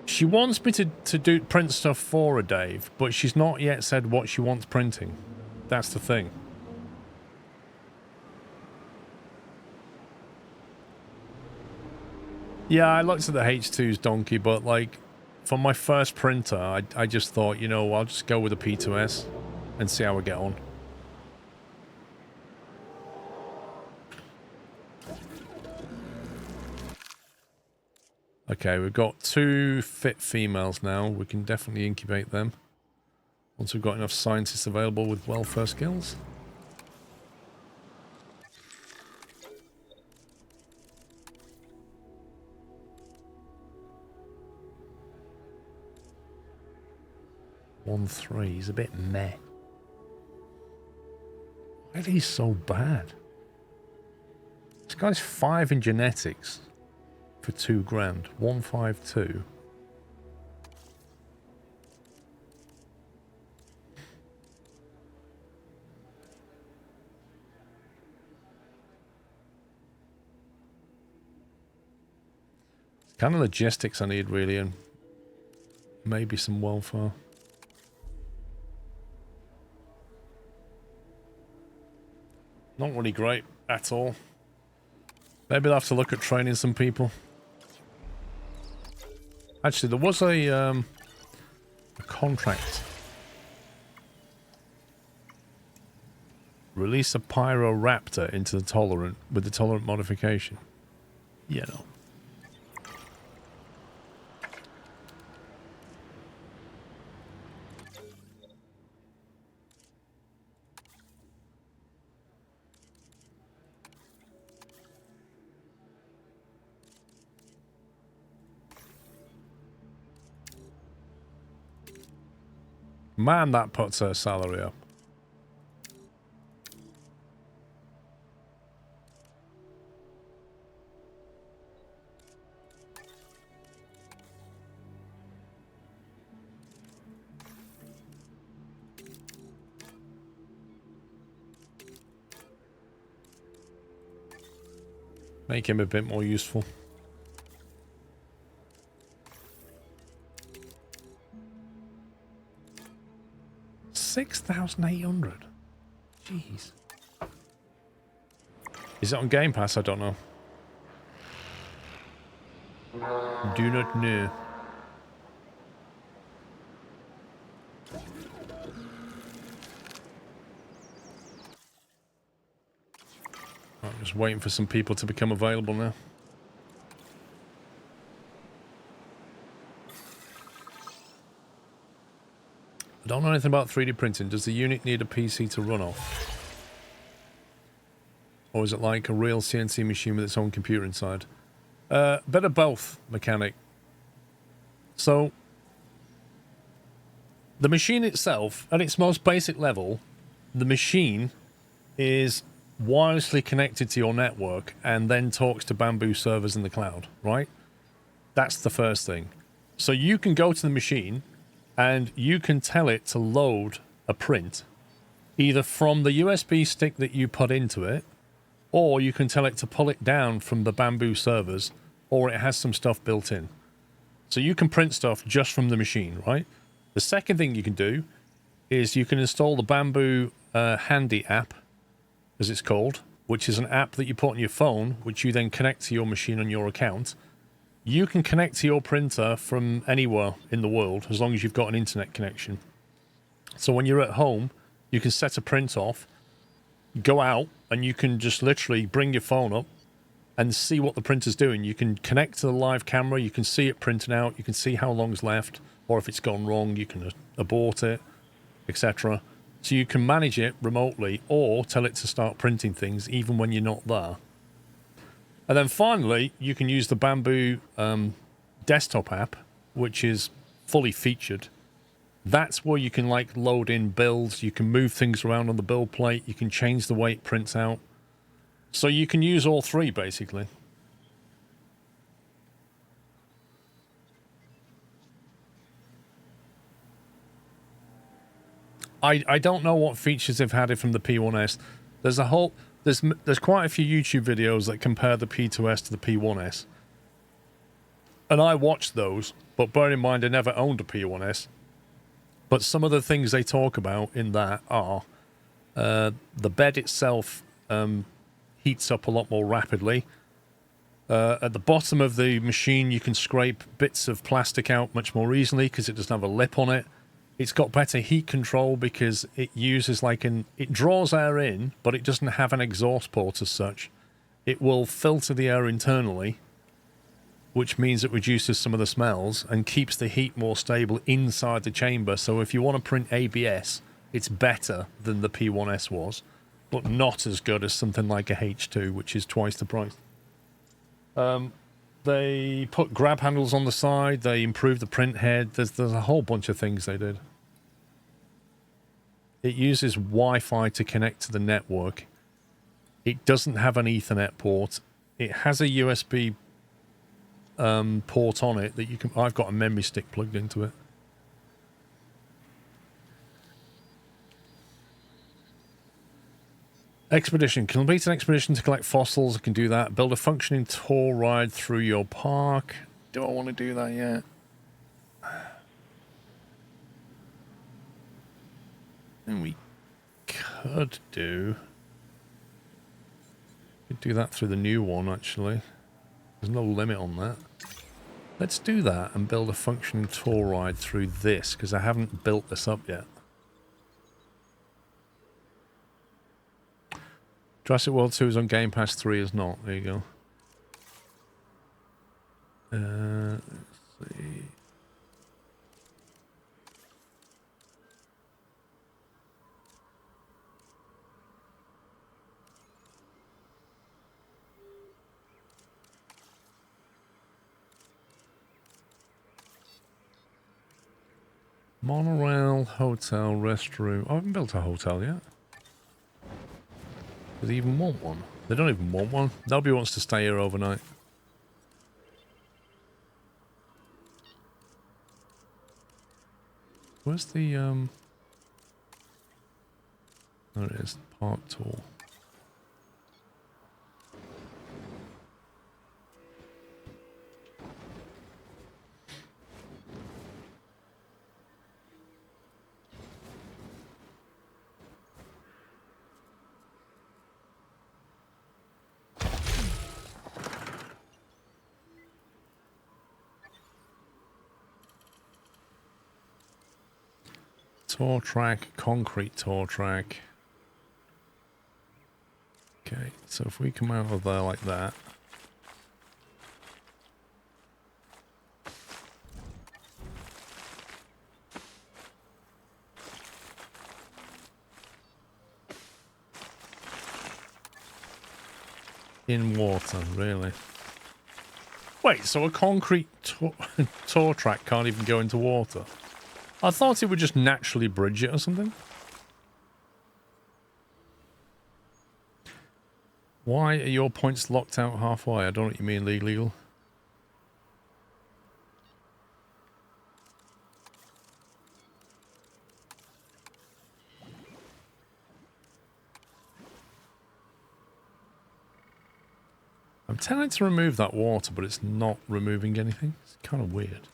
She wants me to print stuff for her, Dave, but she's not yet said what she wants printing. That's the thing. Yeah, I looked at the H2's donkey, but like, for my first printer, I just thought, you know, I'll just go with a P2S and see how we get on. Okay, we've got 2 fit females now. We can definitely incubate them. Once we've got enough scientists available with welfare skills. One 3, he's a bit meh. Why are these so bad? This guy's 5 in genetics. For 2 grand. 152. It's kind of logistics I need really, and maybe some welfare. Not really great at all. Maybe I'll have to look at training some people. Actually, there was a contract. Release a Pyroraptor into the tolerant with the tolerant modification. Yeah, no. Man, that puts her salary up. Make him a bit more useful. $6,800. Jeez. Is it on Game Pass? I don't know. Do not know. I'm just waiting for some people to become available now. I don't know anything about 3D printing. Does the unit need a PC to run off? Or is it like a real CNC machine with its own computer inside? Bit of both, mechanic. So, the machine itself, at its most basic level, the machine is wirelessly connected to your network and then talks to Bamboo servers in the cloud, right? That's the first thing. So you can go to the machine and you can tell it to load a print either from the USB stick that you put into it, or you can tell it to pull it down from the Bamboo servers, or it has some stuff built in. So you can print stuff just from the machine, right? The second thing you can do is you can install the Bamboo Handy app, as it's called, which is an app that you put on your phone, which you then connect to your machine on your account. You can connect to your printer from anywhere in the world, as long as you've got an internet connection. So when you're at home, you can set a print off, go out, and you can just literally bring your phone up and see what the printer's doing. You can connect to the live camera, you can see it printing out, you can see how long's left, or if it's gone wrong, you can abort it, etc. So you can manage it remotely or tell it to start printing things even when you're not there. And then finally, you can use the Bamboo desktop app, which is fully featured. That's where you can like load in builds, you can move things around on the build plate, you can change the way it prints out. So you can use all three, basically. I don't know what features they've had from the P1S. There's quite a few YouTube videos that compare the P2S to the P1S. And I watched those, but bear in mind I never owned a P1S. But some of the things they talk about in that are the bed itself heats up a lot more rapidly. At the bottom of the machine, you can scrape bits of plastic out much more easily because it doesn't have a lip on it. It's got better heat control because it uses it draws air in, but it doesn't have an exhaust port as such. It will filter the air internally, which means it reduces some of the smells and keeps the heat more stable inside the chamber. So if you want to print ABS, it's better than the P1S was, but not as good as something like a H2, which is twice the price. They put grab handles on the side. They improved the print head. There's a whole bunch of things they did. It uses Wi-Fi to connect to the network. It doesn't have an Ethernet port. It has a USB port on it that you can. I've got a memory stick plugged into it. Expedition. Complete an expedition to collect fossils. I can do that. Build a functioning tour ride through your park. Do I want to do that yet? And we could do that through the new one, actually. There's no limit on that. Let's do that and build a functioning tour ride through this, because I haven't built this up yet. Jurassic World 2 is on Game Pass, 3 is not. There you go. Let's see. Monorail, hotel, restroom. I haven't built a hotel yet. Do they even want one? They don't even want one. Nobody wants to stay here overnight. Where's the, There it is. Park tour. Tour track, concrete tour track. Okay, so if we come out of there like that. in water, really. Wait, so a concrete tour track can't even go into water? I thought it would just naturally bridge it or something. Why are your points locked out halfway? I don't know what you mean, legal. I'm telling it to remove that water, but it's not removing anything. It's kind of weird.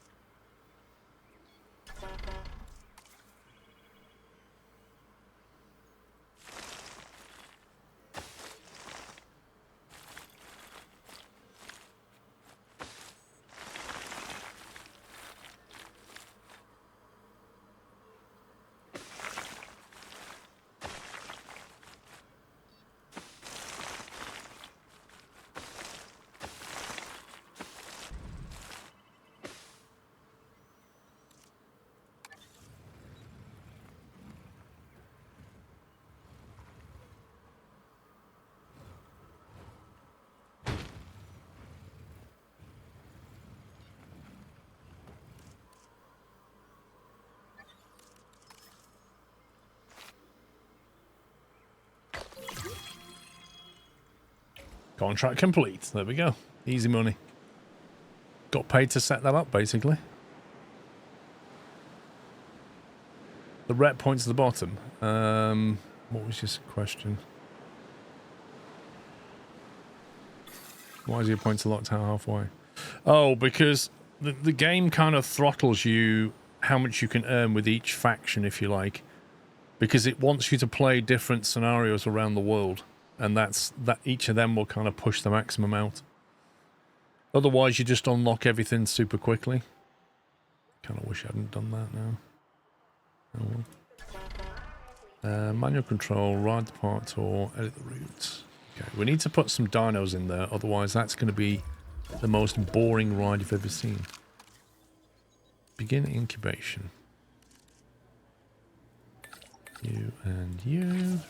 Contract complete. There we go. Easy money. Got paid to set that up, basically. The ret points at the bottom. What was your question? Why is your points locked out halfway? Oh, because the game kind of throttles you how much you can earn with each faction, if you like. Because it wants you to play different scenarios around the world. And that each of them will kind of push the maximum out. Otherwise, you just unlock everything super quickly. Kind of wish I hadn't done that now. Oh well. Manual control, ride the park tour, edit the routes. Okay, we need to put some dinos in there. Otherwise, that's going to be the most boring ride you've ever seen. Begin incubation. You and you.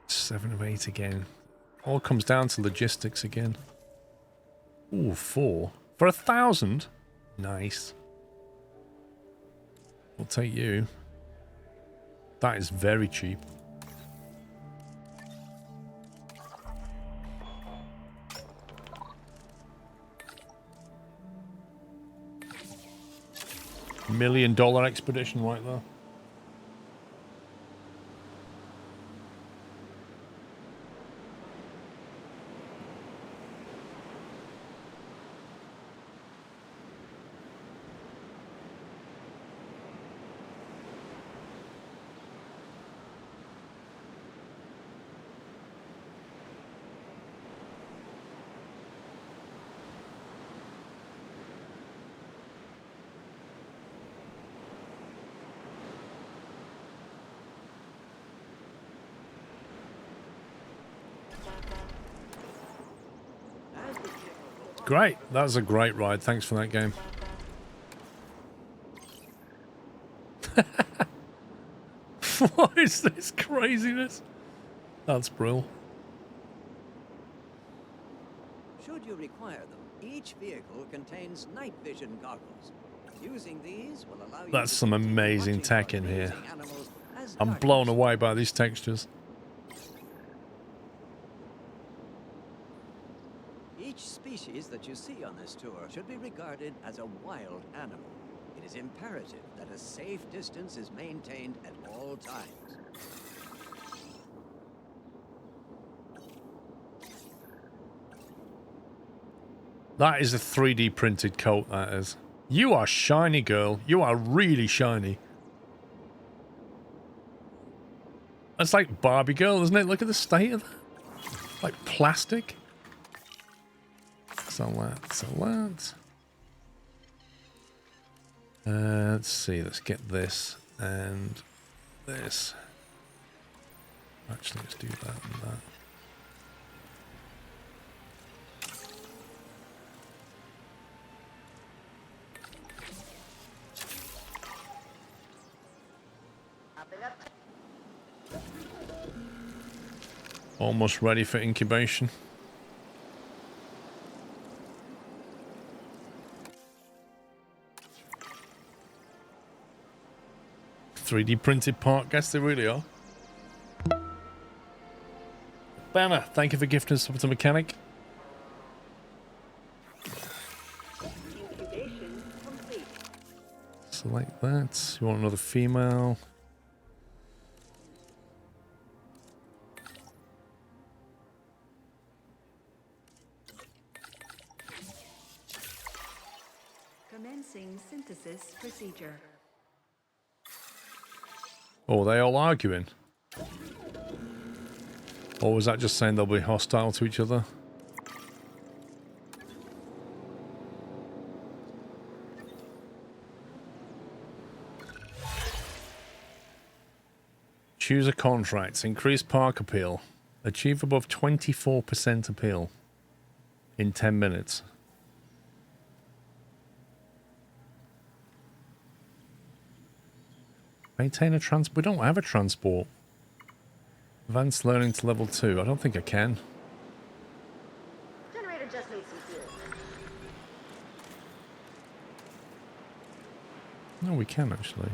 Seven of 8 again. All comes down to logistics again. Ooh, 4. For 1,000? Nice. We'll take you. That is very cheap. $1 million expedition right there. Great. That was a great ride. Thanks for that game. What is this craziness? That's brilliant. Should you require them, each vehicle contains night vision goggles. Using these will allow you That's some amazing tech in here. I'm blown away by these textures. Each species that you see on this tour should be regarded as a wild animal. It is imperative that a safe distance is maintained at all times. That is a 3D printed coat, that is. You are shiny, girl. You are really shiny. That's like Barbie girl, isn't it? Look at the state of that. Like plastic. So that. Let's see, let's get this and this. Actually, let's do that and that. Almost ready for incubation. .3D printed part, guess they really are. Banner, thank you for gifting us up to mechanic. Incubation complete. Select that. You want another female? Commencing synthesis procedure. Oh, are they all arguing? Or was that just saying they'll be hostile to each other? Choose a contract. Increase park appeal. Achieve above 24% appeal in 10 minutes. Maintain a transport. We don't have a transport. Advanced learning to level 2. I don't think I can. Generator just needs some fuel. No, we can actually.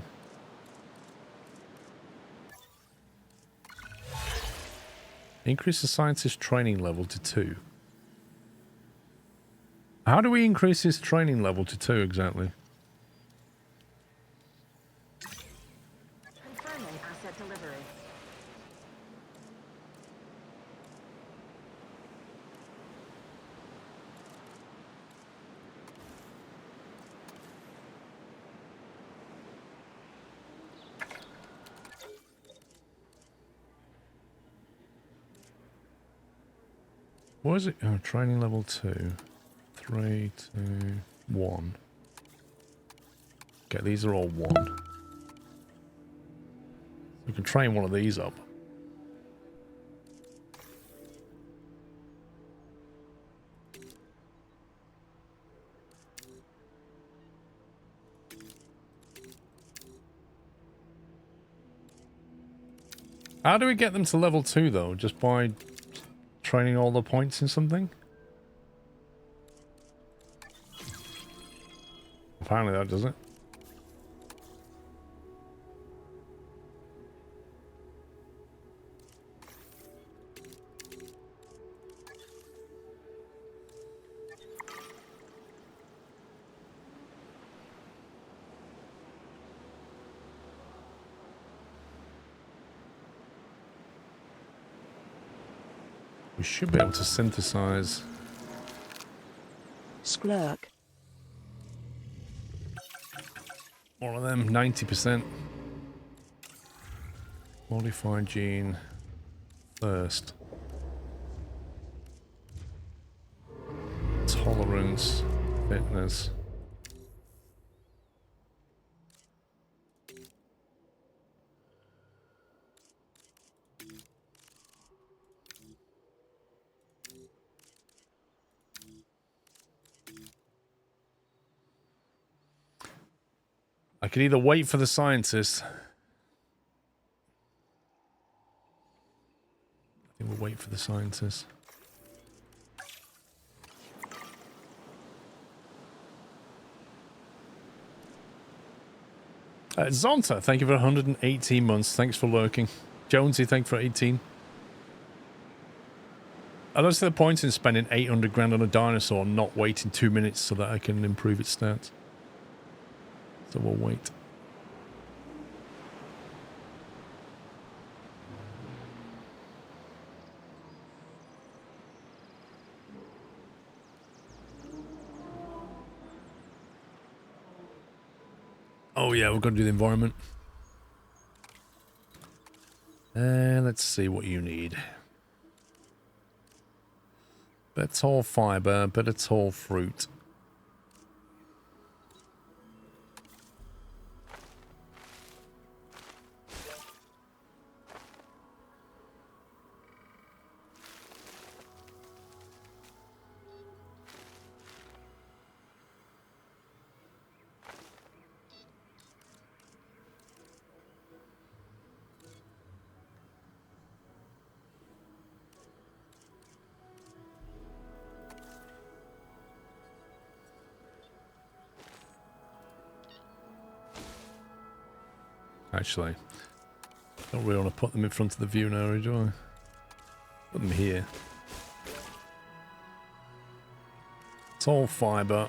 Increase the scientist training level to 2. How do we increase his training level to 2 exactly? Confirming asset delivery. What is it? Oh, training level 2. 3, 2, 1. Okay, these are all 1. We can train one of these up. How do we get them to level 2 though? Just by training all the points in something? Apparently that does it. We should be able to synthesize. Sklurk. One of them, 90%. Modify gene first. Tolerance, fitness. I could either wait for the scientist. I think we'll wait for the scientist. Zonta, thank you for 118 months. Thanks for lurking. Jonesy, thank you for 18. I don't see the point in spending 800 grand on a dinosaur and not waiting 2 minutes so that I can improve its stats. So we'll wait. Oh yeah, we've got to do the environment. Let's see what you need. Bit of tall fiber, bit of tall fruit. Actually, don't really want to put them in front of the viewing area, do I? Put them here. It's all fibre.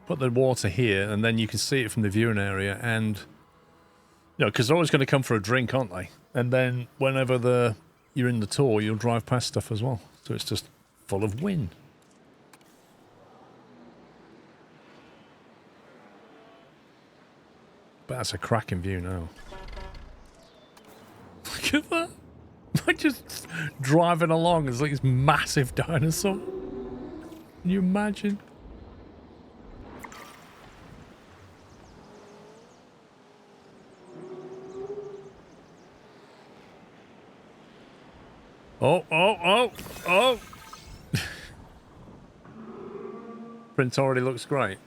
Put the water here, and then you can see it from the viewing area, and you know, because they're always going to come for a drink, aren't they? And then whenever you're in the tour, you'll drive past stuff as well. So it's just full of wind. But that's a cracking view now. Look at that! I'm just driving along. It's like this massive dinosaur. Can you imagine? Oh. Print already looks great.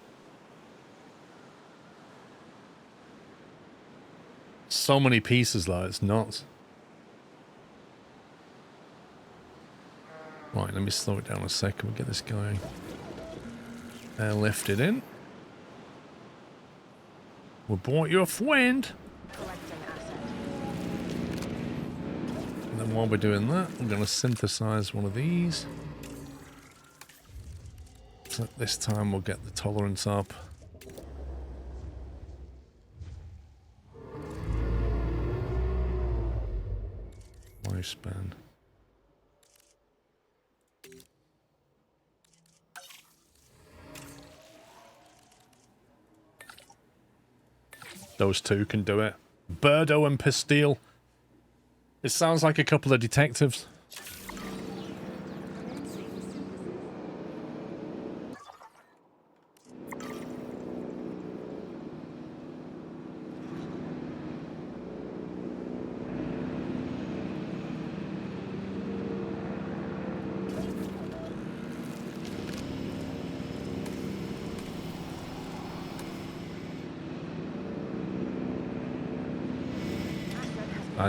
So many pieces though, it's nuts. Right, let me slow it down a second. We'll get this guy lifted in. We bought you a friend. And then while we're doing that, I'm going to synthesize one of these. So this time we'll get the tolerance up. Lifespan. Those two can do it. Birdo and Pastille. It sounds like a couple of detectives.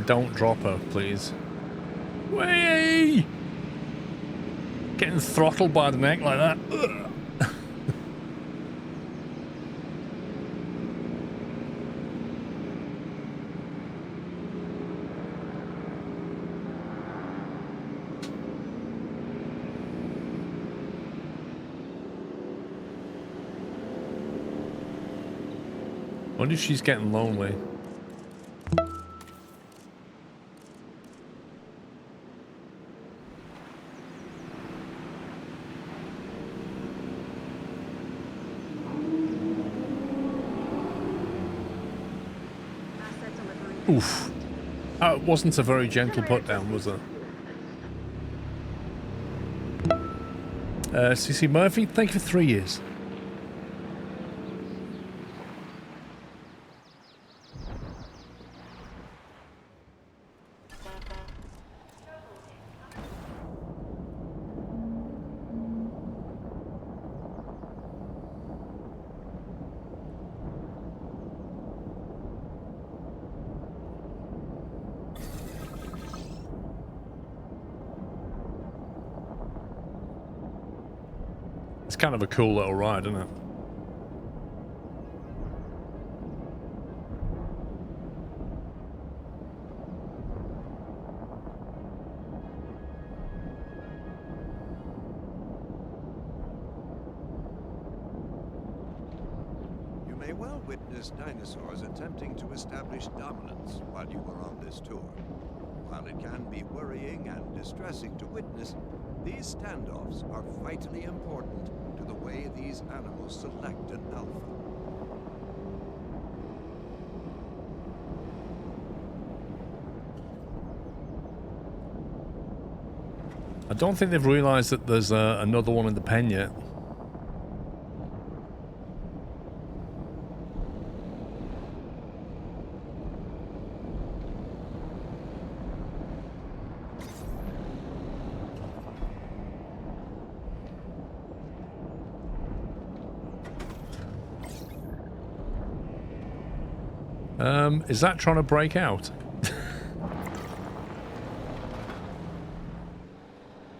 Don't drop her, please. Whee! Getting throttled by the neck like that. Wonder if she's getting lonely. Oof. It wasn't a very gentle put down, was it? CC Murphy, thank you for 3 years. Kind of a cool little ride, isn't it? You may well witness dinosaurs attempting to establish dominance while you were on this tour. While it can be worrying and distressing to witness, these standoffs are vitally important to the way these animals select an alpha. I don't think they've realised that there's another one in the pen yet. Is that trying to break out?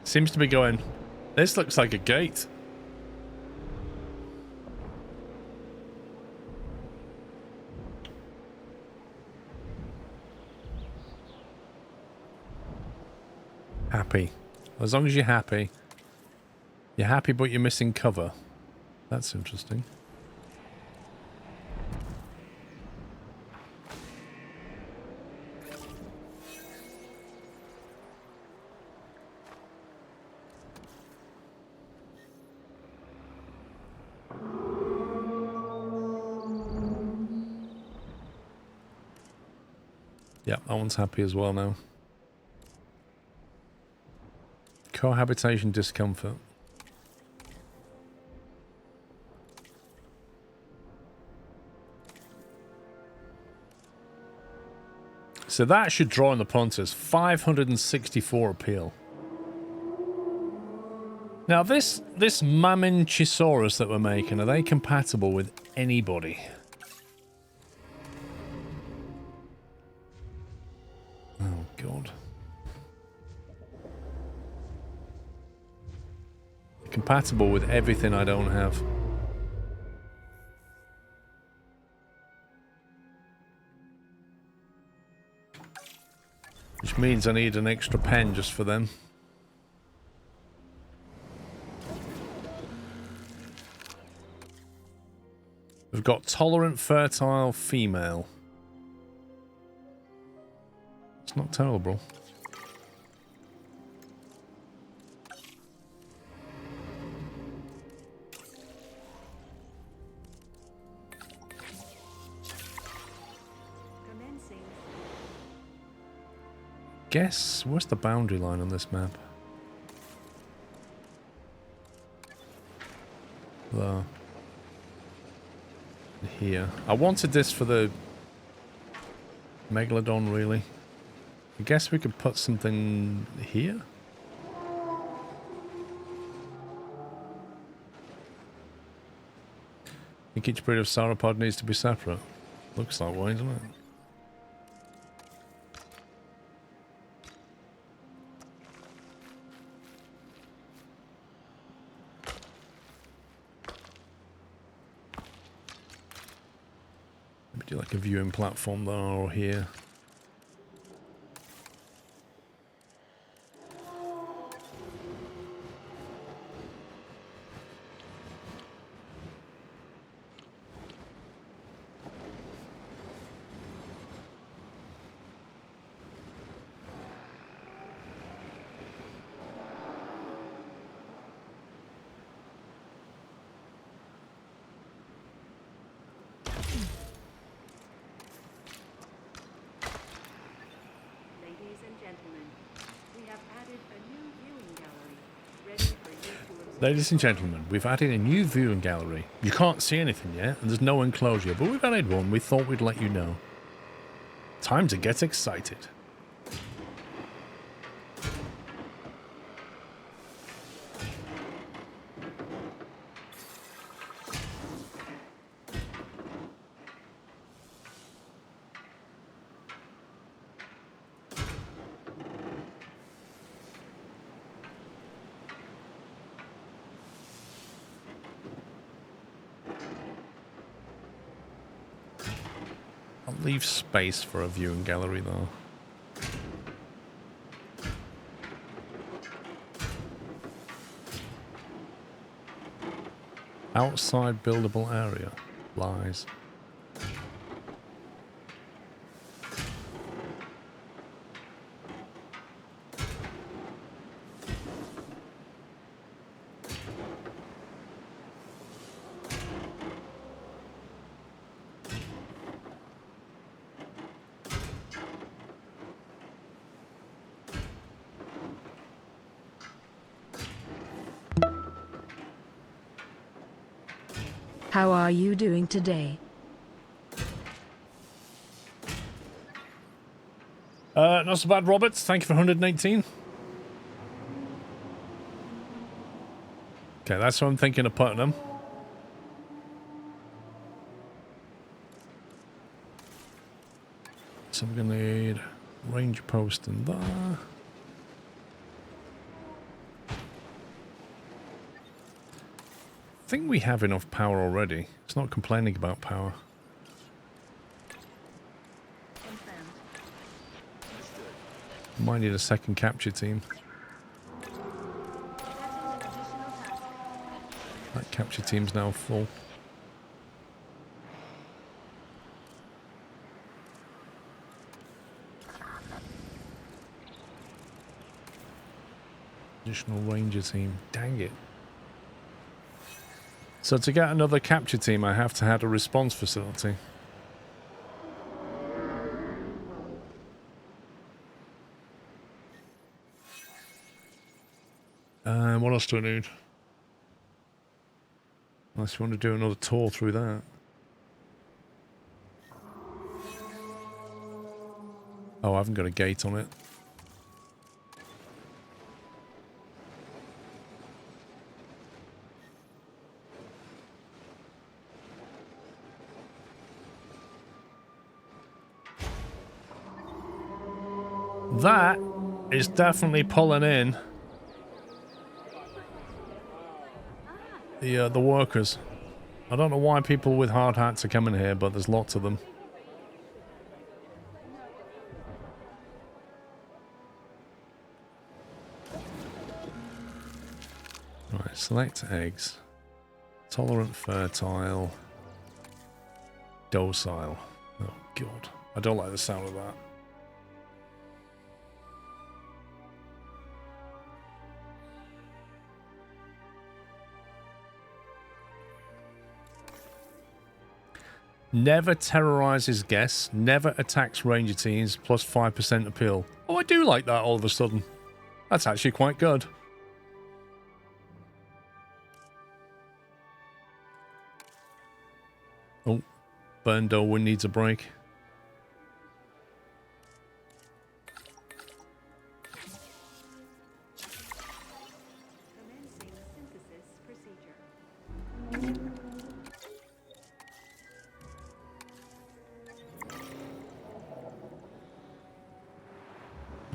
Seems to be going, this looks like a gate. Happy. As long as you're happy. You're happy, but you're missing cover. That's interesting. Yeah, that one's happy as well now. Cohabitation discomfort. So that should draw in the punters. 564 appeal. Now this Mamenchisaurus that we're making, are they compatible with anybody? Oh god. Compatible with everything I don't have. Which means I need an extra pen just for them. We've got tolerant, fertile, female. It's not terrible. Guess, where's the boundary line on this map? There. Here. I wanted this for the Megalodon, really. I guess we could put something here? I think each breed of sauropod needs to be separate. Looks that way, doesn't it? Do like a viewing platform there or here. Ladies and gentlemen, we've added a new viewing gallery. You can't see anything yet, and there's no enclosure, but we've added one. We thought we'd let you know. Time to get excited. Leave space for a viewing gallery though. Outside buildable area. Lies. How are you doing today? Not so bad, Roberts. Thank you for 118. Okay, that's what I'm thinking of putting them. So we're going to need range post in there. I think we have enough power already. It's not complaining about power. Might need a second capture team. That capture team's now full. Additional ranger team. Dang it. So to get another capture team, I have to have a response facility. And what else do I need? Unless you want to do another tour through that. Oh, I haven't got a gate on it. That is definitely pulling in the workers. I don't know why people with hard hats are coming here, but there's lots of them. Right, select eggs. Tolerant, fertile, docile. Oh god, I don't like the sound of that. Never terrorizes guests, never attacks ranger teams, plus 5% appeal. Oh, I do like that all of a sudden. That's actually quite good. Oh, Burn Darwin needs a break.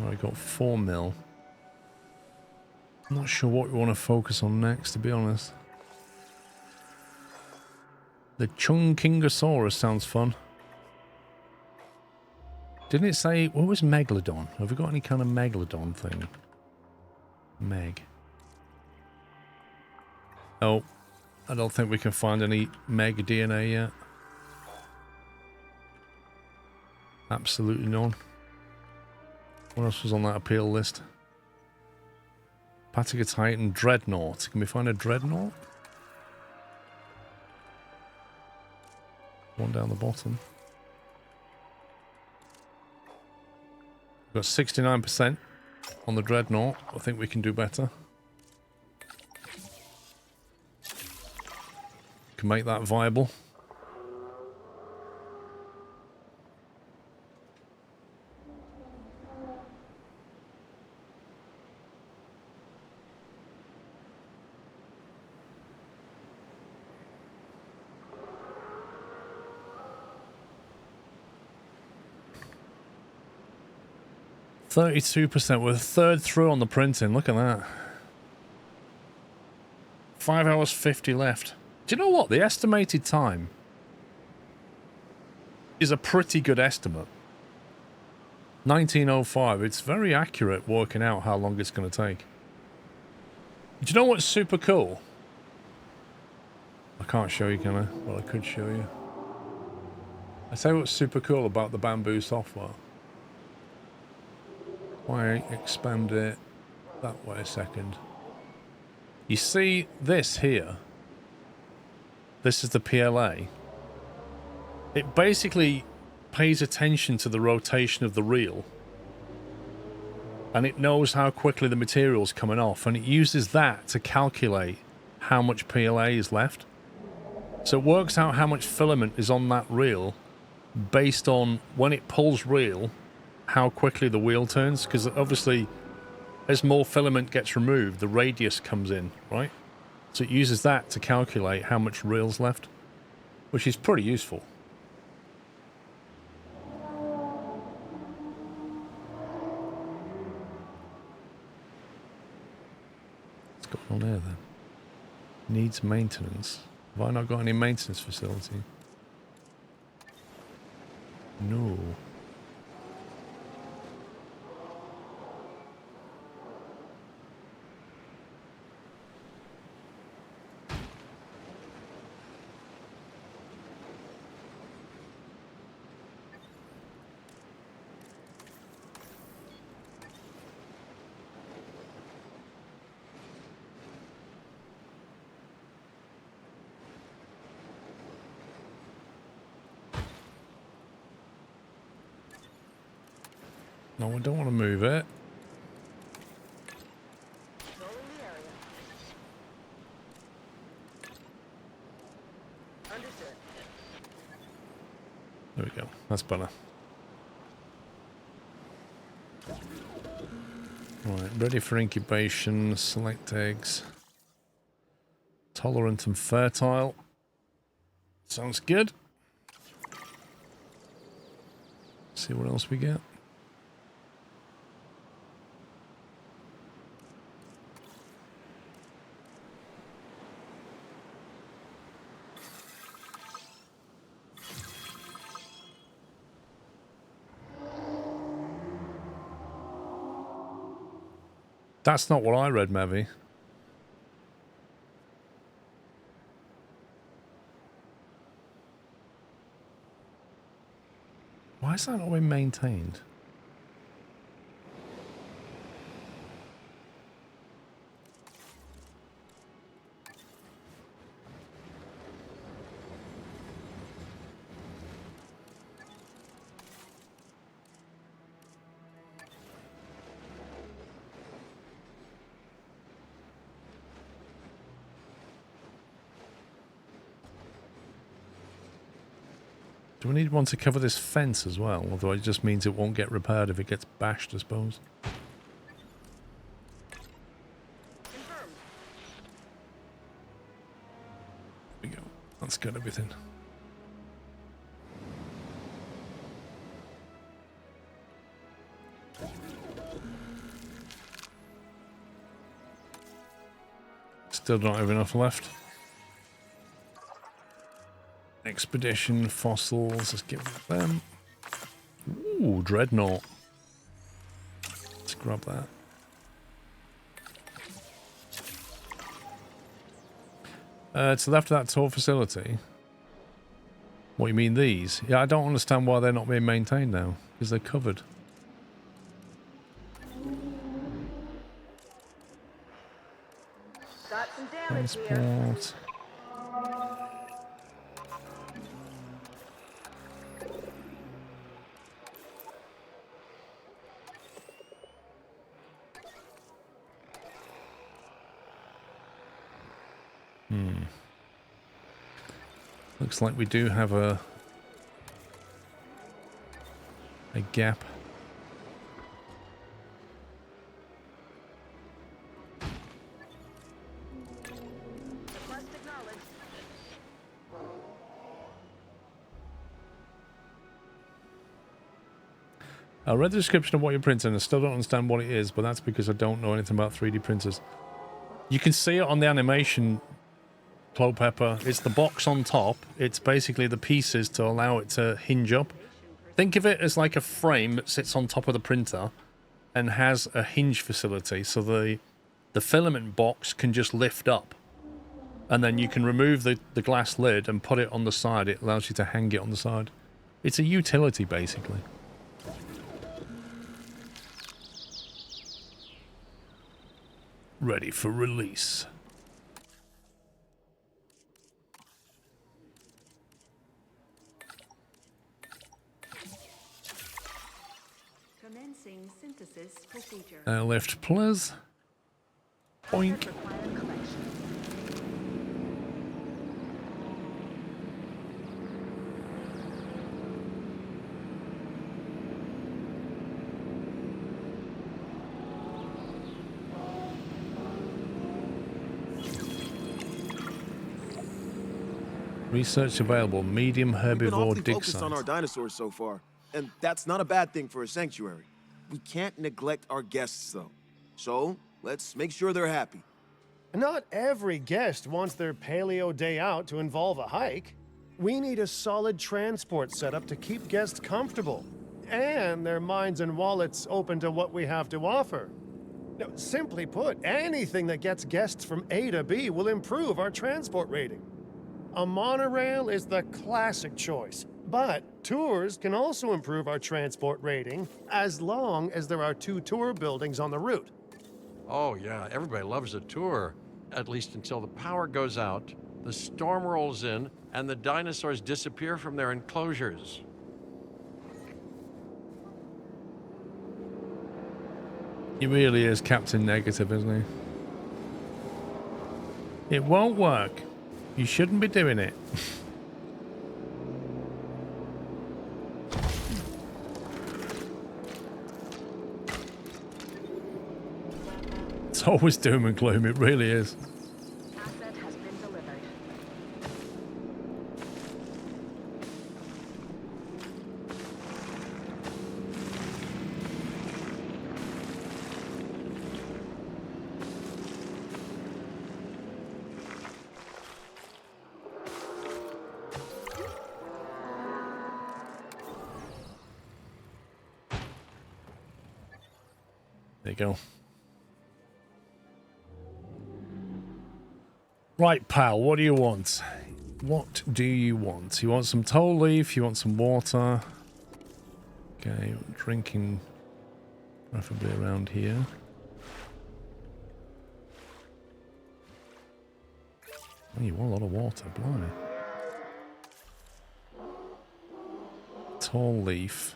I got 4 mil. I'm not sure what we want to focus on next, to be honest. The Chungkingosaurus sounds fun. Didn't it say... What was Megalodon? Have we got any kind of Megalodon thing? Meg. Oh. I don't think we can find any Meg DNA yet. Absolutely none. What else was on that appeal list? Patica Titan Dreadnought. Can we find a Dreadnought? One down the bottom. We've got 69% on the Dreadnought. I think we can do better. Can make that viable. %. We're a third through on the printing. Look at that. 5 hours 50 left. Do you know what? The estimated time is a pretty good estimate. 1905. It's very accurate working out how long it's going to take. Do you know what's super cool? I can't show you, can I? Well, I could show you. I say what's super cool about the Bamboo software. Why expand it that way a second? You see this here? This is the PLA. It basically pays attention to the rotation of the reel. And it knows how quickly the material's coming off. And it uses that to calculate how much PLA is left. So it works out how much filament is on that reel based on when it pulls reel, how quickly the wheel turns, because obviously as more filament gets removed, the radius comes in, right? So it uses that to calculate how much reel's left, which is pretty useful. What's going on there then? Needs maintenance. Have I not got any maintenance facility? No. No, I don't want to move it. There we go. That's better. Right, ready for incubation. Select eggs. Tolerant and fertile. Sounds good. See what else we get. That's not what I read, Mavi. Why is that not being maintained? Do we need one to cover this fence as well? Although it just means it won't get repaired if it gets bashed, I suppose. There we go. That's got everything. Still don't have enough left. Expedition, fossils, let's get rid of them. Ooh, dreadnought. Let's grab that. To the left of that tour facility. What, you mean these? Yeah, I don't understand why they're not being maintained now. Because they're covered. Got some damage here. Transport. Looks like we do have a gap. I read the description of what you're printing. I still don't understand what it is, but that's because I don't know anything about 3D printers. You can see it on the animation, Clo Pepper. It's the box on top. It's basically the pieces to allow it to hinge up. Think of it as like a frame that sits on top of the printer and has a hinge facility, so the filament box can just lift up. And then you can remove the glass lid and put it on the side. It allows you to hang it on the side. It's a utility, basically. Ready for release. Commencing synthesis procedure. Left plus. Boink. Research available. Medium We've been herbivore awfully dig focused on size. our dinosaurs so far, and that's not a bad thing for a sanctuary. We can't neglect our guests, though. So, let's make sure they're happy. Not every guest wants their paleo day out to involve a hike. We need a solid transport setup to keep guests comfortable and their minds and wallets open to what we have to offer. Now, simply put, anything that gets guests from A to B will improve our transport rating. A monorail is the classic choice, but tours can also improve our transport rating as long as there are 2 tour buildings on the route. Oh, yeah, everybody loves a tour, at least until the power goes out, the storm rolls in, and the dinosaurs disappear from their enclosures. He really is Captain Negative, isn't he? It won't work. You shouldn't be doing it. It's always doom and gloom, it really is. Asset has been delivered. There you go. Right, pal, what do you want? What do you want? You want some toll leaf? You want some water? Okay, drinking preferably around here. Oh, you want a lot of water, blimey. Tall leaf.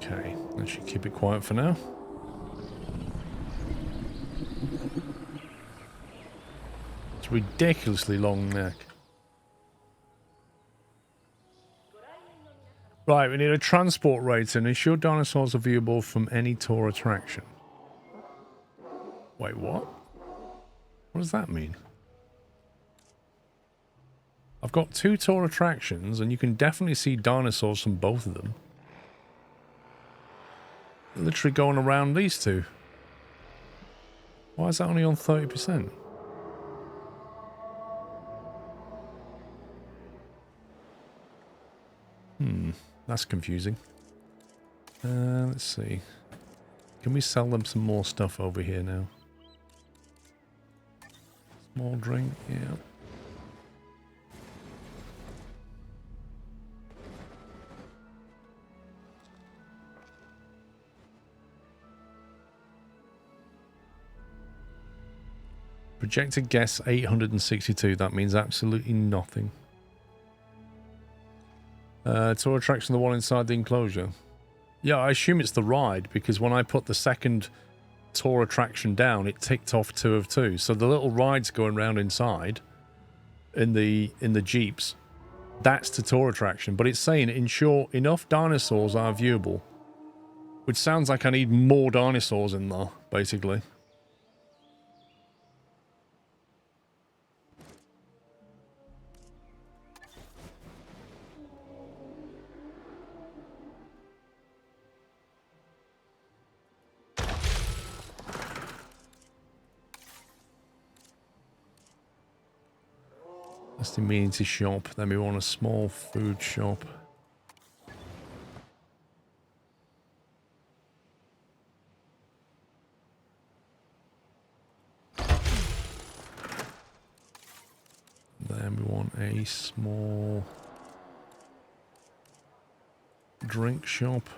Okay, that should keep it quiet for now. It's a ridiculously long neck. Right, we need a transport rating. Ensure dinosaurs are viewable from any tour attraction. Wait, what? What does that mean? I've got 2 tour attractions, and you can definitely see dinosaurs from both of them. They're literally going around these 2. Why is that only on 30%? That's confusing. Let's see. Can we sell them some more stuff over here now? Small drink, yeah. Projected guess 862. That means absolutely nothing. Tour attraction, the one inside the enclosure. Yeah, I assume it's the ride, because when I put the second tour attraction down, it ticked off 2 of 2. So the little rides going around inside in the jeeps, that's the tour attraction. But it's saying ensure enough dinosaurs are viewable, which sounds like I need more dinosaurs in there, basically. That's the amenity shop. Then we want a small food shop. Then we want a small drink shop.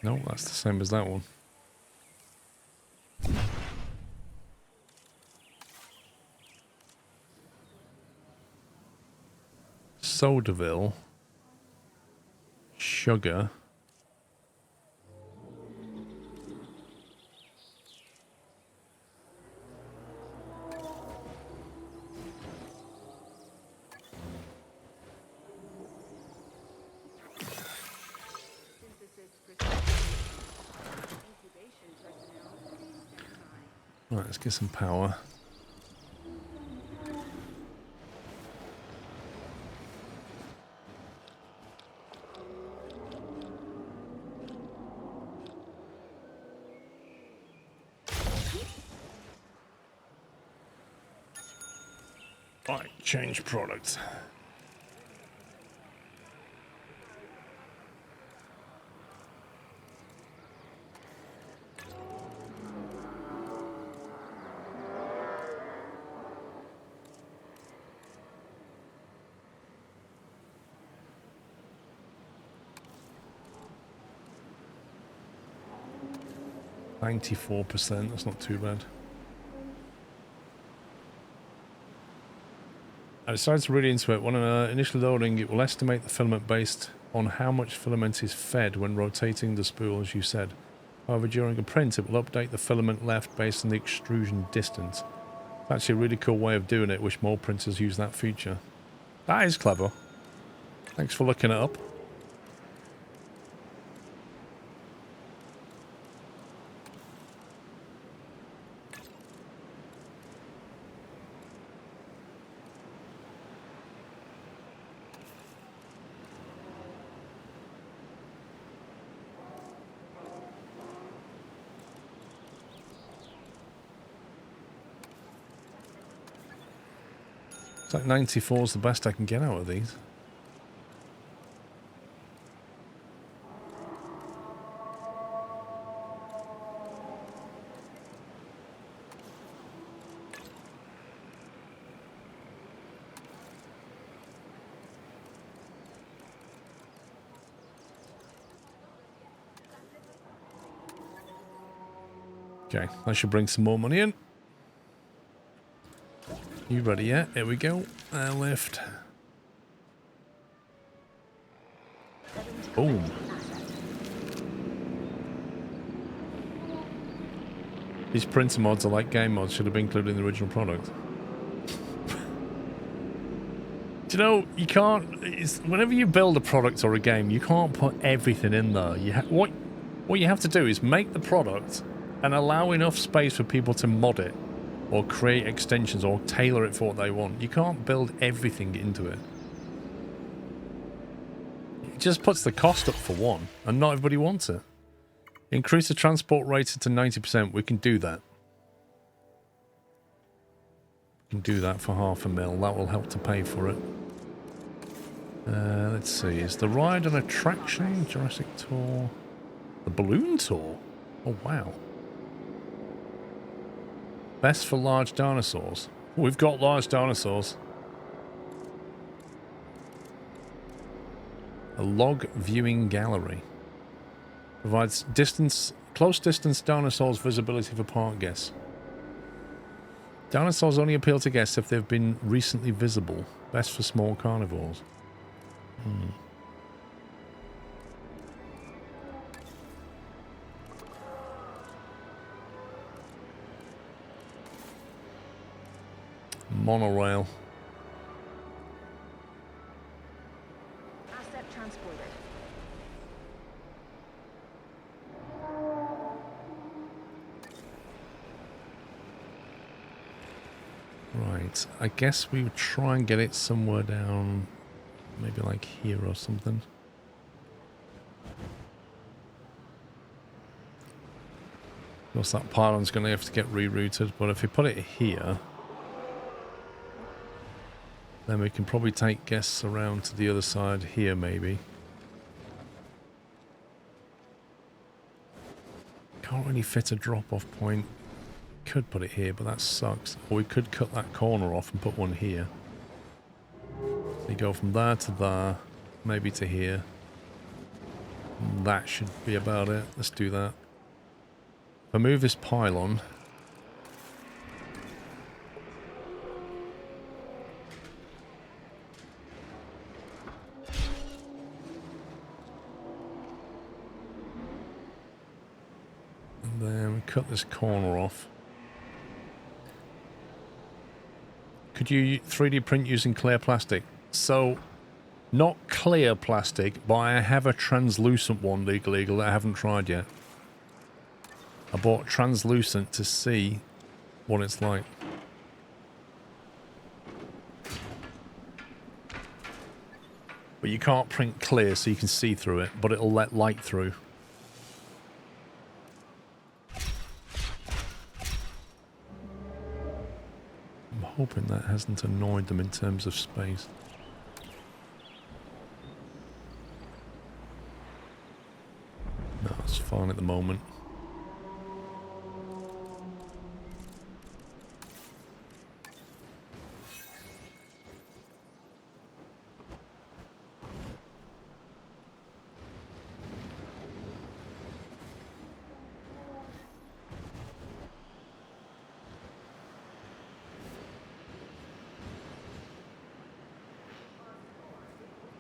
No, that's the same as that one. Sodaville sugar. Right, let's get some power. Right, change product. %, that's not too bad. I decided to read into it. When initially loading, it will estimate the filament based on how much filament is fed when rotating the spool, as you said. However, during a print, it will update the filament left based on the extrusion distance. It's actually a really cool way of doing it. Wish more printers use that feature. That is clever. Thanks for looking it up. It's like 94 is the best I can get out of these. Okay, that should bring some more money in. You ready yet? Here we go. Lift. Boom. These printer mods are like game mods, should have been included in the original product. Do you know, you can't... whenever you build a product or a game, you can't put everything in there. What you have to do is make the product and allow enough space for people to mod it or create extensions or tailor it for what they want. You can't build everything into it. It just puts the cost up for one, and not everybody wants it. Increase the transport rate to 90%. We can do that. We can do that for $500,000. That will help to pay for it. Let's see. Is the ride an attraction? Jurassic Tour. The balloon tour? Oh, wow. Best for large dinosaurs. We've got large dinosaurs. A log viewing gallery. Provides close distance dinosaurs visibility for park guests. Dinosaurs only appeal to guests if they've been recently visible. Best for small carnivores. Monorail. Asset transported. Right. I guess we would try and get it somewhere down, maybe like here or something. Of course, that pylon's going to have to get rerouted, but if we put it here, then we can probably take guests around to the other side here, maybe. Can't really fit a drop-off point. Could put it here, but that sucks. Or we could cut that corner off and put one here. So you go from there to there, maybe to here. And that should be about it. Let's do that. If I move this pylon... cut this corner off. Could you 3D print using clear plastic? So, not clear plastic, but I have a translucent one, legal, that I haven't tried yet. I bought translucent to see what it's like. But you can't print clear so you can see through it, but it'll let light through. I'm hoping that hasn't annoyed them in terms of space. No, it's fine at the moment.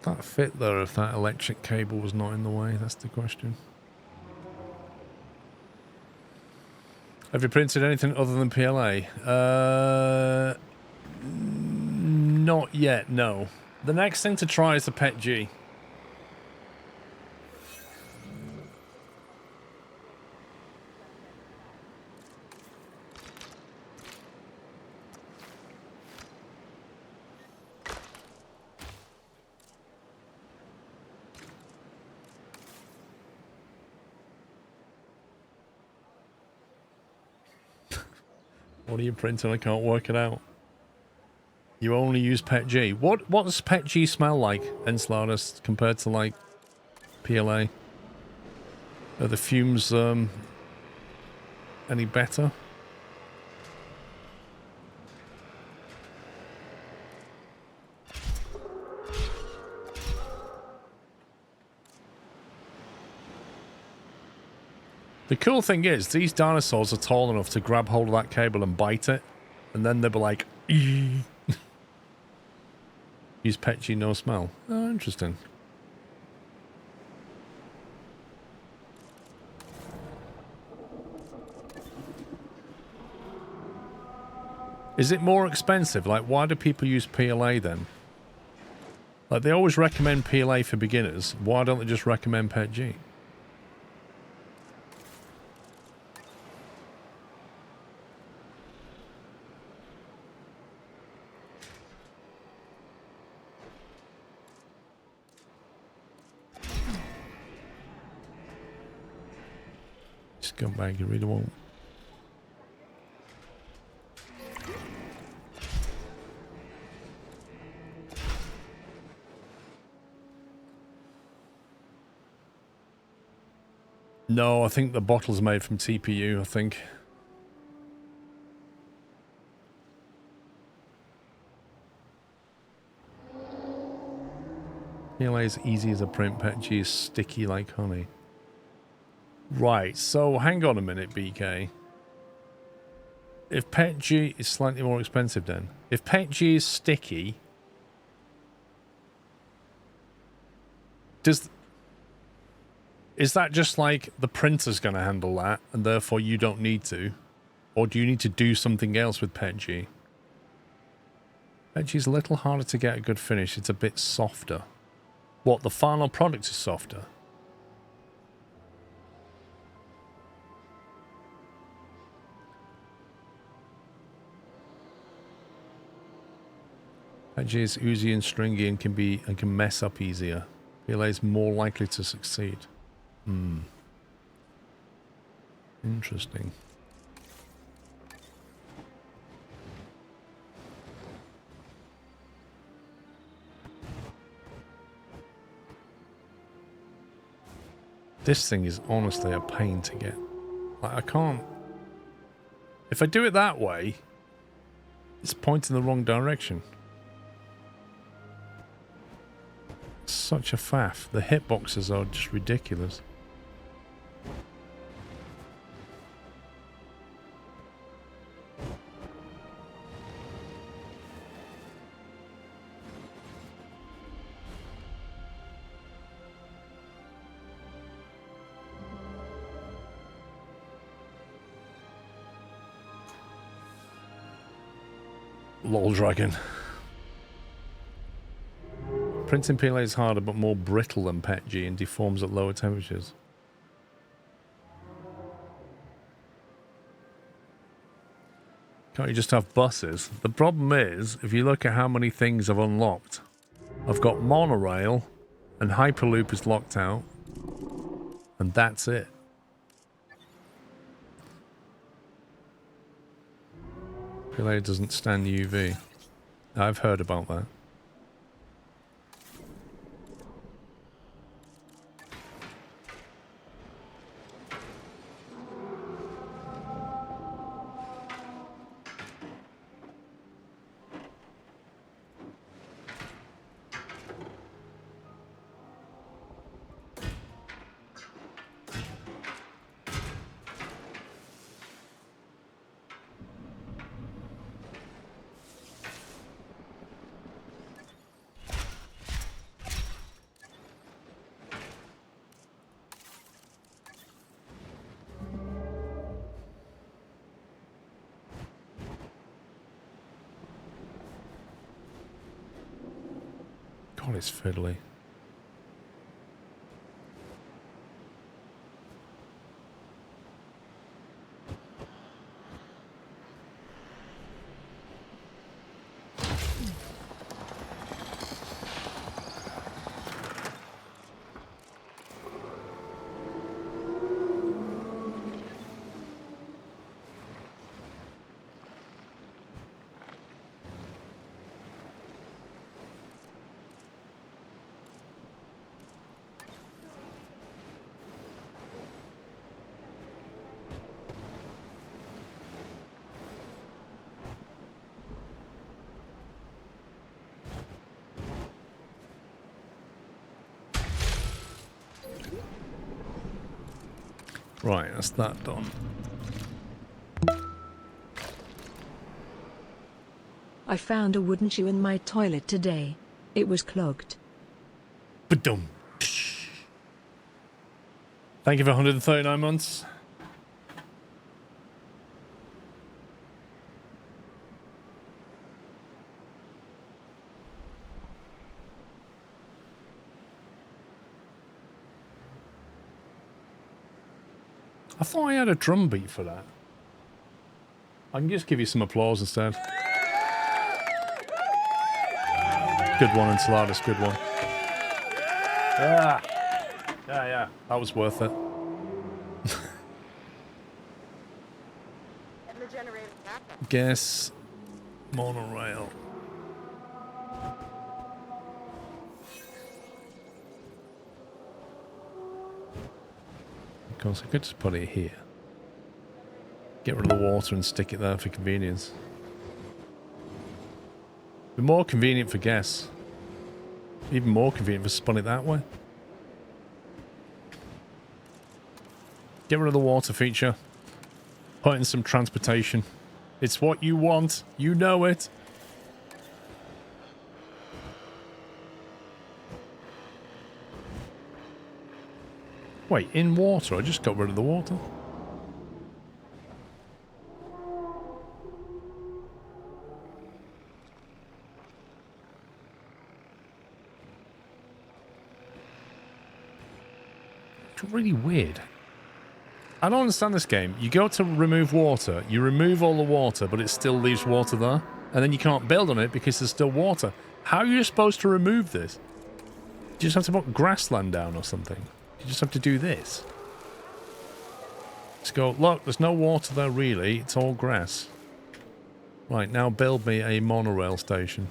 That fit there if that electric cable was not in the way? That's the question. Have you printed anything other than PLA? Not yet, no. The next thing to try is the Pet G. What are you printing? I can't work it out. You only use Pet G. What does Pet G smell like, Enceladus, compared to, like, PLA? Are the fumes, any better? The cool thing is, these dinosaurs are tall enough to grab hold of that cable and bite it, and then they'll be like, use Pet G, no smell. Oh, interesting. Is it more expensive? Like, why do people use PLA then? Like, they always recommend PLA for beginners. Why don't they just recommend Pet G? Scumbag, you really won't. No, I think the bottle's made from TPU, I think. PLA is easy as a print, Pet G is sticky like honey. Right, so hang on a minute, BK. If Pet G is slightly more expensive then, if Pet G is sticky, is that just like the printer's going to handle that and therefore you don't need to? Or do you need to do something else with Pet G? Pet G is a little harder to get a good finish. It's a bit softer. What, the final product is softer? Pet G is oozy and stringy and can mess up easier. PLA is more likely to succeed. Interesting. This thing is honestly a pain to get. Like, I can't... If I do it that way, it's pointing the wrong direction. Such a faff. The hitboxes are just ridiculous. Lol dragon. Printing PLA is harder but more brittle than PETG and deforms at lower temperatures. Can't you just have buses? The problem is, if you look at how many things I've unlocked, I've got monorail and Hyperloop is locked out, and that's it. PLA doesn't stand UV. I've heard about that. God, it's fiddly. Right, that's that done. I found a wooden shoe in my toilet today. It was clogged. Ba-dum. Thank you for 139 months. I thought I had a drum beat for that. I can just give you some applause instead. Good one, Enchiladas, good one. Yeah. Yeah, that was worth it. Guess monorail. Of course, I could just put it here. Get rid of the water and stick it there for convenience. Be more convenient for guests. Even more convenient for spun it that way. Get rid of the water feature. Put in some transportation. It's what you want. You know it. Wait, in water? I just got rid of the water. It's really weird. I don't understand this game. You go to remove water, you remove all the water, but it still leaves water there. And then you can't build on it because there's still water. How are you supposed to remove this? Do you just have to put grassland down or something? You just have to do this. Just go, look, there's no water there really. It's all grass. Right, now build me a monorail station.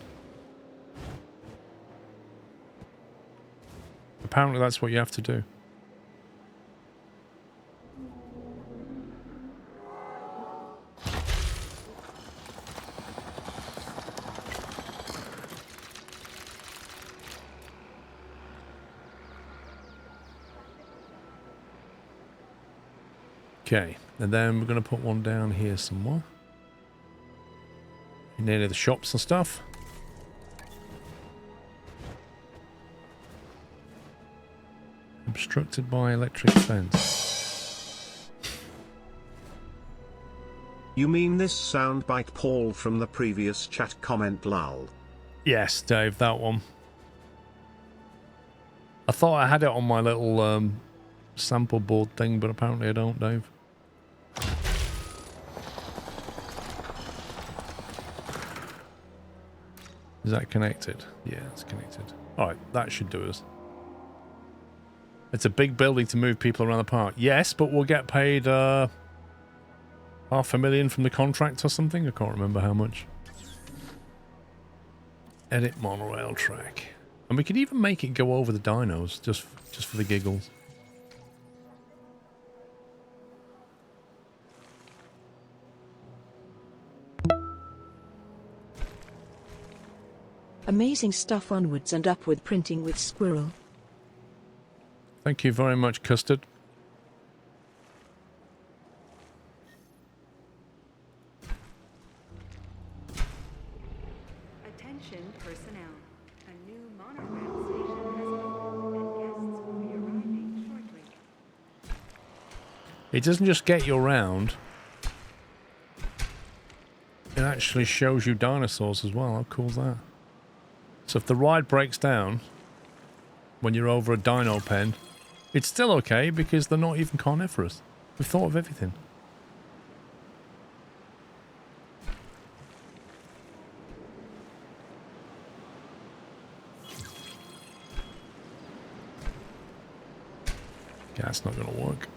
Apparently that's what you have to do. Okay, and then we're going to put one down here somewhere. Near the shops and stuff. Obstructed by electric fence. You mean this soundbite, Paul, from the previous chat comment, lol? Yes, Dave, that one. I thought I had it on my little sample board thing, but apparently I don't, Dave. Is that connected? Yeah, it's connected. Alright, that should do us. It's a big building to move people around the park. Yes, but we'll get paid $500,000 from the contract or something. I can't remember how much. Edit monorail track. And we could even make it go over the dinos, just for the giggles. Amazing stuff. Onwards and upward printing with Squirrel. Thank you very much, Custard. Attention personnel. A new monorail station has opened and guests will be arriving shortly. It doesn't just get you around. It actually shows you dinosaurs as well. How cool is that? So if the ride breaks down when you're over a dino pen, it's still okay because they're not even carnivorous. We've thought of everything. Yeah, that's not going to work.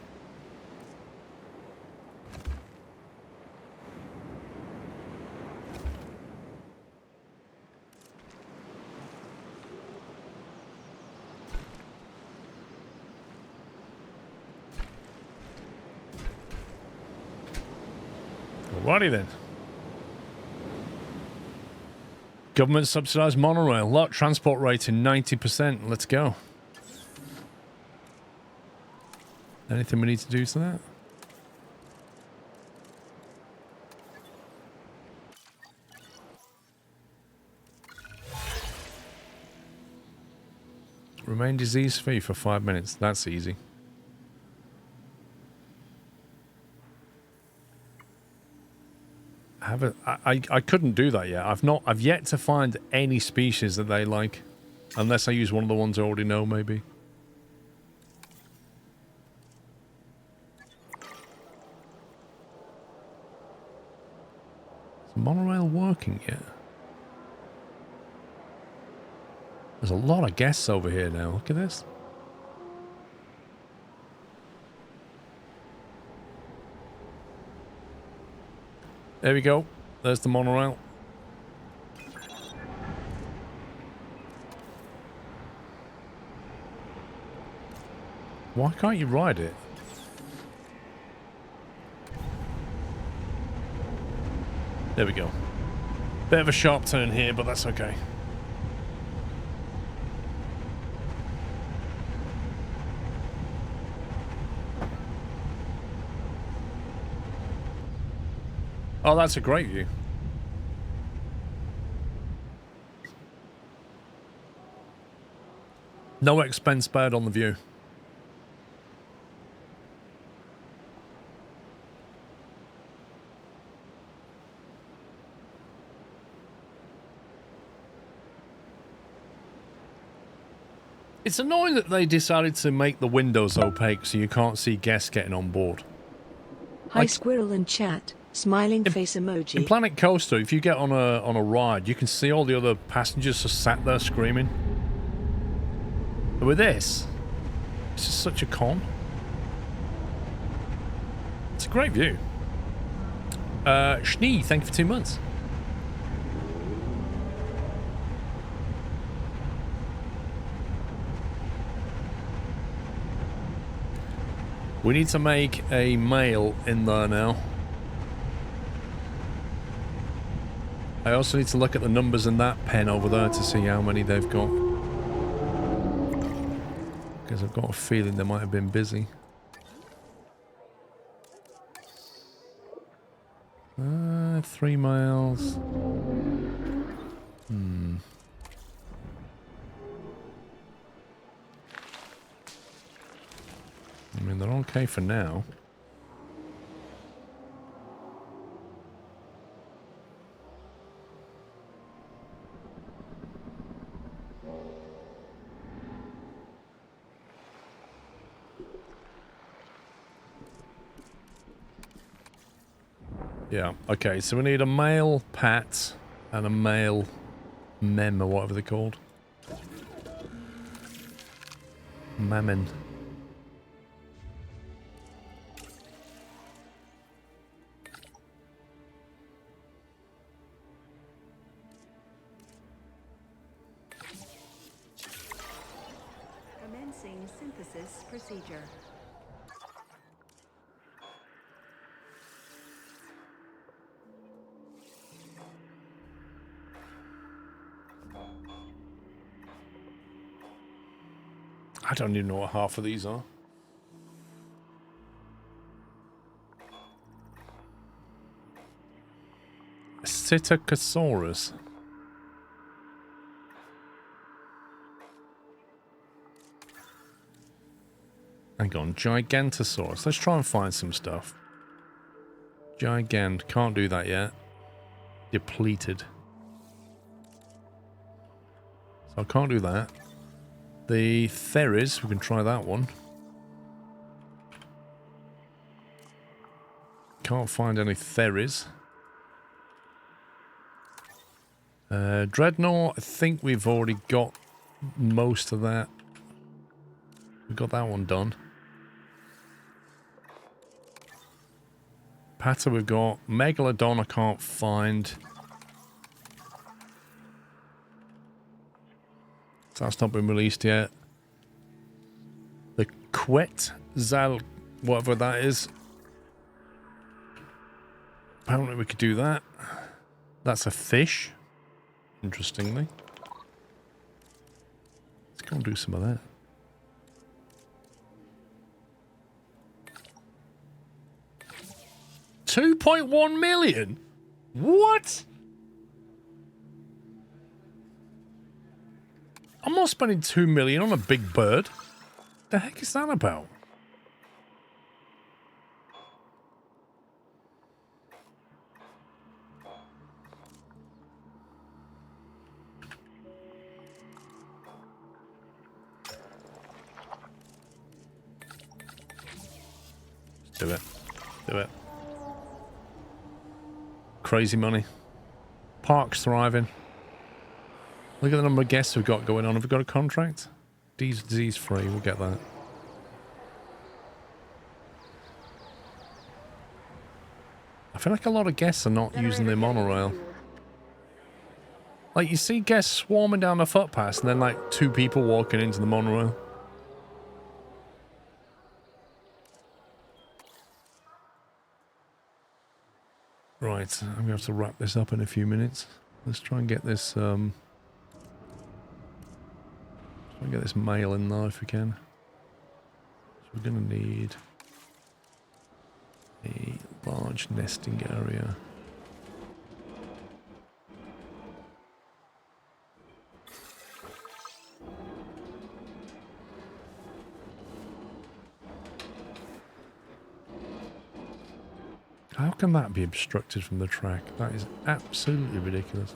Alrighty then. Government subsidised monorail. Lot transport rating 90%. Let's go. Anything we need to do to that? Remain disease-free for 5 minutes. That's easy. I couldn't do that yet. I've yet to find any species that they like. Unless I use one of the ones I already know, maybe. Is the monorail working yet? There's a lot of guests over here now. Look at this. There we go. There's the monorail. Why can't you ride it? There we go. Bit of a sharp turn here, but that's okay. Oh, that's a great view. No expense spared on the view. It's annoying that they decided to make the windows opaque so you can't see guests getting on board. Hi, Squirrel in chat. Smiling face emoji. In Planet Coaster, if you get on a ride, you can see all the other passengers just sat there screaming. But with this is such a con. It's a great view. Schnee, thank you for 2 months. We need to make a mail in there now. I also need to look at the numbers in that pen over there to see how many they've got. Because I've got a feeling they might have been busy. 3 miles. I mean, they're okay for now. Yeah, okay, so we need a male Pat and a male Mem, or whatever they're called. Mammon. Commencing synthesis procedure. I don't even know what half of these are. Psittacosaurus. Hang on, Gigantosaurus. Let's try and find some stuff. Gigant. Can't do that yet. Depleted. So I can't do that. The Theris, we can try that one. Can't find any Theris. Dreadnought, I think we've already got most of that. We got that one done. Pata we've got. Megalodon I can't find. So that's not been released yet. The Quetzal, whatever that is. Apparently we could do that. That's a fish. Interestingly. Let's go and do some of that. $2.1 million? What? I'm not spending $2 million on a big bird. The heck is that about? Do it. Do it. Crazy money. Park's thriving. Look at the number of guests we've got going on. Have we got a contract? Disease free. We'll get that. I feel like a lot of guests are not using the monorail. Like, you see guests swarming down the footpath and then, like, 2 people walking into the monorail. Right, I'm going to have to wrap this up in a few minutes. Let's try and get this, try and get this mail in now if we can. So we're going to need a large nesting area. How can that be obstructed from the track? That is absolutely ridiculous.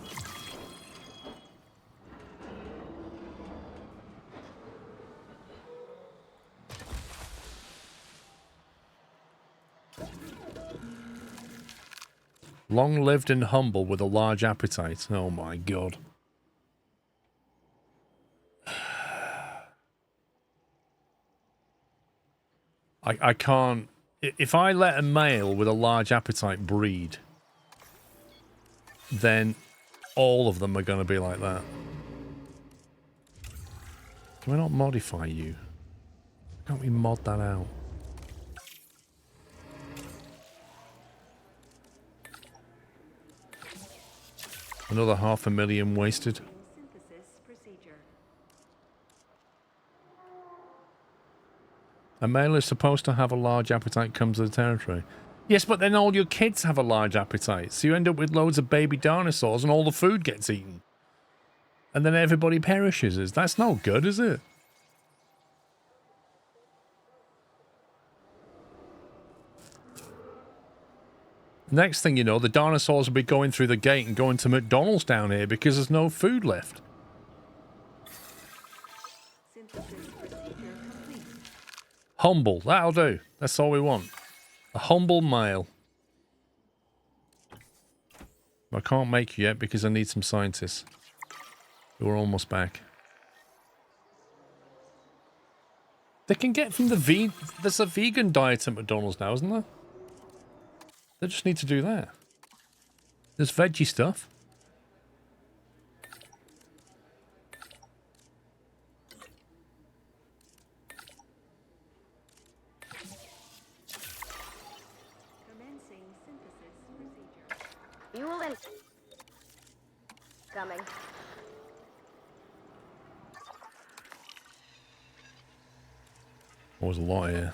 Long-lived and humble with a large appetite. Oh my god. I can't... If I let a male with a large appetite breed, then all of them are going to be like that. Can we not modify you? Can't we mod that out? Another 500,000 wasted. A male is supposed to have a large appetite comes to the territory. Yes, but then all your kids have a large appetite. So you end up with loads of baby dinosaurs and all the food gets eaten. And then everybody perishes. That's no good, is it? Next thing you know, the dinosaurs will be going through the gate and going to McDonald's down here because there's no food left. Humble, that'll do. That's all we want. A humble male. I can't make you yet because I need some scientists. We're almost back. They can get from the there's a vegan diet at McDonald's now, isn't there? They just need to do that. There's veggie stuff. Commencing synthesis procedure. Fuel in. Coming. Oh, there's a lot here.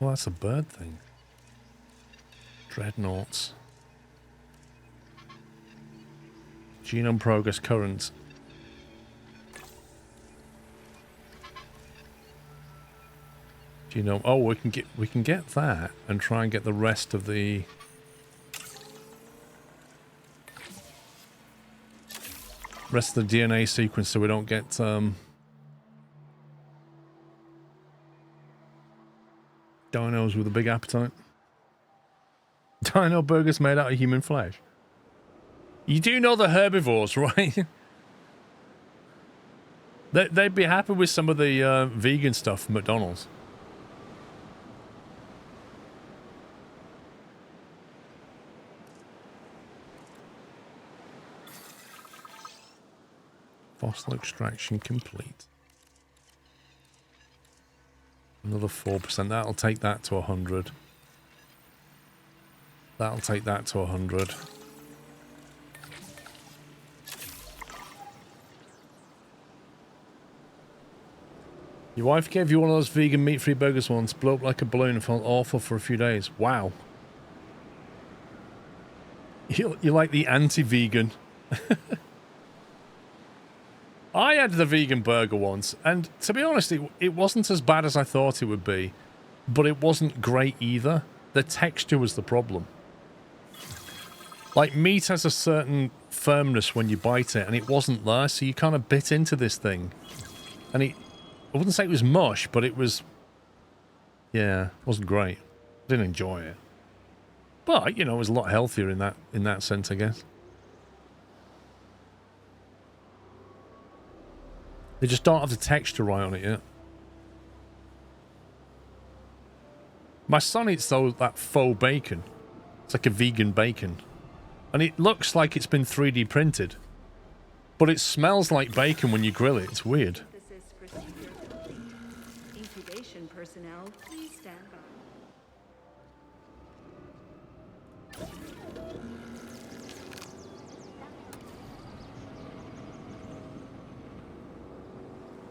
Oh, that's a bird thing. Dreadnoughts. Genome progress current. Genome. Oh, we can get that and try and get the rest of the DNA sequence, so we don't get dinos with a big appetite. Dino burgers made out of human flesh. You do know the herbivores, right? They'd be happy with some of the vegan stuff from McDonald's. Fossil extraction complete. Another 4%. That'll take that to 100. That'll take that to 100. Your wife gave you one of those vegan meat-free burgers once, blew up like a balloon and felt awful for a few days. Wow. You're like the anti-vegan. I had the vegan burger once, and to be honest, it wasn't as bad as I thought it would be, but it wasn't great either. The texture was the problem. Like, meat has a certain firmness when you bite it, and it wasn't there, so you kind of bit into this thing. And I wouldn't say it was mush, but it was... Yeah, it wasn't great. I didn't enjoy it. But, you know, it was a lot healthier in that sense, I guess. They just don't have the texture right on it yet. My son eats that faux bacon. It's like a vegan bacon. And it looks like it's been 3D printed. But it smells like bacon when you grill it. It's weird. Synthesis procedure complete. Incubation personnel, please stand by.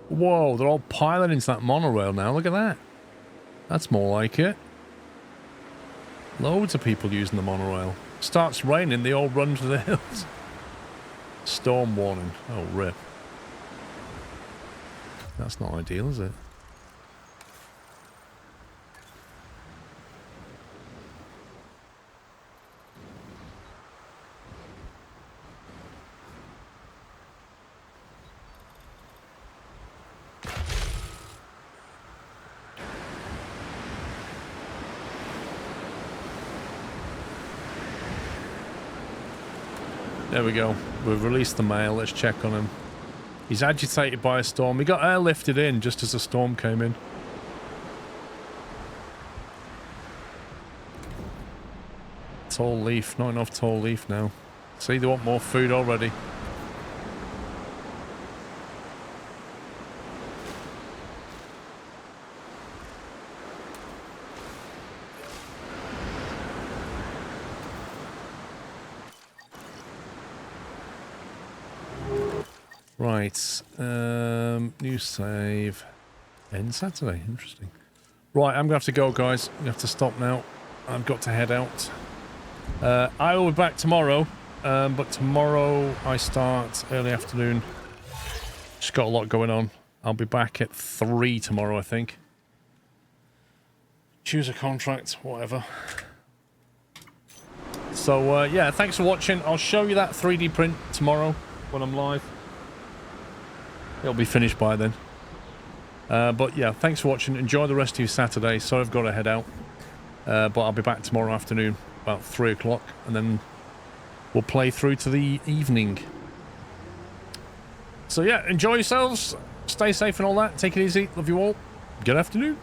Whoa, they're all piling into that monorail now. Look at that. That's more like it. Loads of people using the monorail. Starts raining, they all run to the hills. Storm warning. Oh, rip. That's not ideal, is it? There we go. We've released the mail. Let's check on him. He's agitated by a storm. He got airlifted in just as the storm came in. Tall leaf. Not enough tall leaf now. See, they want more food already. Right, new save. End Saturday, interesting. Right, I'm going to have to go, guys. We have to stop now. I've got to head out. I will be back tomorrow, but tomorrow I start early afternoon. Just got a lot going on. I'll be back at 3 tomorrow, I think. Choose a contract, whatever. So, yeah, thanks for watching. I'll show you that 3D print tomorrow when I'm live. It'll be finished by then. But yeah, thanks for watching. Enjoy the rest of your Saturday. Sorry I've got to head out. But I'll be back tomorrow afternoon, about 3 o'clock. And then we'll play through to the evening. So yeah, enjoy yourselves, stay safe and all that. Take it easy. Love you all. Good afternoon.